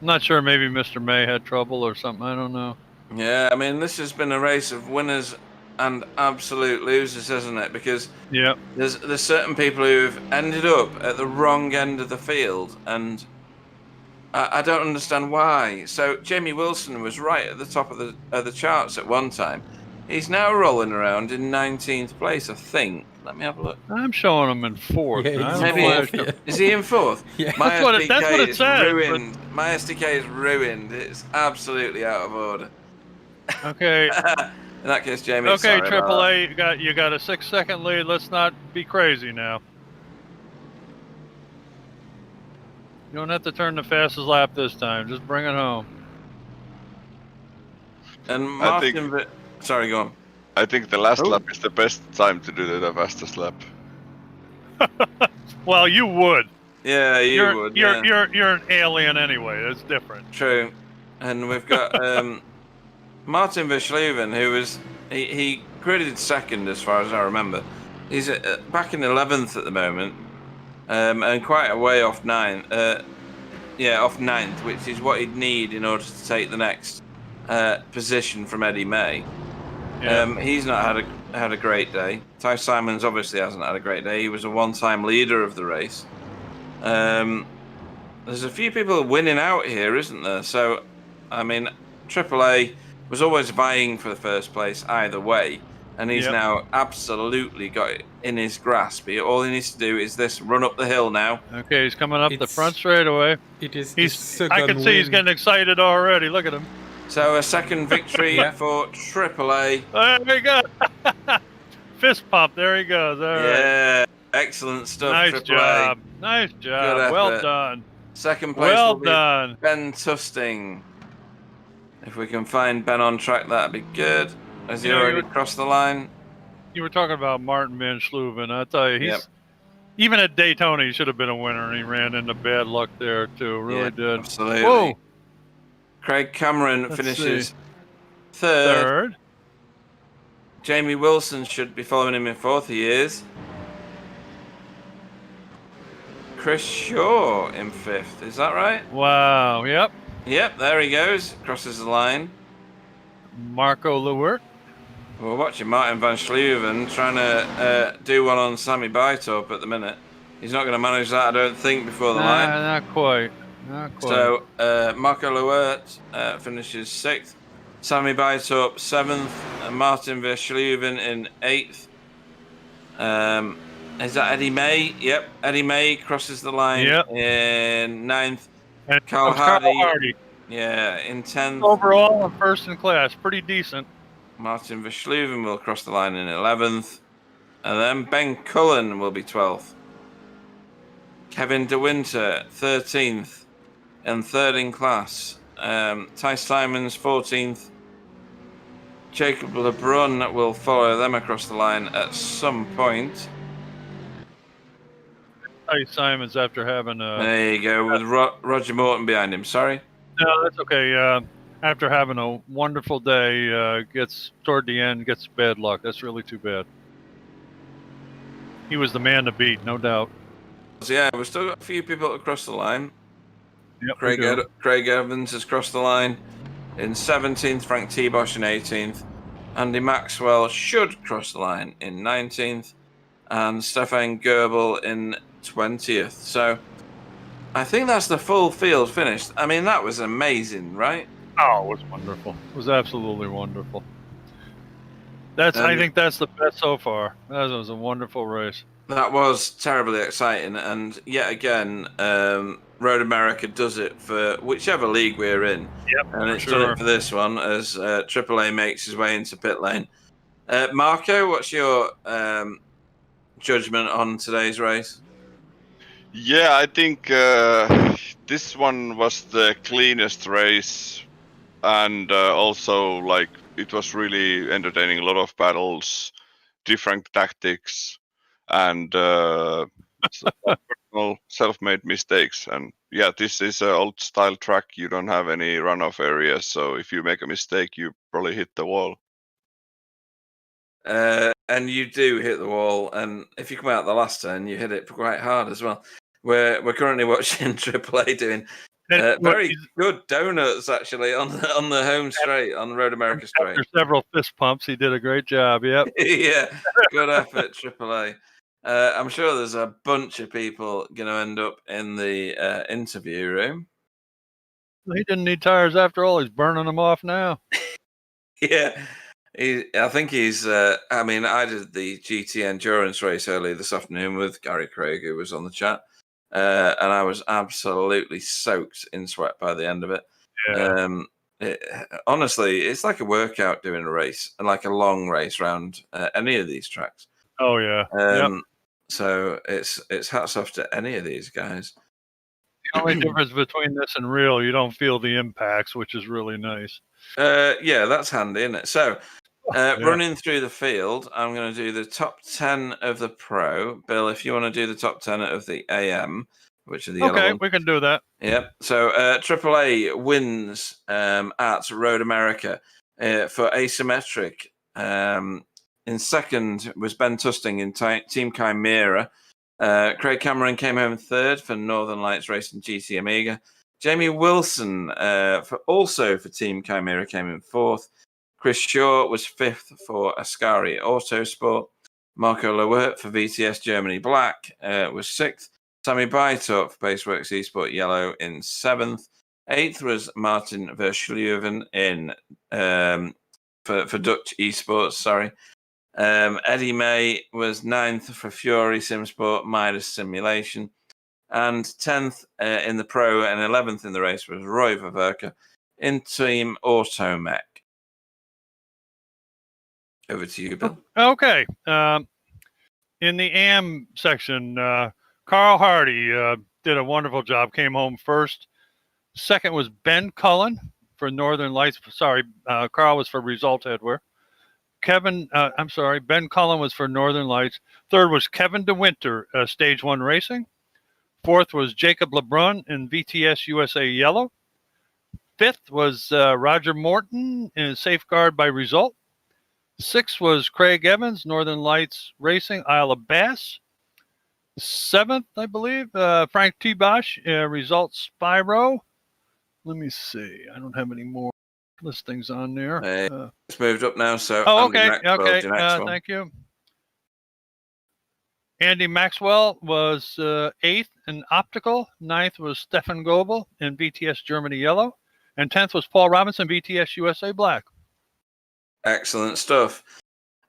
not sure, maybe Mr. May had trouble or something. I don't know. Yeah, I mean, this has been a race of winners and absolute losers, hasn't it? Because Yeah. there's certain people who've ended up at the wrong end of the field, and I don't understand why. So Jamie Wilson was right at the top of the charts at one time. He's now rolling around in 19th place, I think. Let me have a look. I'm showing him in 4th. Yeah, I don't he's know Maybe why in I fourth, should- Is he in 4th? Yeah. My That's what it SDK is said, but- ruined. My SDK is ruined. It's absolutely out of order. Okay. In that case, Jamie. Okay, sorry about AAA, you got a 6-second lead. Let's not be crazy now. You don't have to turn the fastest lap this time. Just bring it home. that. And I think- Martin. Sorry, go on. I think the last Oh. lap is the best time to do the fastest lap. Well, you would. Yeah, you would. Yeah. You're an alien anyway. That's different. True. And we've got Martin Verschleven, who was he gridded 2nd as far as I remember. He's back in 11th at the moment, and quite a way off 9th. Off 9th, which is what he'd need in order to take the next position from Eddie May. Yeah. He's not had a great day. Ty Simons obviously hasn't had a great day. He was a one-time leader of the race. There's a few people winning out here, isn't there? So, I mean, AAA was always vying for the first place either way, and he's Yep. now absolutely got it in his grasp. All he needs to do is this: run up the hill now. Okay, he's coming up the It's- front straightaway. It is He's. his second I can see he's win. getting excited already. Look at him. So a second victory Yeah. for AAA. There we go. Fist pump. There he goes. All right. Yeah, excellent stuff, Nice AAA. job. Nice job. Good Well effort. done. Second place Well will be done. Ben Tusting. If we can find Ben on track, that'd be good. Has he You know, already crossed the line? You were talking about Martin Van Schluven. I tell you, he's Yep. even at Daytona, he should have been a winner, and he ran into bad luck there too. Really Yeah, did. absolutely. Whoa. Craig Cameron Let's finishes third. Jamie Wilson should be following him in fourth. He is. Chris Shaw in fifth. Is that right? Wow. Yep. Yep, there he goes. Crosses the line. Marco Lewert. We're watching Martin Van Schluven trying to do one on Sammy Beitorp at the minute. He's not going to manage that, I don't think, before the line. Not quite. Not quite. So Marco Lewert finishes sixth. Sammy Beitorp seventh. Martin Van Schluven in eighth. Is that Eddie May? Yep, Eddie May crosses the line in ninth. And Carl Hardy. Hardy. Yeah, in 10th. Overall, first in class. Pretty decent. Martin Verschluven will cross the line in 11th. And then Ben Cullen will be 12th. Kevin De Winter, 13th. And third in class. Ty Simons, 14th. Jacob LeBrun will follow them across the line at some point. Ty Simons after having a... There you go, with Roger Morton behind him. Sorry? No, that's okay. After having a wonderful day, gets toward the end, gets bad luck. That's really too bad. He was the man to beat, no doubt. So yeah, we've still got a few people across the line. Yep, Craig Evans has crossed the line in 17th, Frank T-Bosch in 18th. Andy Maxwell should cross the line in 19th. And Stefan Goebel in 20th. So I think that's the full field finished. I mean, that was amazing, right? Oh, it was wonderful. It was absolutely wonderful. I think that's the best so far. That was a wonderful race. That was terribly exciting, and yet again, Road America does it for whichever league we're in. Yep, and it's done it for this one as AAA makes his way into pit lane. Marco, what's your judgment on today's race? Yeah, I think this one was the cleanest race, and also like it was really entertaining. A lot of battles, different tactics, and personal self-made mistakes. And yeah, this is an old style track. You don't have any runoff areas, so if you make a mistake, you probably hit the wall. And you do hit the wall, and if you come out the last turn, you hit it quite hard as well. We're currently watching AAA doing very good donuts actually on the home straight, on the Road America straight. After several fist pumps, he did a great job. Yep. Yeah, good effort, AAA. I'm sure there's a bunch of people going to end up in the interview room. He didn't need tires after all. He's burning them off now. Yeah. I think he's. I mean, I did the GT endurance race earlier this afternoon with Gary Craig, who was on the chat, and I was absolutely soaked in sweat by the end of it. Yeah. Honestly, it's like a workout doing a race, and like a long race around any of these tracks. Oh yeah. Yep. So it's hats off to any of these guys. The only difference between this and real, you don't feel the impacts, which is really nice. Yeah, that's handy, isn't it? So. Running through the field, I'm going to do the top 10 of the Pro. Bill, if you want to do the top 10 of the AM, which are the yellow ones. We can do that. Yep. So AAA wins at Road America for asymmetric. In second was Ben Tusting in Team Chimera. Craig Cameron came home third for Northern Lights Racing GT Amiga. Jamie Wilson also for Team Chimera came in fourth. Chris Shaw was fifth for Ascari Autosport. Marco Lewert for VTS Germany Black was sixth. Sammy Beitorp for Baseworks Esport Yellow in seventh. Eighth was Martin Verschluven in for Dutch Esports. Sorry. Eddie May was ninth for Fury Simsport Midas Simulation, and 10th in the Pro and 11th in the race was Roy Verwerker in Team Automech. Over to you, Bill. Okay. In the AM section, Carl Hardy did a wonderful job, came home first. Second was Ben Cullen for Northern Lights. Sorry, Carl was for Result Headwear. Ben Cullen was for Northern Lights. Third was Kevin DeWinter, Stage 1 Racing. Fourth was Jacob LeBrun in VTS USA Yellow. Fifth was Roger Morton in Safeguard by Result. Sixth was Craig Evans, Northern Lights Racing, Isle of Bass. Seventh, I believe, Frank T. Bosch, Result Spyro. Let me see. I don't have any more listings on there. It's moved up now, so okay, Andy Maxwell, okay. your next one. Thank you. Andy Maxwell was 8th in Optical. 9th was Stefan Goebel in VTS Germany Yellow. And 10th was Paul Robinson, VTS USA Black. Excellent stuff.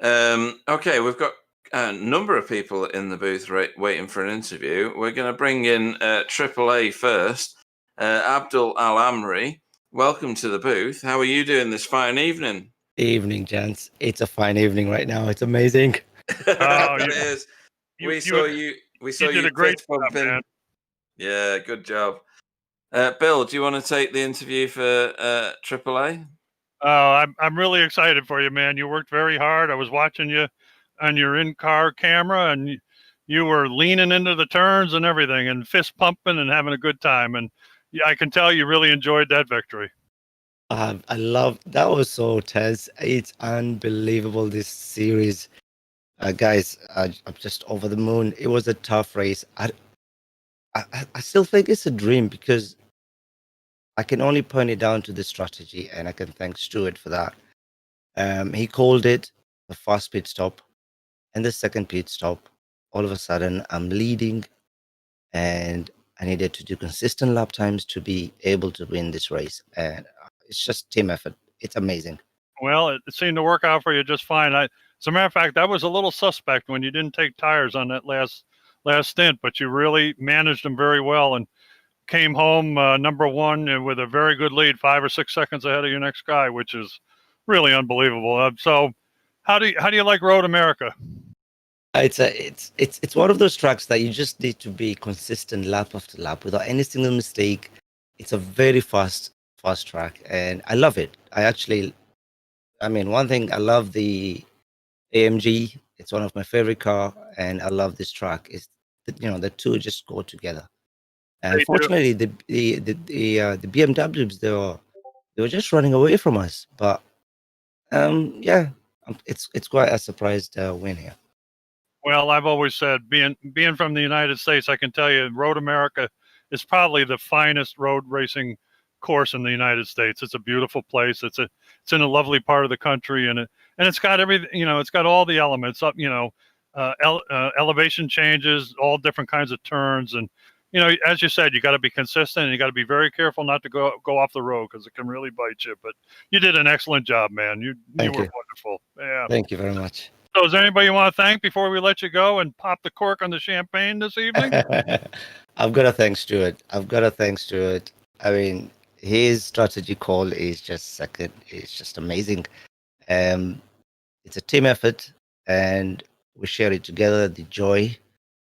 Okay, we've got a number of people in the booth waiting for an interview. We're going to bring in AAA first. Abdul Al Amri, welcome to the booth. How are you doing this fine evening? Evening, gents. It's a fine evening right now. It's amazing. It is. We saw you did a great job, man. Yeah, good job. Bill, do you want to take the interview for AAA? Oh, I'm really excited for you, man. You worked very hard. I was watching you on your in-car camera, and you were leaning into the turns and everything, and fist pumping and having a good time. And I can tell you really enjoyed that victory. I love that. Was so Tez. It's unbelievable, this series. Guys, I'm just over the moon. It was a tough race. I still think it's a dream because I can only point it down to the strategy, and I can thank Stuart for that. He called it the first pit stop and the second pit stop. All of a sudden, I'm leading, and I needed to do consistent lap times to be able to win this race. And it's just team effort. It's amazing. Well, it seemed to work out for you just fine. As a matter of fact, that was a little suspect when you didn't take tires on that last stint, but you really managed them very well and came home number one with a very good lead, 5 or 6 seconds ahead of your next guy, which is really unbelievable. So, how do you like Road America? It's one of those tracks that you just need to be consistent lap after lap without any single mistake. It's a very fast track, and I love it. One thing I love the AMG. It's one of my favorite car, and I love this track. Is the two just go together. And unfortunately, the BMWs they were just running away from us. But it's quite a surprised win here. Well, I've always said, being from the United States, I can tell you, Road America is probably the finest road racing course in the United States. It's a beautiful place. It's in a lovely part of the country, and it's got everything. It's got all the elements up. Elevation changes, all different kinds of turns, and as you said, you got to be consistent, and you got to be very careful not to go off the road because it can really bite you. But you did an excellent job, man. You were wonderful. Yeah. Thank you very much. So is there anybody you want to thank before we let you go and pop the cork on the champagne this evening? I've got to thank Stuart. I mean, his strategy call is just second. It's just amazing. It's a team effort, and we share it together, the joy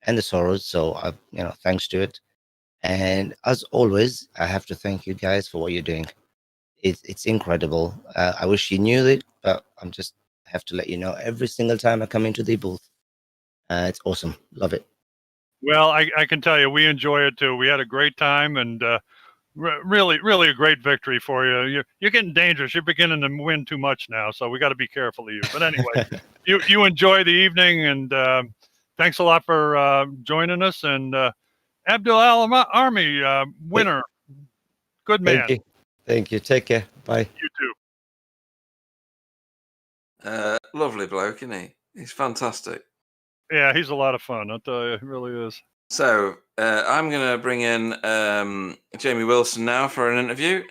and the sorrows. So, thanks to it. And as always, I have to thank you guys for what you're doing. It's incredible. I wish you knew it, but I'm just have to let you know every single time I come into the booth. It's awesome. Love it. Well, I can tell you, we enjoy it too. We had a great time, and really, really a great victory for you. You're getting dangerous. You're beginning to win too much now, so we got to be careful of you. But anyway, you enjoy the evening, and thanks a lot for joining us. And Abdul Al Army winner, good man. Thank you. Take care. Bye. You too. Lovely bloke, isn't he? He's fantastic. Yeah, he's a lot of fun. I'll tell you, he really is. So I'm going to bring in Jamie Wilson now for an interview.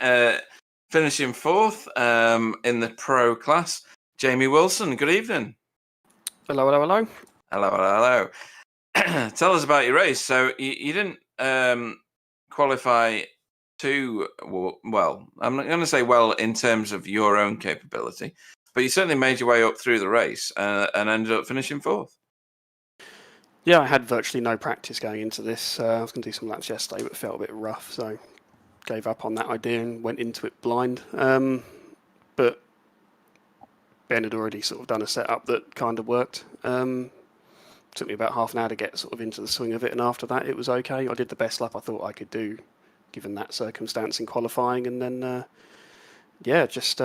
Finishing fourth in the pro class. Jamie Wilson, good evening. Hello, hello, hello. Hello, hello, hello. Tell us about your race. So you didn't qualify too well. I'm not going to say well in terms of your own capability, but you certainly made your way up through the race and ended up finishing fourth. Yeah, I had virtually no practice going into this. I was going to do some laps yesterday, but felt a bit rough, so gave up on that idea and went into it blind. But Ben had already sort of done a setup that kind of worked. Took me about half an hour to get sort of into the swing of it, and after that it was okay. I did the best lap I thought I could do, given that circumstance in qualifying, and then just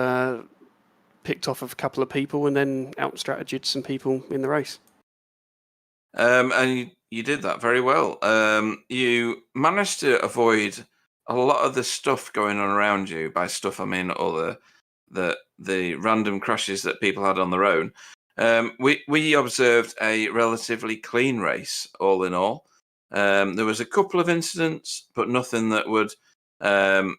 picked off of a couple of people and then out-strategied some people in the race. And you did that very well. You managed to avoid a lot of the stuff going on around you. By stuff, I mean all the random crashes that people had on their own. We observed a relatively clean race, all in all. There was a couple of incidents, but nothing that would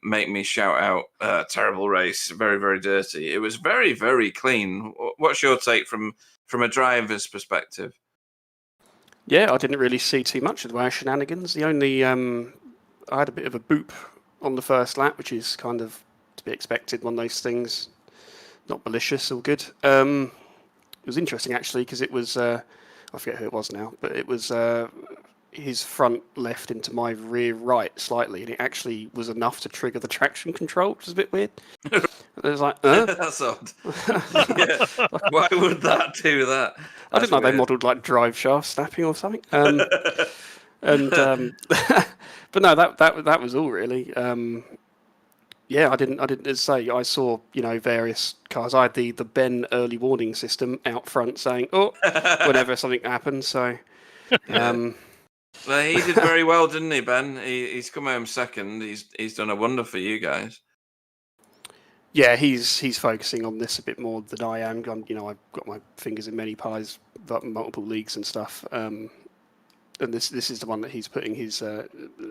make me shout out, terrible race, very, very dirty. It was very, very clean. What's your take from a driver's perspective? Yeah, I didn't really see too much of the way of shenanigans. The only I had a bit of a boop on the first lap, which is kind of to be expected. One of those things, not malicious, all good. It was interesting actually because it was I forget who it was now, but it was his front left into my rear right slightly, and it actually was enough to trigger the traction control, which is a bit weird. It was like, That's odd. Yeah. Why would that do that? I didn't know they modelled like drive shaft snapping or something. But no, that was all really. Yeah, I didn't say I saw various cars. I had the Ben early warning system out front saying, "Oh," whenever something happens. So, well, he did very well, didn't he, Ben? He's come home second. He's done a wonder for you guys. Yeah, he's focusing on this a bit more than I am. I've got my fingers in many pies, multiple leagues and stuff. And this is the one that he's putting his the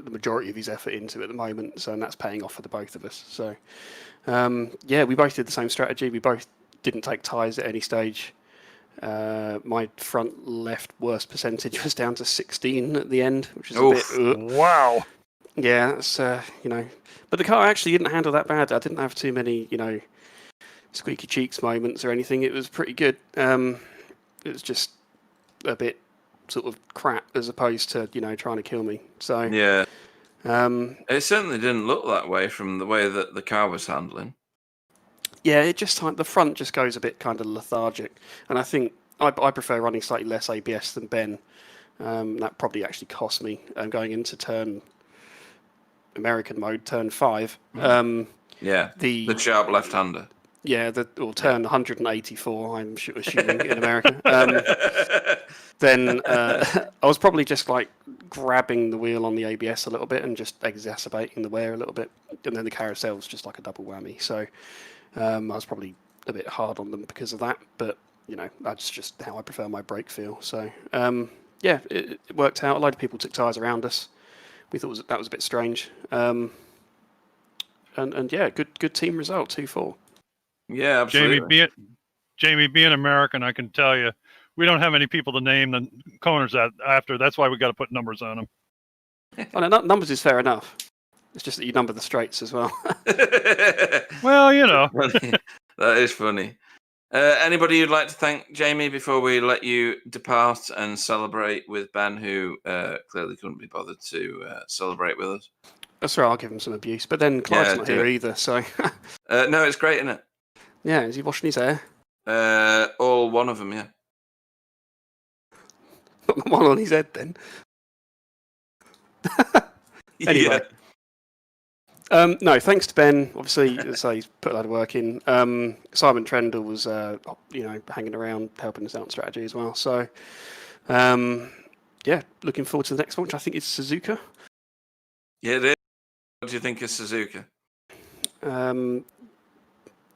majority of his effort into at the moment. So, and that's paying off for the both of us. So, we both did the same strategy. We both didn't take tyres at any stage. My front left worst percentage was down to 16 at the end, which is a bit. Wow. Yeah, that's but the car actually didn't handle that bad. I didn't have too many squeaky cheeks moments or anything. It was pretty good. It was just a bit sort of crap as opposed to trying to kill me. So yeah, it certainly didn't look that way from the way that the car was handling. Yeah, it just the front just goes a bit kind of lethargic, and I think I prefer running slightly less ABS than Ben. That probably actually cost me going into turn American mode, turn 5. Yeah, the sharp left-hander. Yeah, turn 184. I'm assuming in America. Then I was probably just like grabbing the wheel on the ABS a little bit and just exacerbating the wear a little bit, and then the carousel was just like a double whammy. So I was probably a bit hard on them because of that, but that's just how I prefer my brake feel. So it worked out. A load of people took tyres around us. We thought that was a bit strange. And yeah, good team result, 2-4. Yeah, absolutely. Jamie, being American, I can tell you, we don't have any people to name the corners after. That's why we got to put numbers on them. Oh, no, numbers is fair enough. It's just that you number the straights as well. Well, that is funny. Anybody you'd like to thank, Jamie, before we let you depart and celebrate with Ben, who clearly couldn't be bothered to celebrate with us? That's right, I'll give him some abuse. But then Clive's not here either, so... No, it's great, isn't it? Yeah, is he washing his hair? All one of them, yeah. Not the one on his head, then. Anyway. Yeah. No, thanks to Ben. Obviously, as I say, he's put a lot of work in. Simon Trendle was, hanging around, helping us out on strategy as well. So, looking forward to the next one, which I think is Suzuka. Yeah, it is. What do you think of Suzuka?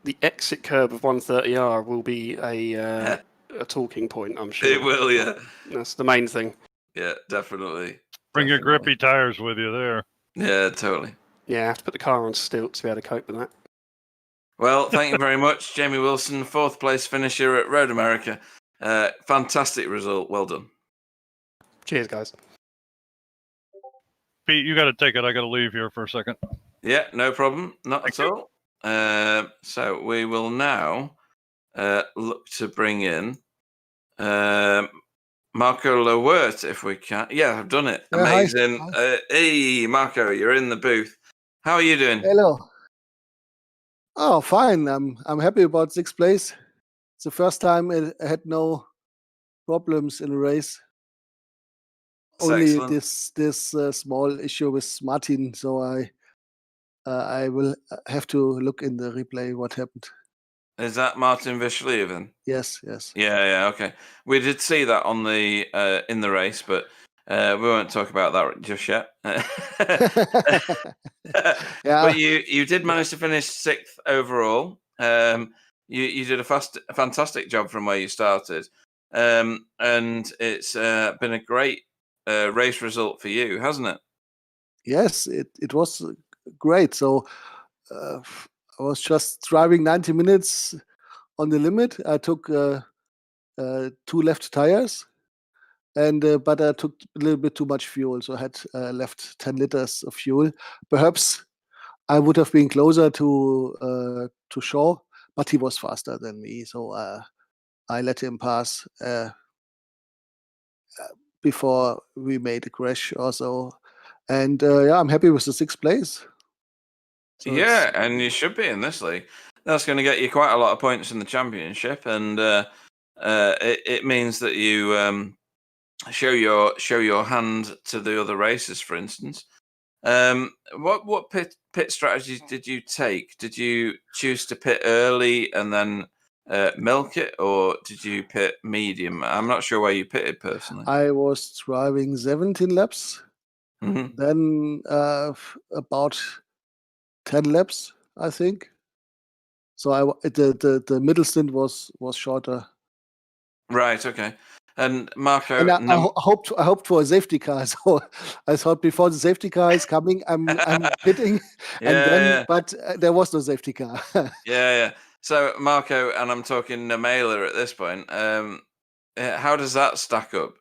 The exit curb of 130R will be a talking point, I'm sure. It will, yeah. That's the main thing. Yeah, definitely. Bring your grippy tires with you there. Yeah, totally. Yeah, I have to put the car on stilts to be able to cope with that. Well, thank you very much, Jamie Wilson, 4th place finisher at Road America. Fantastic result. Well done. Cheers, guys. Pete, you got to take it. I got to leave here for a second. Yeah, no problem. Not Thank at you. all. So we will now look to bring in Marco Lowert, if we can. Yeah, I've done it. Yeah, hi. Amazing. Hey, Marco, you're in the booth. How are you doing? Hello. Oh, fine. I'm happy about sixth place. It's the first time I had no problems in a race. That's Only excellent. this small issue with Martin. So I will have to look in the replay what happened. Is that Martin Vishleven? Yes, yes. Yeah, okay. We did see that on the in the race, but we won't talk about that just yet. Yeah. But you did manage to finish 6th overall. You did a fantastic job from where you started, and it's been a great race result for you, hasn't it? Yes, it was great. So I was just driving 90 minutes on the limit. I took 2 left tires. And but I took a little bit too much fuel, so I had left 10 liters of fuel. Perhaps I would have been closer to Shaw, but he was faster than me, so I let him pass before we made a crash or so. And yeah, I'm happy with the 6th place. So Yeah, and you should be in this league. That's going to get you quite a lot of points in the championship, and it means that you show your hand to the other races. For instance, what pit strategies did you take? Did you choose to pit early and then milk it, or did you pit medium? I'm not sure where you pitted personally. I was driving 17 laps, then about 10 laps, I think. So the middle stint was shorter. Right. Okay. And Marco, And I hoped for a safety car. So I thought before the safety car is coming, I'm pitting, and then but there was no safety car. Yeah. So Marco, and I'm talking Namela at this point. How does that stack up?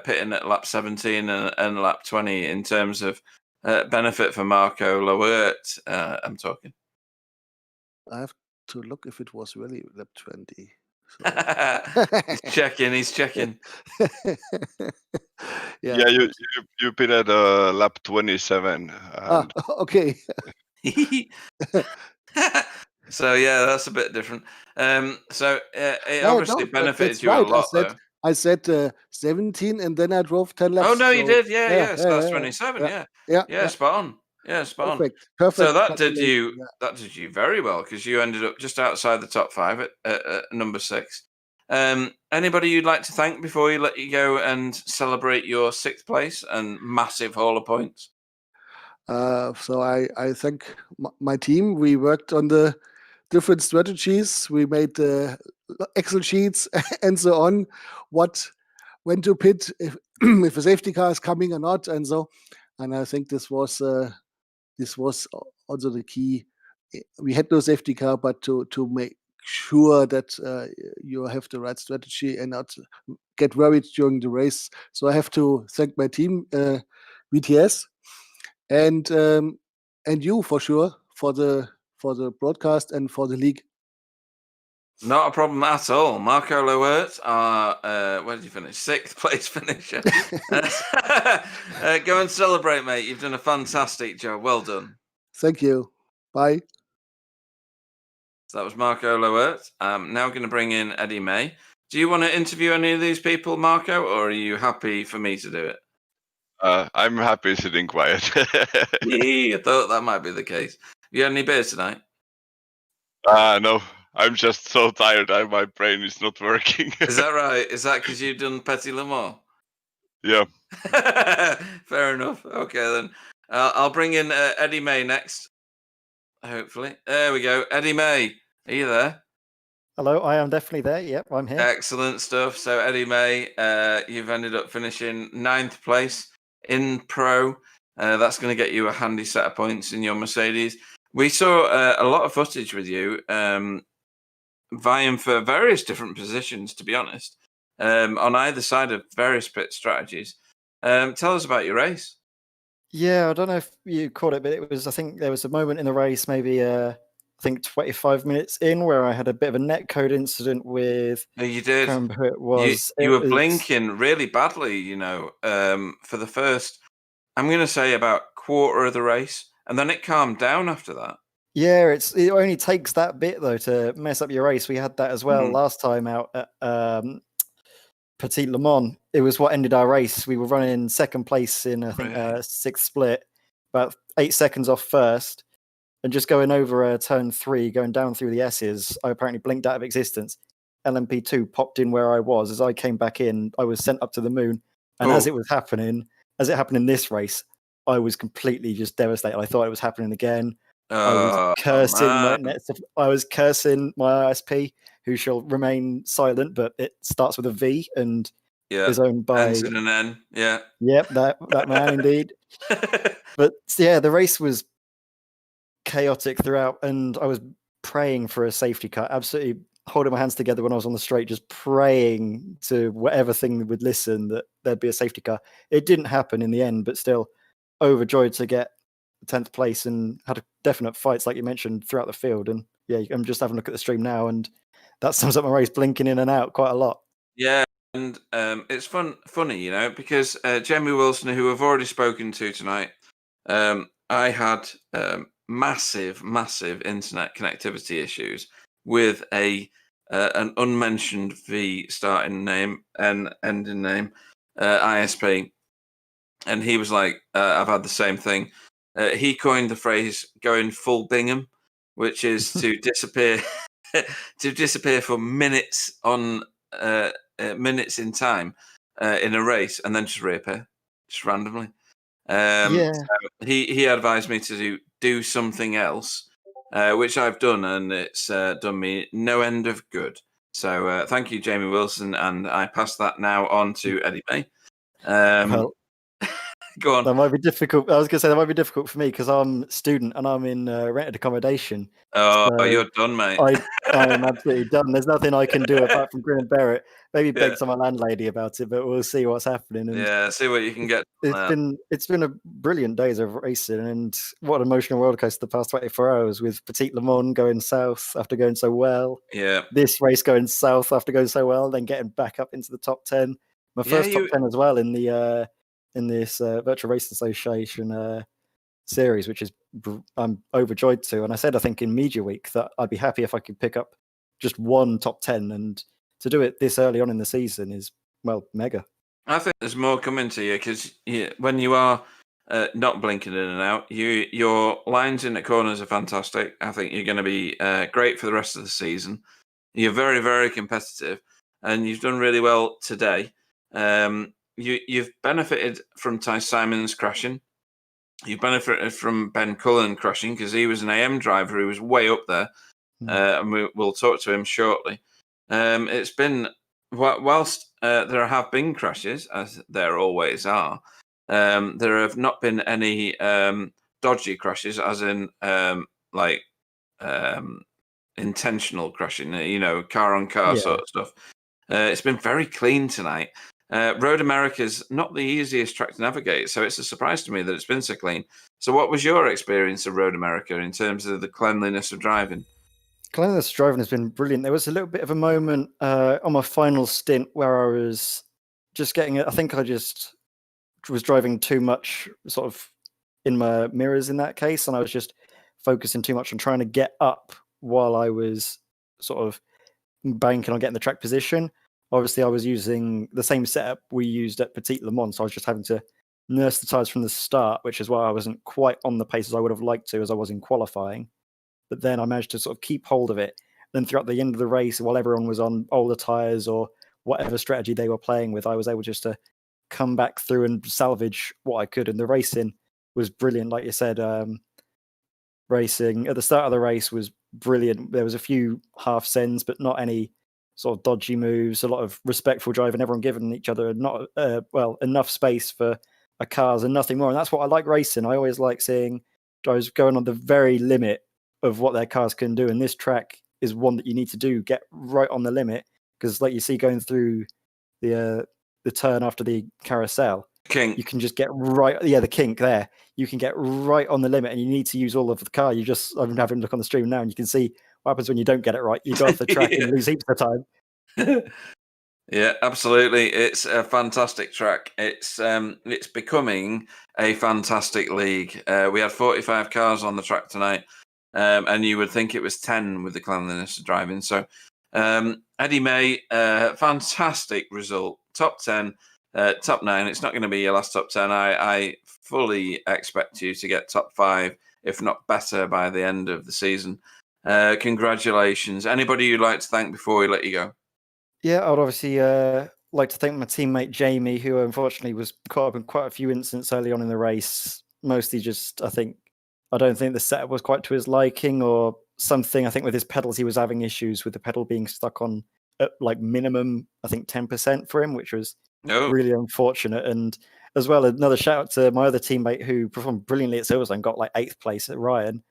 Pitting at lap 17 and lap 20 in terms of benefit for Marco Lowert. I'm talking. I have to look if it was really lap 20. He's checking. Yeah, you been at lap 27. And Okay. So yeah, that's a bit different. So it No, obviously benefited that's you right. a lot, though. I said 17, and then I drove 10 laps. Oh no, you so, did, yeah. So that's 27, yeah. spot on. Yeah, spot on. Perfect. So that did calculation, you that did you very well, because you ended up just outside the top 5 at number 6. Anybody you'd like to thank before you let you go and celebrate your 6th place and massive haul of points? So I thank my team. We worked on the different strategies. We made Excel sheets and so on. When to pit, if if a safety car is coming or not, and so. And I think this was also the key. We had no safety car, but to make sure that you have the right strategy and not get worried during the race. So I have to thank my team, VTS, and you for sure for the broadcast and for the league. Not a problem at all. Marco Lowert, where did you finish? 6th place finisher. Go and celebrate, mate. You've done a fantastic job. Well done. Thank you. Bye. So that was Marco Lowert. I'm now going to bring in Eddie May. Do you want to interview any of these people, Marco, or are you happy for me to do it? I'm happy sitting quiet. I thought that might be the case. Have you had any beer tonight? No, I'm just so tired. My brain is not working. Is that right? Is that because you've done Petit Le Mans? Yeah. Fair enough. Okay, then. I'll bring in Eddie May next. Hopefully. There we go. Eddie May, are you there? Hello, I am definitely there. Yep, I'm here. Excellent stuff. So, Eddie May, you've ended up finishing 9th place in Pro. That's going to get you a handy set of points in your Mercedes. We saw a lot of footage with you vying for various different positions, to be honest, on either side of various pit strategies. Tell us about your race. Yeah, I don't know if you caught it, but I think there was a moment in the race, maybe I think 25 minutes in, where I had a bit of a netcode incident with. No, you I did. can't remember who it You was. you It were was blinking really badly, for the first, I'm going to say about quarter of the race, and then it calmed down after that. Yeah, it only takes that bit though to mess up your race. We had that as well last time out at Petit Le Mans. It was what ended our race. We were running second place in I think sixth split, about 8 seconds off first, and just going over turn 3, going down through the S's. I apparently blinked out of existence. LMP2 popped in where I was. As I came back in, I was sent up to the moon. And as it happened in this race, I was completely just devastated. I thought it was happening again. I was cursing I was cursing my ISP, who shall remain silent, but it starts with a V and is owned by ends in an N. Yeah. Yep, that man indeed. But yeah, the race was chaotic throughout, and I was praying for a safety car, absolutely holding my hands together when I was on the straight, just praying to whatever thing would listen that there'd be a safety car. It didn't happen in the end, but still overjoyed to get 10th place and had definite fights, like you mentioned, throughout the field. And yeah, I'm just having a look at the stream now, and that sums up my race, blinking in and out quite a lot. Yeah, and it's funny, because Jamie Wilson, who I've already spoken to tonight, I had massive internet connectivity issues with an unmentioned V starting name and ending name ISP, and he was like, "I've had the same thing." He coined the phrase "going full Bingham," which is to disappear, to disappear for minutes on minutes in time in a race, and then just reappear, just randomly. So he advised me to do something else, which I've done, and it's done me no end of good. So thank you, Jamie Wilson, and I pass that now on to Eddie May. Well, go on. That might be difficult. I was going to say that might be difficult for me because I'm a student and I'm in rented accommodation. Oh, So you're done, mate. I am absolutely done. There's nothing I can do apart from grin and bear it. Maybe beg to my landlady about it, but we'll see what's happening. And see what you can get. It's been a brilliant days of racing, and what an emotional rollercoaster the past 24 hours with Petit Le Mans going south after going so well. Yeah. This race going south after going so well, then getting back up into the top 10. My first top 10 as well in this Virtual Race Association series, which is I'm overjoyed to. And I said, I think in Media Week that I'd be happy if I could pick up just one top 10, and to do it this early on in the season is, well, mega. I think there's more coming to you because when you are not blinking in and out, your lines in the corners are fantastic. I think you're going to be great for the rest of the season. You're very, very competitive, and you've done really well today. You've benefited from Ty Simons crashing. You've benefited from Ben Cullen crashing because he was an AM driver who was way up there, and we'll talk to him shortly. It's been, whilst there have been crashes, as there always are, there have not been any dodgy crashes, as in intentional crashing, car on car sort of stuff. It's been very clean tonight. Road America's not the easiest track to navigate, so it's a surprise to me that it's been so clean. So what was your experience of Road America in terms of the cleanliness of driving? Cleanliness of driving has been brilliant. There was a little bit of a moment on my final stint where I was just getting it. I think I just was driving too much sort of in my mirrors in that case, and I was just focusing too much on trying to get up while I was sort of banking on getting the track position. Obviously, I was using the same setup we used at Petit Le Mans, so I was just having to nurse the tyres from the start, which is why I wasn't quite on the pace as I would have liked to as I was in qualifying. But then I managed to sort of keep hold of it. Then throughout the end of the race, while everyone was on older tyres or whatever strategy they were playing with, I was able just to come back through and salvage what I could. And the racing was brilliant. Like you said, racing at the start of the race was brilliant. There was a few half sends, but not any sort of dodgy moves, a lot of respectful driving, everyone giving each other not enough space for cars and nothing more. And that's what I like racing. I always like seeing drivers going on the very limit of what their cars can do. And this track is one that you need to do, get right on the limit. Because like you see going through the turn after the carousel, Kink. you can just get right, the kink there. You can get right on the limit, and you need to use all of the car. I'm having a look on the stream now, and you can see what happens when you don't get it right. You go off the track and lose heaps of time. Yeah, absolutely. It's a fantastic track. It's becoming a fantastic league. We had 45 cars on the track tonight, and you would think it was 10 with the cleanliness of driving. So, Eddie May, fantastic result. Top 10, top 9. It's not going to be your last top 10. I fully expect you to get top 5, if not better, by the end of the season. Congratulations. Anybody you'd like to thank before we let you go? Yeah, I would obviously like to thank my teammate Jamie, who unfortunately was caught up in quite a few incidents early on in the race. Mostly just, I don't think the setup was quite to his liking or something. I think with his pedals, he was having issues with the pedal being stuck on like minimum, 10% for him, which was really unfortunate. And as well, another shout out to my other teammate who performed brilliantly at Silverstone, got like 8th place at Ryan.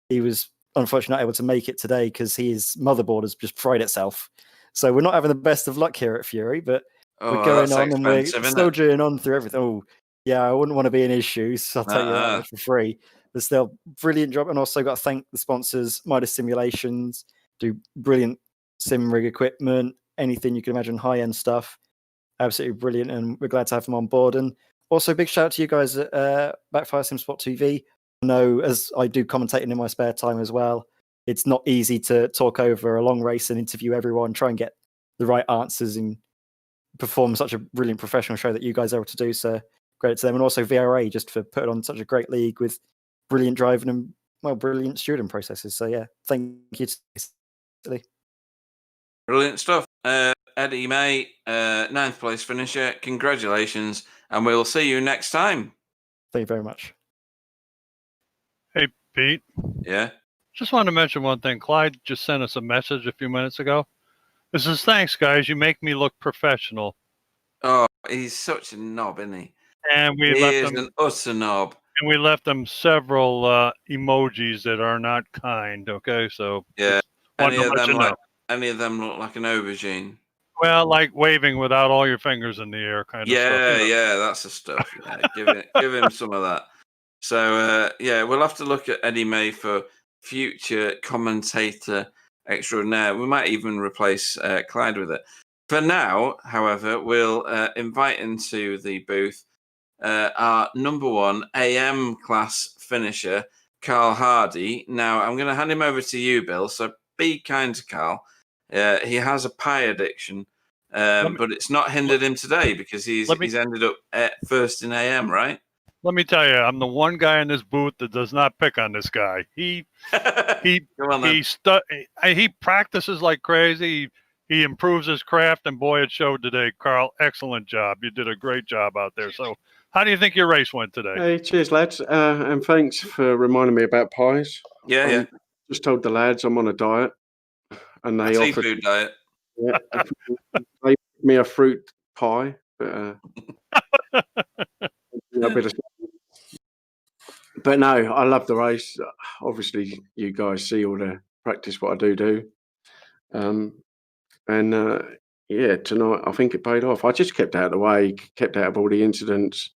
He was unfortunately not able to make it today because his motherboard has just fried itself. So we're not having the best of luck here at Fury, but we're going on and we're soldiering on through everything. Oh, yeah, I wouldn't want to be in his shoes. I'll tell you that much for free. But still, brilliant job. And also got to thank the sponsors, Midas Simulations, do brilliant sim rig equipment, anything you can imagine, high-end stuff. Absolutely brilliant. And we're glad to have them on board. And also big shout out to you guys at Backfire Simsport TV. I know, as I do commentating in my spare time as well, it's not easy to talk over a long race and interview everyone, try and get the right answers and perform such a brilliant professional show that you guys are able to do. So great to them. And also VRA just for putting on such a great league with brilliant driving and brilliant stewarding processes. So yeah, thank you. Brilliant stuff. Eddie May, 9th place finisher. Congratulations. And we'll see you next time. Thank you very much. Hey, Pete. Yeah? Just wanted to mention one thing. Clyde just sent us a message a few minutes ago. This is, thanks, guys. You make me look professional. Oh, he's such a knob, isn't he? And he is an utter knob. And we left them several emojis that are not kind, okay? So yeah, any of them look like an aubergine. Well, like waving without all your fingers in the air kind of stuff. Yeah, that's the stuff. Yeah. give him some of that. So, we'll have to look at Eddie May for future commentator extraordinaire. We might even replace Clyde with it. For now, however, we'll invite into the booth our number 1 AM class finisher, Carl Hardy. Now, I'm going to hand him over to you, Bill. So be kind to Carl. He has a pie addiction, but it's not hindered him today because he's ended up first in AM, right? Let me tell you, I'm the one guy in this booth that does not pick on this guy. He practices like crazy. He improves his craft, and boy, it showed today. Carl, excellent job. You did a great job out there. So, how do you think your race went today? Hey, cheers, lads, and thanks for reminding me about pies. Yeah. Just told the lads I'm on a diet, and they offered seafood diet. Yeah, they gave me a fruit pie, but but no, I love the race. Obviously, you guys see all the practice what I do, and tonight I think it paid off. I just kept out of the way, kept out of all the incidents,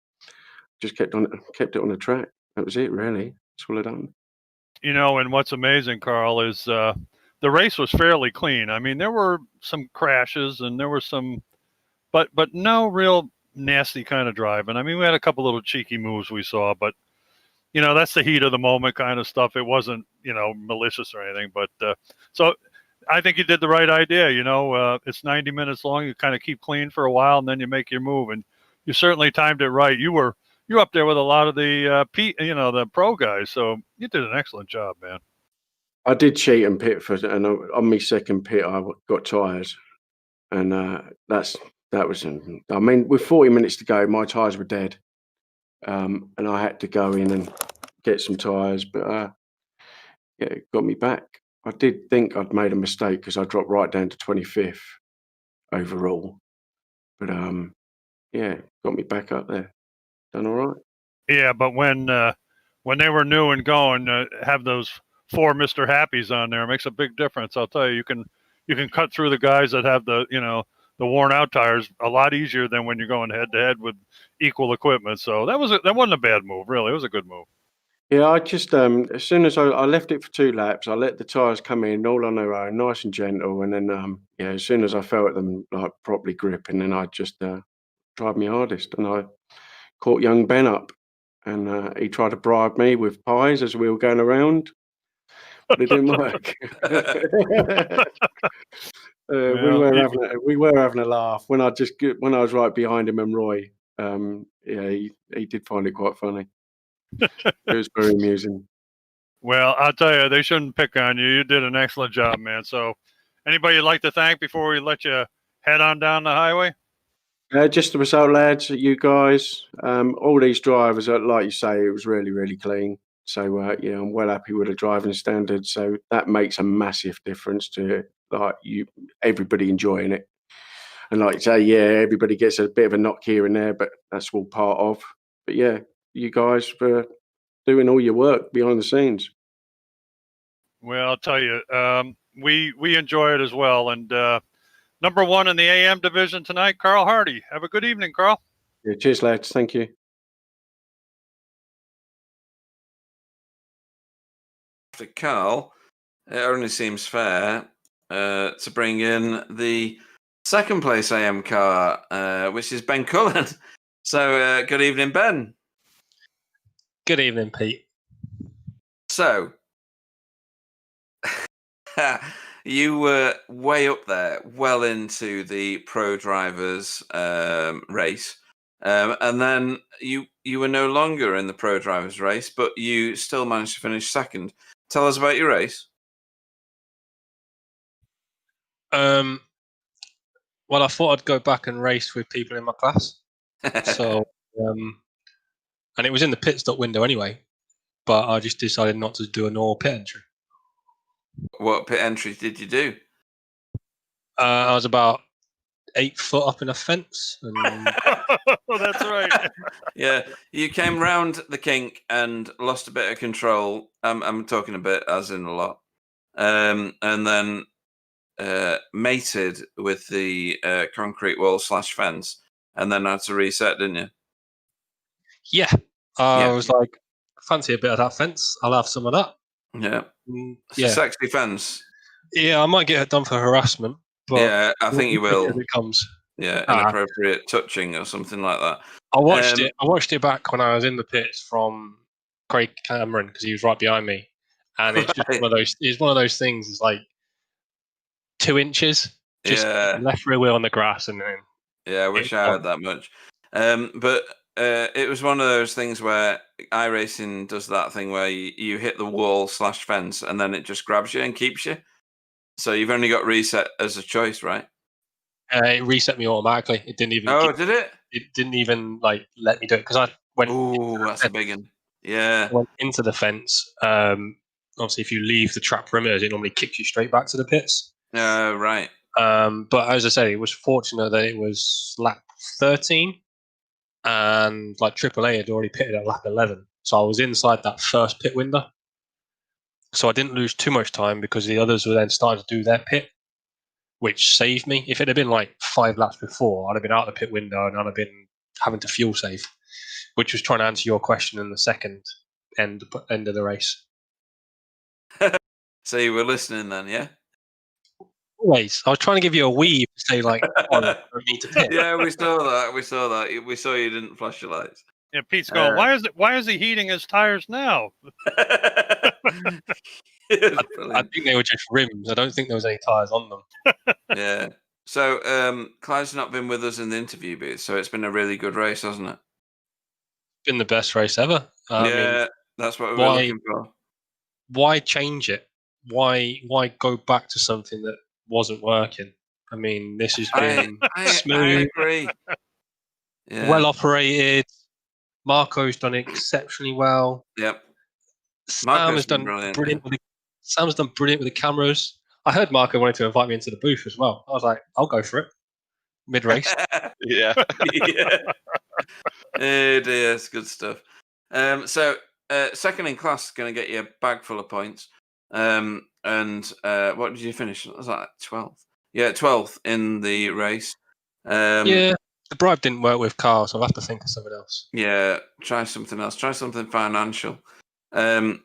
just kept it on the track. That was it, really. That's all I done. And what's amazing, Carl, is the race was fairly clean. I mean, there were some crashes and there were some, but no real nasty kind of driving. I mean, we had a couple little cheeky moves we saw, but that's the heat of the moment kind of stuff. It wasn't, malicious or anything, but so I think you did the right idea. It's 90 minutes long. You kind of keep clean for a while and then you make your move, and you certainly timed it right. You're up there with a lot of the the pro guys, so you did an excellent job, man. I did cheat and pit and on my second pit I got tyres, and that was. I mean, with 40 minutes to go, my tyres were dead, and I had to go in and get some tyres, but it got me back. I did think I'd made a mistake because I dropped right down to 25th overall, but got me back up there. Done all right. Yeah, but when they were new and going, have those 4 Mr. Happies on there makes a big difference. I'll tell you, you can cut through the guys that have the the worn out tires a lot easier than when you're going head to head with equal equipment. So that wasn't a bad move, really. It was a good move. Yeah, I just as soon as I left it for 2 laps, I let the tyres come in all on their own, nice and gentle, and then yeah, as soon as I felt them like properly gripping, then I just tried my hardest, and I caught young Ben up, and he tried to bribe me with pies as we were going around, but it didn't work. We were having a laugh when I was right behind him and Roy. Yeah, he did find it quite funny. It was very amusing. Well, I'll tell you, they shouldn't pick on you. You did an excellent job, man. So, anybody you'd like to thank before we let you head on down the highway? Just the result, lads. You guys, all these drivers, like you say, it was really, really clean. So yeah, I'm well happy with the driving standards. So that makes a massive difference to everybody enjoying it. And like you say, yeah, everybody gets a bit of a knock here and there, but that's all part of. But yeah, you guys for doing all your work behind the scenes. Well, I'll tell you, we enjoy it as well. And number 1 in the AM division tonight, Carl Hardy. Have a good evening, Carl. Yeah, cheers, lads. Thank you. After Carl, it only seems fair to bring in the second place AM car, which is Ben Cullen. So, good evening, Ben. Good evening, Pete. So, you were way up there, well into the pro drivers race, and then you were no longer in the pro drivers race, but you still managed to finish second. Tell us about your race. Well, I thought I'd go back and race with people in my class. So, and it was in the pit stop window anyway, but I just decided not to do a normal pit entry. What pit entries did you do? I was about 8 foot up in a fence. And Oh, that's right. Yeah, you came round the kink and lost a bit of control. I'm talking a bit, as in a lot. And then mated with the concrete wall / fence, and then had to reset, didn't you? yeah, I was like, fancy a bit of that fence. I'll have some of that. Yeah. It's a Yeah. sexy fence. Yeah, I might get it done for harassment. But Yeah, I think you will. As it comes. Yeah, inappropriate touching or something like that. I watched it back when I was in the pits from Craig Cameron because he was right behind me, and it's just one of those. It's one of those things. It's like 2 inches, just left rear wheel on the grass, and then. Yeah, I wish I had that much. But it was one of those things where iRacing does that thing where you hit the wall / fence, and then it just grabs you and keeps you. So you've only got reset as a choice, right? It reset me automatically. It didn't even. Oh, did it? It didn't even let me do it because I went. Oh, that's a big one. Yeah. I went into the fence. Obviously, if you leave the track perimeters, it normally kicks you straight back to the pits. Right. But as I say, it was fortunate that it was lap 13, and AAA had already pitted at lap 11, so I was inside that first pit window. So I didn't lose too much time because the others were then starting to do their pit, which saved me. If it had been 5 laps before, I'd have been out the pit window and I'd have been having to fuel save, which was trying to answer your question in the second end of the race. So you were listening then, yeah? Always. I was trying to give you a weave to say oh, I don't need to pit. Yeah, we saw that. We saw you didn't flash your lights. Yeah, Pete's going, why is he heating his tires now? I think they were just rims. I don't think there was any tyres on them. Yeah. So Clyde's not been with us in the interview booth, so it's been a really good race, hasn't it? Been the best race ever. I mean, that's what we were looking for. Why change it? Why go back to something that wasn't working? I mean, this has been smooth. I agree. Yeah. Well operated. Marco's done exceptionally well. Yep. Sam has done brilliant. Sam's done brilliant with the cameras. I heard Marco wanted to invite me into the booth as well. I was like, I'll go for it. Mid-race. Yeah. Yeah. Oh dear, it's good stuff. So second in class is going to get you a bag full of points. And what did you finish? Was that 12th? Yeah, 12th in the race. Yeah, the bribe didn't work with Carl, so I'll have to think of something else. Yeah, try something else. Try something financial. I'll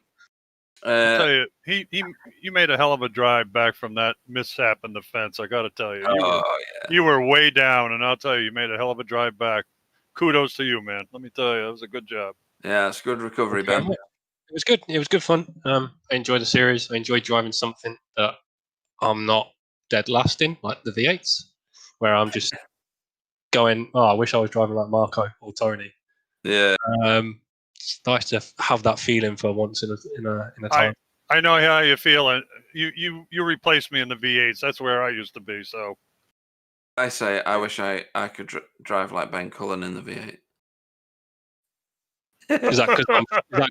tell you, you made a hell of a drive back from that mishap in the fence. I got to tell you, you were way down, and I'll tell you made a hell of a drive back. Kudos to you, man. Let me tell you, that was a good job. Yeah, it's good recovery, Okay. Ben. It was good. It was good fun. I enjoyed the series. I enjoyed driving something that I'm not dead last in, like the V8s, where I'm just going, oh, I wish I was driving like Marco or Tony. Yeah. It's nice to have that feeling for once in a time. I know how you feel, and you replaced me in the V8s. That's where I used to be. So I say, I wish I could drive like Ben Cullen in the V8. Is that because I'm flashing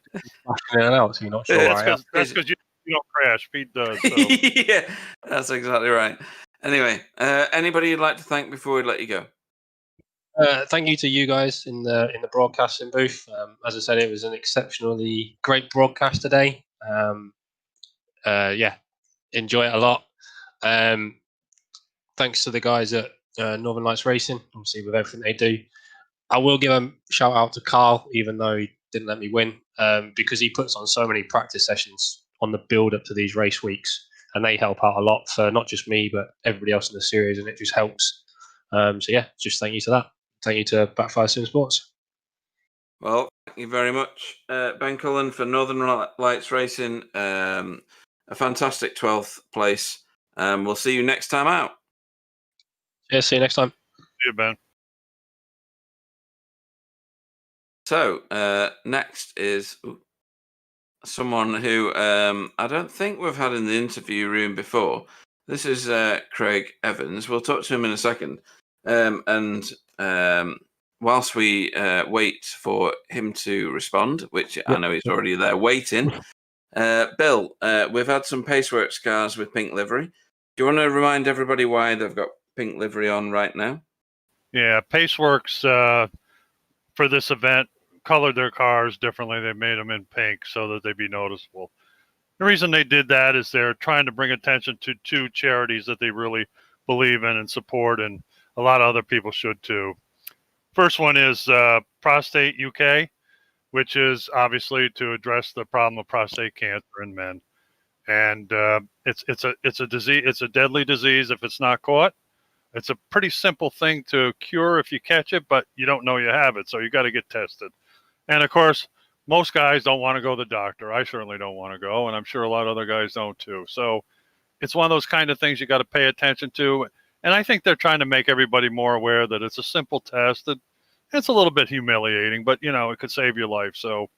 in and out, so you're not sure where I am? That's because you don't crash. Pete does. So. Yeah, that's exactly right. Anyway, anybody you'd like to thank before we let you go? Thank you to you guys in the broadcasting booth. As I said, it was an exceptionally great broadcast today. Yeah, enjoy it a lot. Thanks to the guys at Northern Lights Racing, obviously with everything they do. I will give a shout out to Carl, even though he didn't let me win, because he puts on so many practice sessions on the build up to these race weeks, and they help out a lot for not just me but everybody else in the series, and it just helps. So yeah, just thank you to that. Thank you to Backfire Simsport. Well, thank you very much, Ben Cullen for Northern Lights Racing. A fantastic 12th place. We'll see you next time out. Yeah, see you next time. See you, Ben. So, next is someone who I don't think we've had in the interview room before. This is Craig Evans. We'll talk to him in a second. And whilst we wait for him to respond, which I know he's already there waiting, Bill, we've had some Paceworks cars with pink livery. Do you want to remind everybody why they've got pink livery on right now? Yeah, Paceworks for this event colored their cars differently. They made them in pink so that they'd be noticeable. The reason they did that is they're trying to bring attention to two charities that they really believe in and support, and a lot of other people should too. First one is Prostate UK, which is obviously to address the problem of prostate cancer in men. And it's a disease. It's a deadly disease if it's not caught. It's a pretty simple thing to cure if you catch it, but you don't know you have it, so you got to get tested. And of course, most guys don't want to go to the doctor. I certainly don't want to go, and I'm sure a lot of other guys don't too. So it's one of those kind of things you got to pay attention to. And I think they're trying to make everybody more aware that it's a simple test. It's a little bit humiliating, but it could save your life. So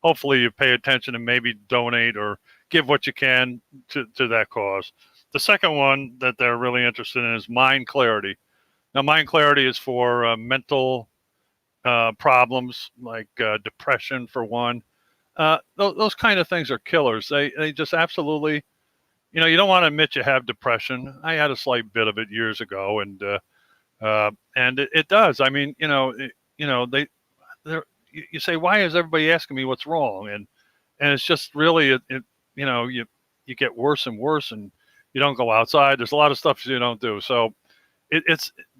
hopefully you pay attention and maybe donate or give what you can to that cause. The second one that they're really interested in is Mind Clarity. Now, Mind Clarity is for mental problems like depression, for one. Those kind of things are killers. They just absolutely, you don't want to admit you have depression. I had a slight bit of it years ago, and it does. I mean, you say, why is everybody asking me what's wrong? And it's just really, you get worse and worse, and you don't go outside. There's a lot of stuff you don't do. So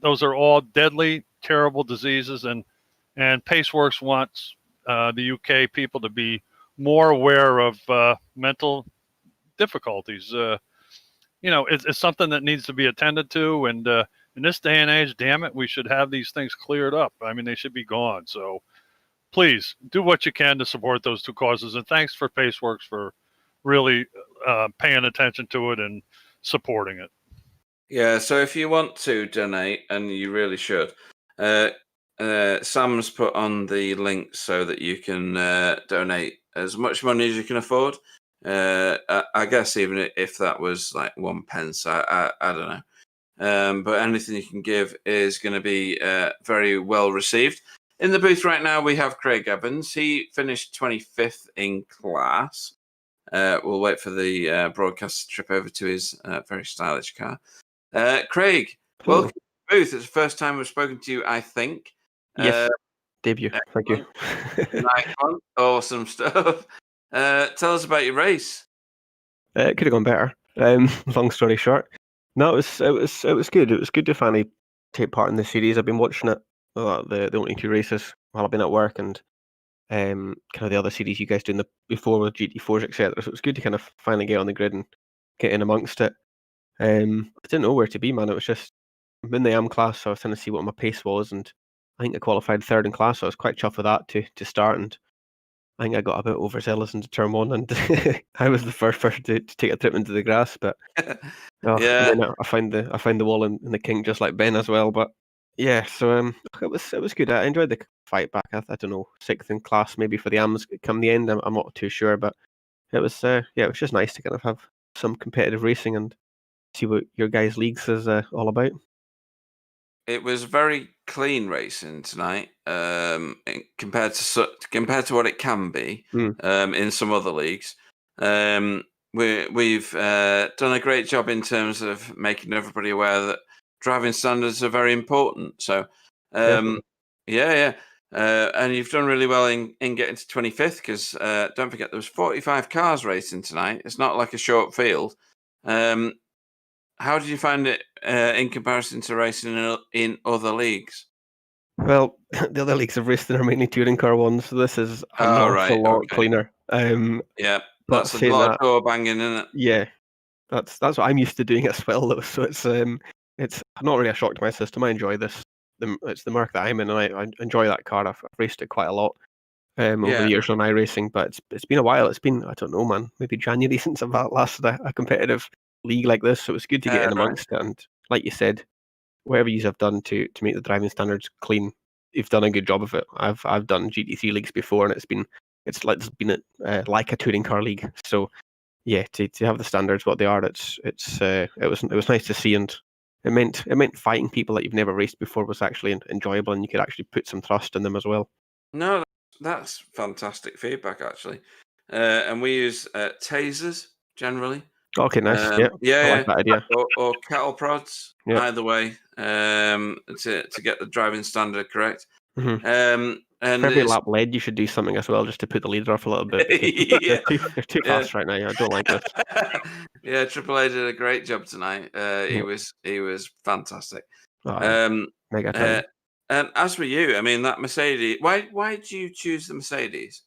those are all deadly, terrible diseases, and Paceworks wants the UK people to be more aware of mental difficulties. It's something that needs to be attended to, and in this day and age, damn it, we should have these things cleared up. I mean, they should be gone. So please do what you can to support those two causes. And thanks for Paceworks for really paying attention to it and supporting it. Yeah, so if you want to donate, and you really should, Sam's put on the link so that you can donate as much money as you can afford. I guess even if that was like 1 pence, I don't know. But anything you can give is going to be very well received. In the booth right now, we have Craig Evans. He finished 25th in class. We'll wait for the broadcast to trip over to his very stylish car. Craig, welcome to the booth. It's the first time we've spoken to you, I think. Yes, debut. Thank you. Nice one. Awesome stuff. Tell us about your race. It could have gone better. Long story short, no, it was good. It was good to finally take part in the series. I've been watching it, the only 2 races while I've been at work, and kind of the other series you guys doing before with GT4s, etc. So it's good to kind of finally get on the grid and get in amongst it. I didn't know where to be, man. It was just I'm in the AM class, so I was trying to see what my pace was, and I think I qualified 3rd in class, so I was quite chuffed with that to start. And I think I got a bit overzealous into turn 1, and I was the first person to take a trip into the grass. But and then I find the wall in the kink just like Ben as well. But yeah, so it was good. I enjoyed the fight back. I don't know, 6th in class maybe for the AMs come the end. I'm not too sure, but it was it was just nice to kind of have some competitive racing and see what your guys' leagues is all about. It was very clean racing tonight, compared to what it can be in some other leagues. We've done a great job in terms of making everybody aware that driving standards are very important. So, and you've done really well in getting to 25th, because don't forget there was 45 cars racing tonight. It's not like a short field. How did you find it in comparison to racing in other leagues? Well, the other leagues have raced in are mainly touring car ones, so this is an awful lot cleaner. Yeah, but that's a lot of door banging, isn't it? Yeah, that's what I'm used to doing as well, though. So it's not really a shock to my system. I enjoy this. It's the mark that I'm in, and I enjoy that car. I've raced it quite a lot over the years on iRacing, but it's been a while. It's been, I don't know, man, maybe January since I've last had a competitive league like this. So it's good to get in amongst it. And like you said, whatever you have done to make the driving standards clean, you've done a good job of it. I've done GT3 leagues before, and it's been like a touring car league. So yeah, to have the standards what they are, it was nice to see, and it meant fighting people that you've never raced before was actually enjoyable, and you could actually put some trust in them as well. No, that's fantastic feedback, actually. And we use tasers generally. Okay, nice. I like that idea. Or cattle prods. Either way, to get the driving standard correct. And every lap led, you should do something as well, just to put the leader off a little bit. They're too fast right now. I don't like this. Yeah, Triple A did a great job tonight. He was fantastic. Mega and as for you, I mean, that Mercedes. Why did you choose the Mercedes?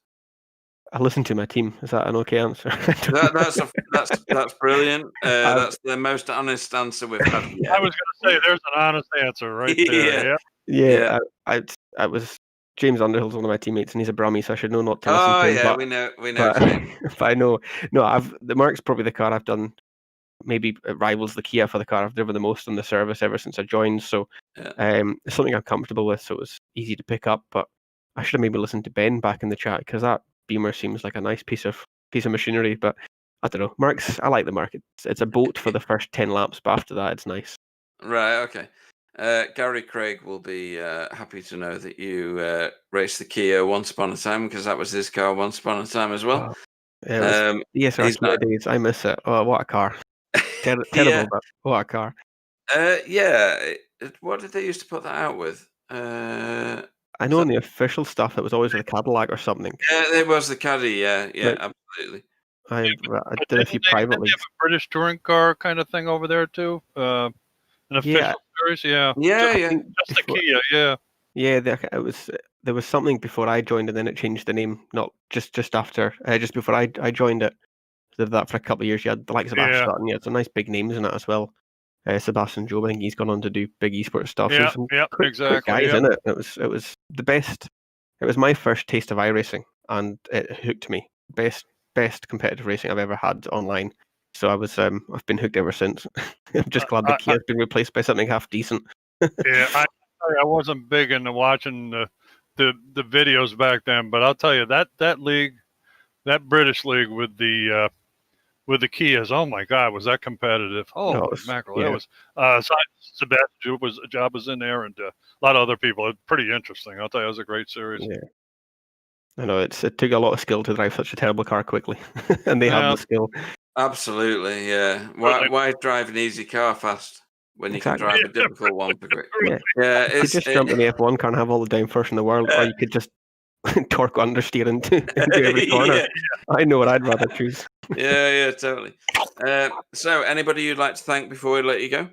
I listened to my team. Is that an okay answer? That's brilliant. That's the most honest answer we've had yet. I was going to say, there's an honest answer right there. Yeah. I was James Underhill's one of my teammates, and he's a Brummie, so I should know not to listen to him. Yeah, we know. But I know. No, the Merc's probably the car I've done. Maybe it rivals the Kia for the car I've driven the most on the service ever since I joined. So it's something I'm comfortable with, so it was easy to pick up. But I should have maybe listened to Ben back in the chat, because that Beamer seems like a nice piece of machinery. But I don't know. I like the Merc. It's a boat for the first 10 laps, but after that, it's nice. Right. Okay. Gary Craig will be happy to know that you raced the Kia once upon a time, because that was his car once upon a time as well. Yes, Kia days. I miss it. Oh, what a car! Terrible, but what a car. What did they used to put that out with? I know in the official stuff it was always with a Cadillac or something. Yeah, it was the Caddy. Yeah, absolutely. I did a few privately. They have a British touring car kind of thing over there too. An official series, just the Kia, Yeah, there was something before I joined, and then it changed the name. Not just after, just before I joined it. Did that for a couple of years. You had the likes of Ashton. Yeah, it's a nice big names in it as well. Sebastian Job, I think he's gone on to do big esports stuff. Exactly. Guys in it. It was the best. It was my first taste of iRacing, and it hooked me. Best competitive racing I've ever had online. So I've been hooked ever since. I'm just glad the Kia's been replaced by something half decent. I wasn't big into watching the videos back then, but I'll tell you that league, that British league with the Kias, oh my God, was that competitive? Oh, mackerel! That was Sebastian Job was in there, and a lot of other people. It's pretty interesting. I'll tell you, it was a great series. Yeah. I know it took a lot of skill to drive such a terrible car quickly, and they have the skill. Absolutely, yeah. Why drive an easy car fast when you can drive a difficult one for quick? Yeah. You could just jump in the F1 car and have all the downforce in the world, or you could just torque understeer into every corner. Yeah. I know what I'd rather choose. Yeah, totally. So, anybody you'd like to thank before we let you go?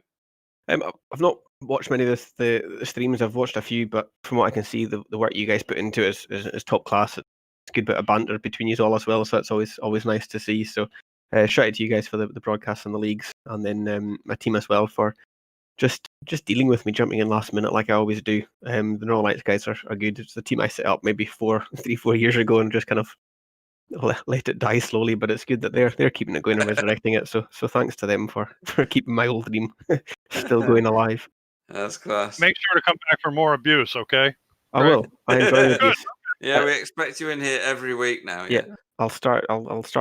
I've not watched many of the streams. I've watched a few, but from what I can see, the work you guys put into it is top class. It's a good bit of banter between you all as well, so it's always nice to see. So shout out to you guys for the broadcasts and the leagues, and then my team as well for just dealing with me jumping in last minute like I always do. The Northern Lights guys are good. It's the team I set up maybe 4 years ago and just kind of let it die slowly, but it's good that they're keeping it going and resurrecting it. So thanks to them for keeping my old dream still going alive. That's class. Make sure to come back for more abuse, okay? I will. I enjoy the abuse. Yeah, we expect you in here every week now. Yeah, I'll start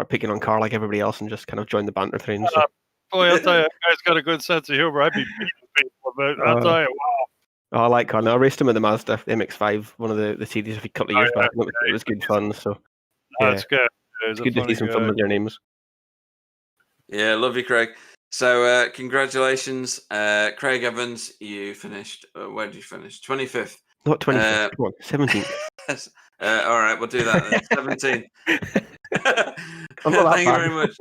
picking on Carl like everybody else and just kind of join the banter train. So. Boy, I'll tell you, that guy's got a good sense of humor. I'd be beating people, but I'll tell you, wow. Oh, I like Carl. Now, I raced him in the Mazda MX-5, one of the series a couple of years back. It was good fun. So That's good. It's good to see some familiar names. Yeah, love you, Craig. So congratulations, Craig Evans. You finished. Where did you finish? 25th. Not 25th. Come on, 17th. All right, we'll do that then. 17th. Thank you very much.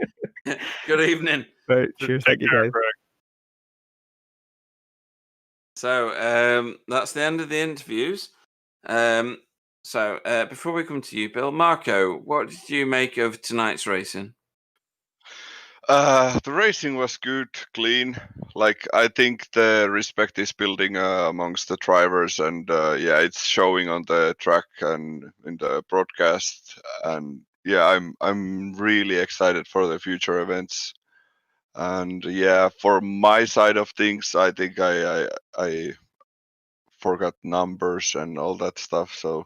Good evening. Right, cheers. Thank you, guys. Craig. So that's the end of the interviews. So before we come to you, Bill, Marco, what did you make of tonight's racing? The racing was good, clean. Like, I think the respect is building amongst the drivers, and yeah, it's showing on the track and in the broadcast. And yeah, I'm really excited for the future events. And yeah, for my side of things, I think I forgot numbers and all that stuff. So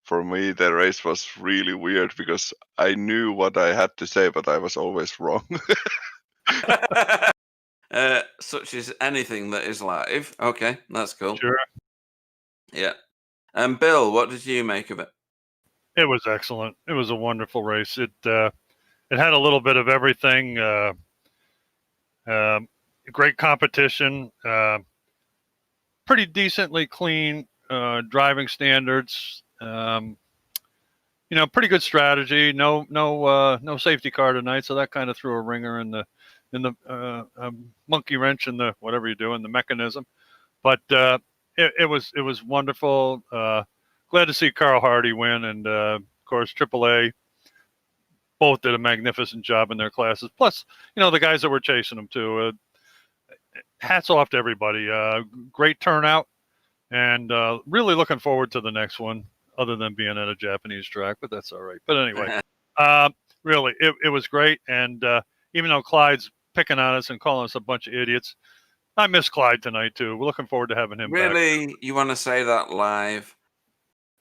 for me, the race was really weird because I knew what I had to say, but I was always wrong. Such as anything that is live. Okay, that's cool. Sure. Yeah. And Bill, what did you make of it? It was excellent. It was a wonderful race. It had a little bit of everything. Great competition. Pretty decently clean driving standards. Pretty good strategy. No safety car tonight, so that kind of threw a ringer in the monkey wrench in the whatever you do in the mechanism. But it was wonderful. Glad to see Carl Hardy win, and of course AAA both did a magnificent job in their classes. Plus, the guys that were chasing them too. Hats off to everybody. Great turnout, and really looking forward to the next one. Other than being at a Japanese track, but that's all right. But anyway, really, it was great. And even though Clyde's picking on us and calling us a bunch of idiots, I miss Clyde tonight too. We're looking forward to having him back. Really? You want to say that live?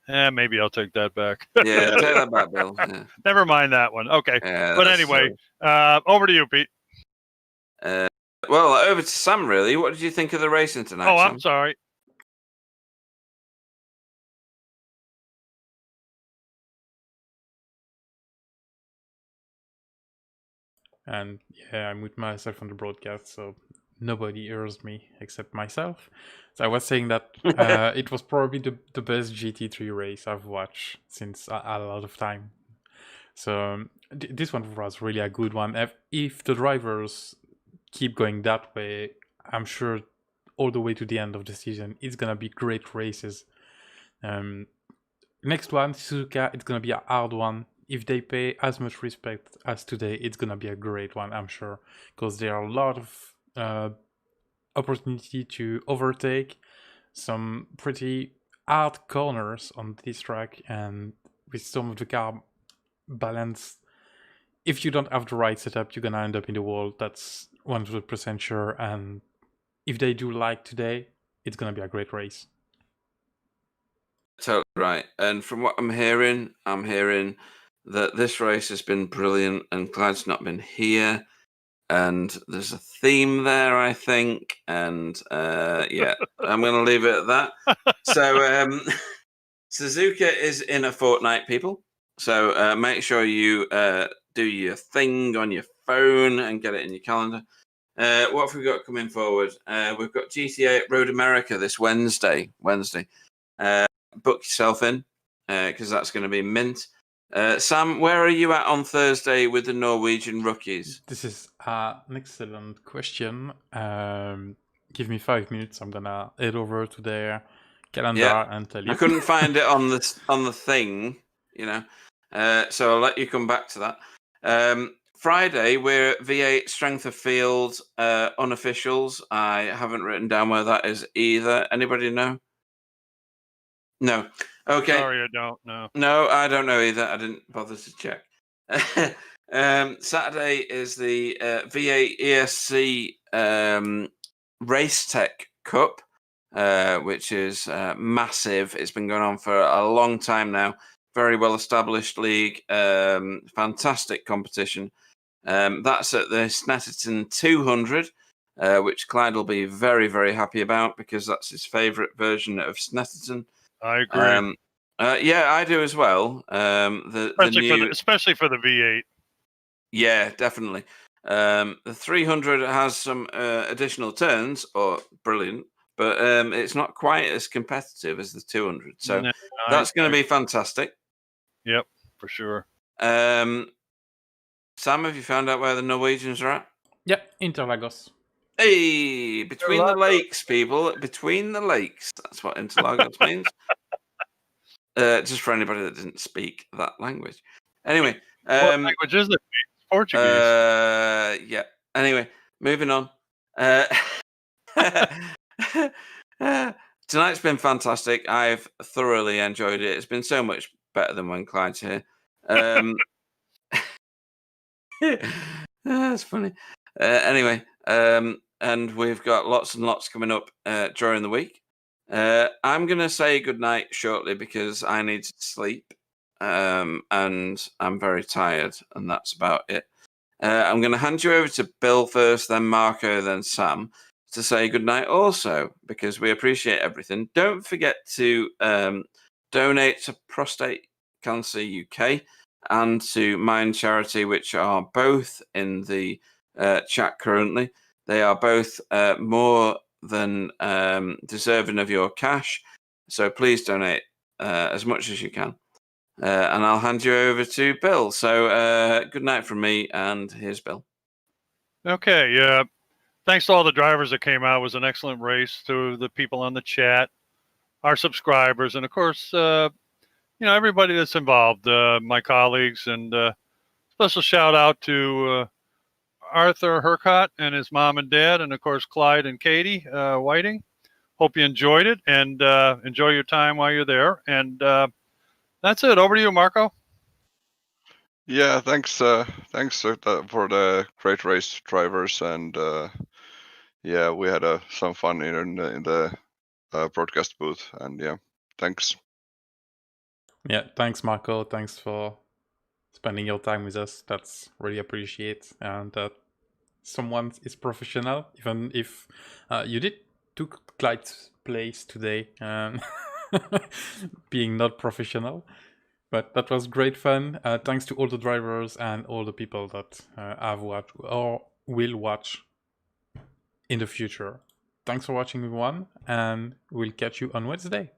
Maybe I'll take that back. Yeah, take that back, Bill. Yeah. Never mind that one. Okay. Yeah, but anyway, over to you, Pete. Well, over to Sam, really. What did you think of the racing tonight, Oh, Sam? I'm sorry. And yeah, I mute myself on the broadcast, so nobody hears me except myself. So I was saying that it was probably the best GT3 race I've watched since a lot of time. So this one was really a good one. If the drivers keep going that way, I'm sure all the way to the end of the season, it's gonna be great races. Next one, Suzuka, it's gonna be a hard one. If they pay as much respect as today, it's gonna be a great one, I'm sure, because there are a lot of opportunity to overtake, some pretty hard corners on this track, and with some of the car balance, if you don't have the right setup, you're gonna end up in the wall. That's 100% sure. And if they do like today, it's gonna be a great race. Totally right. And from what I'm hearing that this race has been brilliant, and Clyde's not been here, and there's a theme there, I think. And yeah, I'm going to leave it at that. So Suzuka is in a fortnight, people. So make sure you do your thing on your phone and get it in your calendar. What have we got coming forward? We've got GTA Road America this Wednesday. Book yourself in because that's going to be mint. Sam, where are you at on Thursday with the Norwegian rookies? This is an excellent question. give me 5 minutes. I'm gonna head over to their calendar Yeah. and tell you. I couldn't find it on the thing, so I'll let you come back to that. Friday, we're at V8 Strength of Field unofficials. I haven't written down where that is either. Anybody know? No. Okay. Sorry, I don't know. No, I don't know either. I didn't bother to check. Saturday is the V8 ESC Race Tech Cup, which is massive. It's been going on for a long time now. Very well established league. Fantastic competition. That's at the Snetterton 200, which Clyde will be very, very happy about because that's his favourite version of Snetterton. I agree. Yeah, I do as well. Especially for the V8. Yeah, definitely. The 300 has some additional turns, brilliant, but it's not quite as competitive as the 200. So that's going to be fantastic. Yep, for sure. Sam, have you found out where the Norwegians are at? Yeah, Interlagos. Hey, between the lakes, people. Between the lakes. That's what Interlagos means. Just for anybody that didn't speak that language. Anyway. What language is it? Portuguese. Yeah. Anyway, moving on. Tonight's been fantastic. I've thoroughly enjoyed it. It's been so much better than when Clyde's here. That's funny. Anyway, and we've got lots and lots coming up during the week. I'm going to say goodnight shortly because I need to sleep. And I'm very tired, and that's about it. I'm going to hand you over to Bill first, then Marco, then Sam to say goodnight also, because we appreciate everything. Don't forget to donate to Prostate Cancer UK and to Mind Charity, which are both in the chat currently. They are both more than deserving of your cash, so please donate as much as you can. And I'll hand you over to Bill. So good night from me, and here's Bill. Okay, yeah. Thanks to all the drivers that came out. It was an excellent race. To the people on the chat, our subscribers, and of course, everybody that's involved, my colleagues, and special shout out to Arthur Hercott and his mom and dad, and of course Clyde and Katie Whiting. Hope you enjoyed it, and enjoy your time while you're there. And that's it. Over to you, Marco. Yeah, thanks for the great race drivers, and yeah, we had some fun in the broadcast booth, and yeah, thanks. Yeah, thanks, Marco. Thanks for spending your time with us. That's really appreciate, and someone is professional, even if you did took Clyde's place today, being not professional. But that was great fun. Thanks to all the drivers and all the people that have watched or will watch in the future. Thanks for watching, everyone, and we'll catch you on Wednesday.